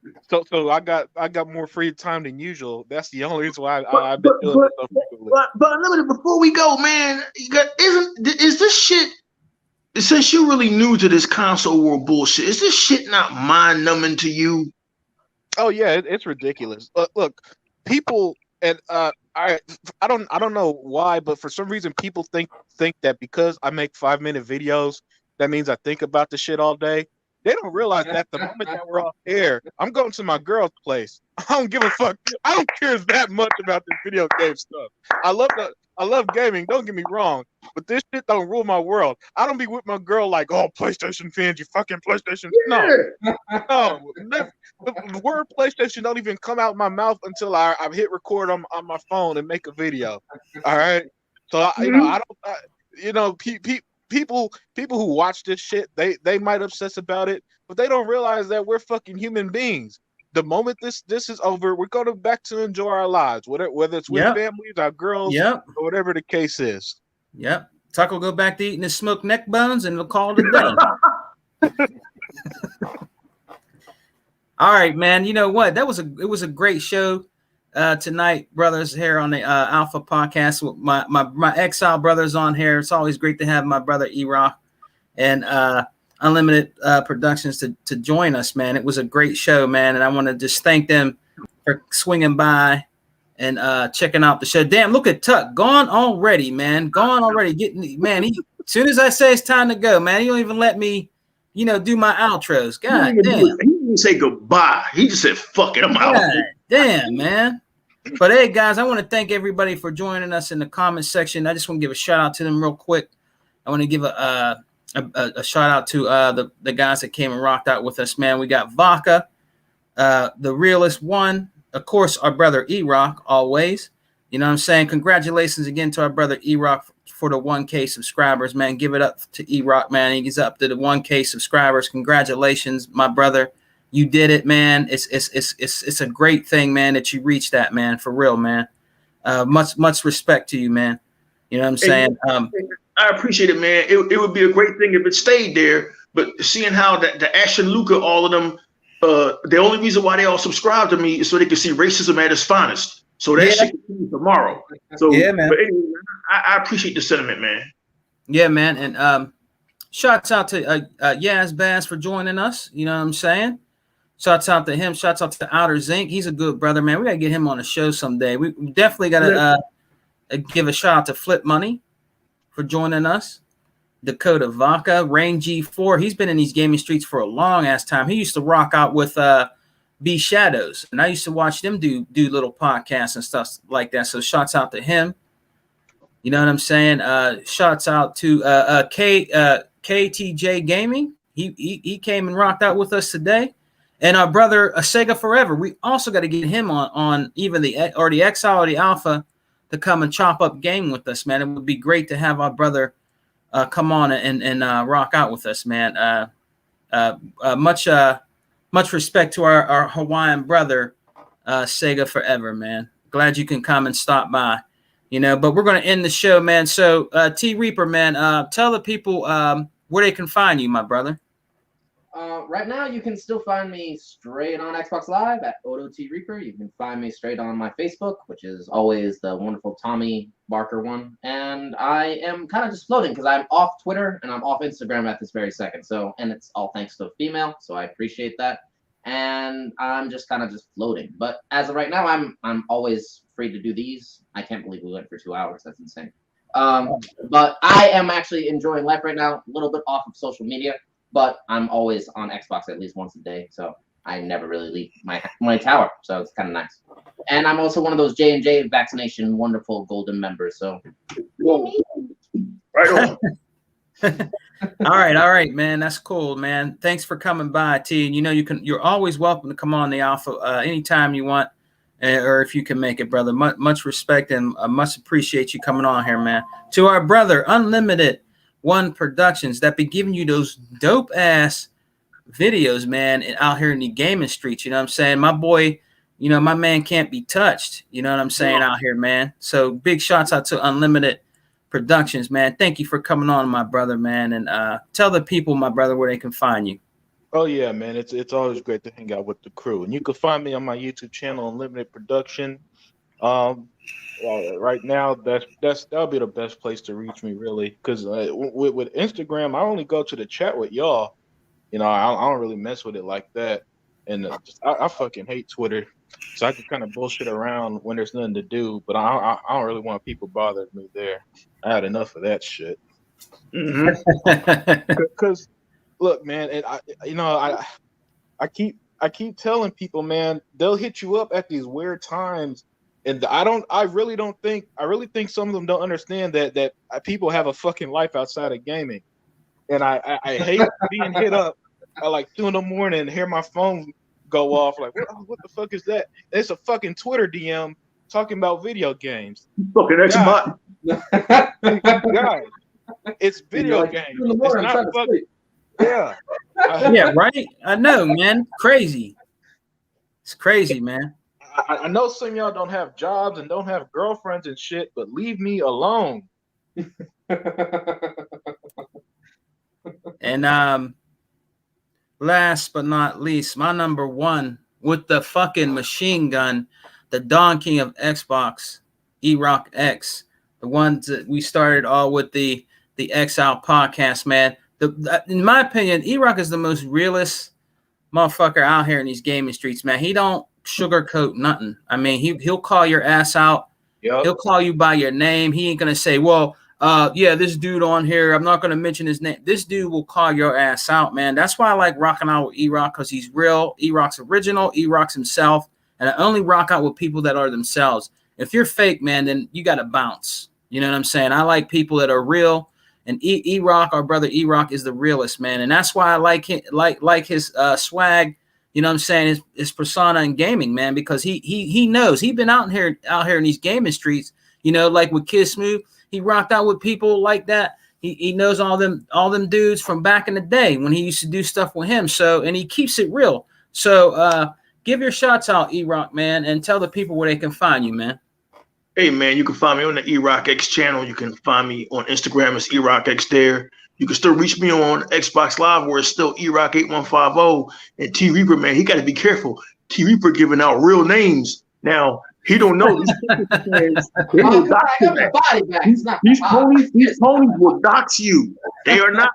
So I got more free time than usual. That's the only reason why I've been doing it so frequently. But Unlimited, before we go, man, is this shit? Since you're really new to this console world bullshit, is this shit not mind numbing to you? Oh yeah, it's ridiculous. Look, people and I don't know why, but for some reason people think that because I make 5-minute videos, that means I think about the shit all day. They don't realize that the moment that we're off air, I'm going to my girl's place. I don't give a fuck. I don't care that much about this video game stuff. I love gaming. Don't get me wrong, but this shit don't rule my world. I don't be with my girl like, oh, PlayStation fans, you fucking PlayStation. No. The word PlayStation don't even come out my mouth until I hit record on my phone and make a video. All right. So People who watch this shit, they might obsess about it, but they don't realize that we're fucking human beings. The moment this is over, we're going back to enjoy our lives, whether it's with families, our girls, or whatever the case is. Yep. Tuck will go back to eating his smoked neck bones, and we'll call it a day. All right, man. You know what? It was a great show tonight, brothers, here on the Alpha Podcast with my Exile brothers on here. It's always great to have my brother E-Rock and Unlimited Productions to join us, man. It was a great show, man, and I want to just thank them for swinging by and checking out the show. Damn, look at Tuck gone already, man. Gone already. As soon as I say it's time to go, man, he don't even let me, do my outros. God damn. He didn't say goodbye. He just said, "Fuck it, I'm out." God damn, man. But hey, guys, I want to thank everybody for joining us in the comment section. I just want to give a shout out to them real quick. I want to give a shout out to the guys that came and rocked out with us, man. We got Vodka, the realest one, of course, our brother E-Rock, always. You know what I'm saying? Congratulations again to our brother E-Rock for the 1K subscribers, man. Give it up to E-Rock, man. He's up to the 1K subscribers. Congratulations, my brother. You did it, man. It's a great thing, man, that you reached that, man. For real, man. Much respect to you, man. You know what I'm saying? I appreciate it, man. It would be a great thing if it stayed there. But seeing how the Ash and Luca, all of them, the only reason why they all subscribe to me is so they can see racism at its finest. So that shit continues tomorrow. So yeah, man. But anyway, I appreciate the sentiment, man. Yeah, man. And shouts out to Yaz Bass for joining us. You know what I'm saying? Shouts out to him. Shouts out to Outer Zinc. He's a good brother, man. We gotta get him on the show someday. We definitely gotta give a shout out to Flip Money for joining us. Dakota Vaca, Rain G4. He's been in these gaming streets for a long ass time. He used to rock out with B Shadows, and I used to watch them do little podcasts and stuff like that. So shouts out to him. You know what I'm saying? Shouts out to KTJ Gaming. He came and rocked out with us today. And our brother Sega Forever. We also got to get him on even the Exile or the Alpha to come and chop up game with us, man. It would be great to have our brother come on and rock out with us, man. Much respect to our Hawaiian brother, Sega Forever, man. Glad you can come and stop by, you know. But we're going to end the show, man. So T Reaper, man, tell the people where they can find you, my brother. Right now, you can still find me straight on Xbox Live at Odo T Reaper. You can find me straight on my Facebook, which is always the wonderful Tommy Barker one. And I am kind of just floating because I'm off Twitter and I'm off Instagram at this very second. So, and it's all thanks to a female, so I appreciate that. And I'm just kind of just floating. But as of right now, I'm always free to do these. I can't believe we went for 2 hours. That's insane. But I am actually enjoying life right now. A little bit off of social media. But I'm always on Xbox at least once a day, so I never really leave my tower. So it's kind of nice. And I'm also one of those J&J vaccination wonderful golden members. So right on. all right, man. That's cool, man. Thanks for coming by, T. And you know you're always welcome to come on the Alpha anytime you want, or if you can make it, brother. Much respect and much appreciate you coming on here, man. To our brother, Unlimited One Productions, that be giving you those dope ass videos, man, and out here in the gaming streets. You know what I'm saying? My boy, you know, my man can't be touched. You know what I'm saying out here, man. So big shouts out to Unlimited Productions, man. Thank you for coming on, my brother, man. And tell the people, my brother, where they can find you. Oh yeah, man. It's always great to hang out with the crew. And you can find me on my YouTube channel, Unlimited Production. Right now, that'll be the best place to reach me, really, because with Instagram, I only go to the chat with y'all. You know, I don't really mess with it like that, and I fucking hate Twitter, so I can kind of bullshit around when there's nothing to do. But I don't really want people bothering me there. I had enough of that shit. Because look, man, and I keep telling people, man, they'll hit you up at these weird times. And I really think some of them don't understand that people have a fucking life outside of gaming. And I hate being hit up at like 2 a.m. and hear my phone go off. Like, what the fuck is that? It's a fucking Twitter DM talking about video games. Fucking Xbox. Guys, it's video games. It's not fucking, yeah. Yeah, right? I know, man. Crazy. It's crazy, man. I know some of y'all don't have jobs and don't have girlfriends and shit, but leave me alone. And last but not least, my number one with the fucking machine gun, the Don King of Xbox, E-Rock X, the ones that we started all with the Exile podcast, man. In my opinion, E-Rock is the most realist motherfucker out here in these gaming streets, man. He don't sugarcoat nothing. I mean, he'll call your ass out. Yep. He'll call you by your name. He ain't gonna say, well, yeah, this dude on here, I'm not gonna mention his name. This dude will call your ass out, man. That's why I like rocking out with E-Rock, because he's real. E-Rock's original. E-Rock's himself. And I only rock out with people that are themselves. If you're fake, man, then you gotta bounce. You know what I'm saying? I like people that are real. And E-Rock, our brother E-Rock, is the realest, man. And that's why I like his swag. You know what I'm saying? His persona in gaming, man, because he knows. He's been out here in these gaming streets, you know, like with Kid Smooth. He rocked out with people like that. He knows all them dudes from back in the day when he used to do stuff with him. So, and he keeps it real. So give your shots out, E-Rock, man, and tell the people where they can find you, man. Hey, man, you can find me on the E-Rock X channel. You can find me on Instagram as E-Rock X there. You can still reach me on Xbox Live where it's still E-Rock 8150. And T Reaper, man, he got to be careful. T Reaper giving out real names. Now, he don't know. These ponies will dox you. They are not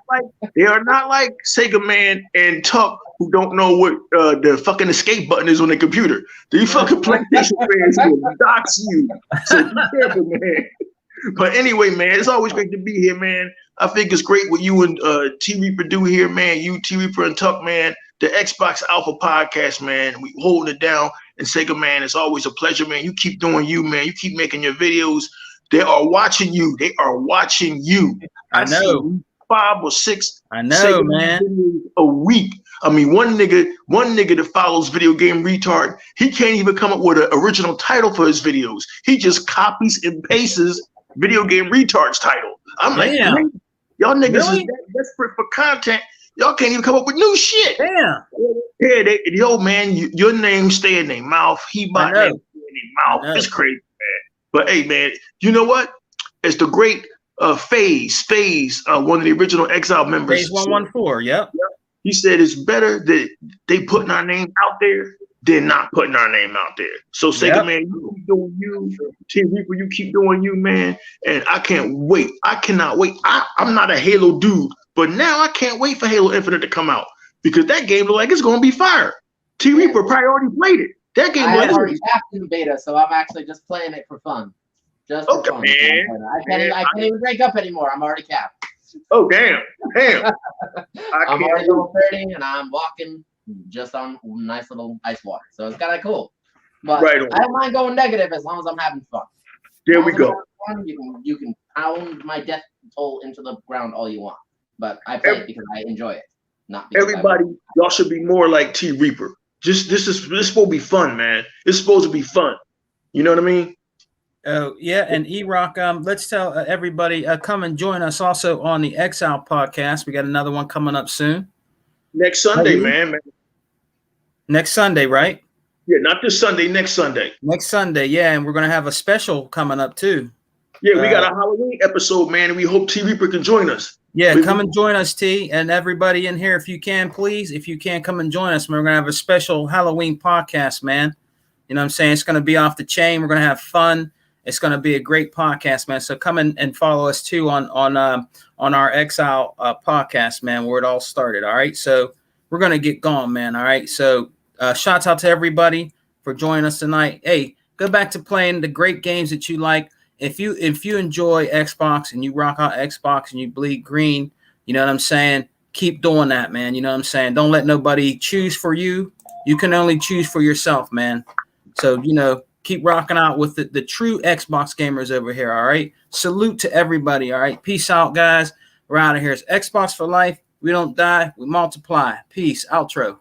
like Sega Man and Tuck, who don't know what the fucking escape button is on the computer. These fucking PlayStation fans will dox you. So be careful, man. But anyway, man, it's always great to be here, man. I think it's great what you and T Reaper do here, man. You, T Reaper, and Tuck, man. The Xbox Alpha podcast, man. We holding it down. And Sega, man, it's always a pleasure, man. You keep doing you, man. You keep making your videos. They are watching you. They are watching you. I know. 5 or 6. I know, man. A week. I mean, one nigga that follows Video Game Retard, he can't even come up with an original title for his videos. He just copies and pastes Video Game Retard's title. I'm like, man, y'all niggas is desperate for content. Y'all can't even come up with new shit. Damn. Yeah, man, your name stay in their mouth. He-Bot name stay in their mouth. It's crazy, man. But hey, man, you know what? It's the great FaZe, one of the original Exile members. FaZe 114, yep. He said it's better that they putting our name out there than not putting our name out there. So Sega, man, you keep doing you. T Reaper, you keep doing you, man. And I can't wait. I cannot wait. I'm not a Halo dude, but now I can't wait for Halo Infinite to come out because that game looks like it's going to be fire. T Reaper probably already played it. That game I already tapped in beta, so I'm actually just playing it for fun. Just for fun. Man. I can't even break up anymore. I'm already capped. Oh, damn. I'm already level 30 and I'm walking just on nice little ice water. So it's kind of cool. But I don't mind going negative as long as I'm having fun. There we go. Fun, you can pound my death toll into the ground all you want. But I play it because I enjoy it. Not everybody, y'all should be more like T Reaper. This is supposed to be fun, man. It's supposed to be fun. You know what I mean? Oh yeah, and E-Rock, let's tell everybody come and join us also on the Exile podcast. We got another one coming up soon. Next Sunday, man. Next Sunday, right? Yeah, not this Sunday, next Sunday. Next Sunday, yeah, and we're gonna have a special coming up too. Yeah, we got a Halloween episode, man, and we hope T Reaper can join us. Yeah, come and join us, T, and everybody in here, if you can, please. If you can, come and join us. We're gonna have a special Halloween podcast, man. You know what I'm saying? It's gonna be off the chain. We're gonna have fun. It's going to be a great podcast, man. So come in and follow us too on our Exile podcast, man, where it all started. All right. So we're going to get going, man. All right. So shouts out to everybody for joining us tonight. Hey, go back to playing the great games that you like. If you enjoy Xbox and you rock out Xbox and you bleed green, you know what I'm saying? Keep doing that, man. You know what I'm saying? Don't let nobody choose for you. You can only choose for yourself, man. So, keep rocking out with the true Xbox gamers over here, all right? Salute to everybody, all right? Peace out, guys. We're out of here. It's Xbox for life. We don't die. We multiply. Peace. Outro.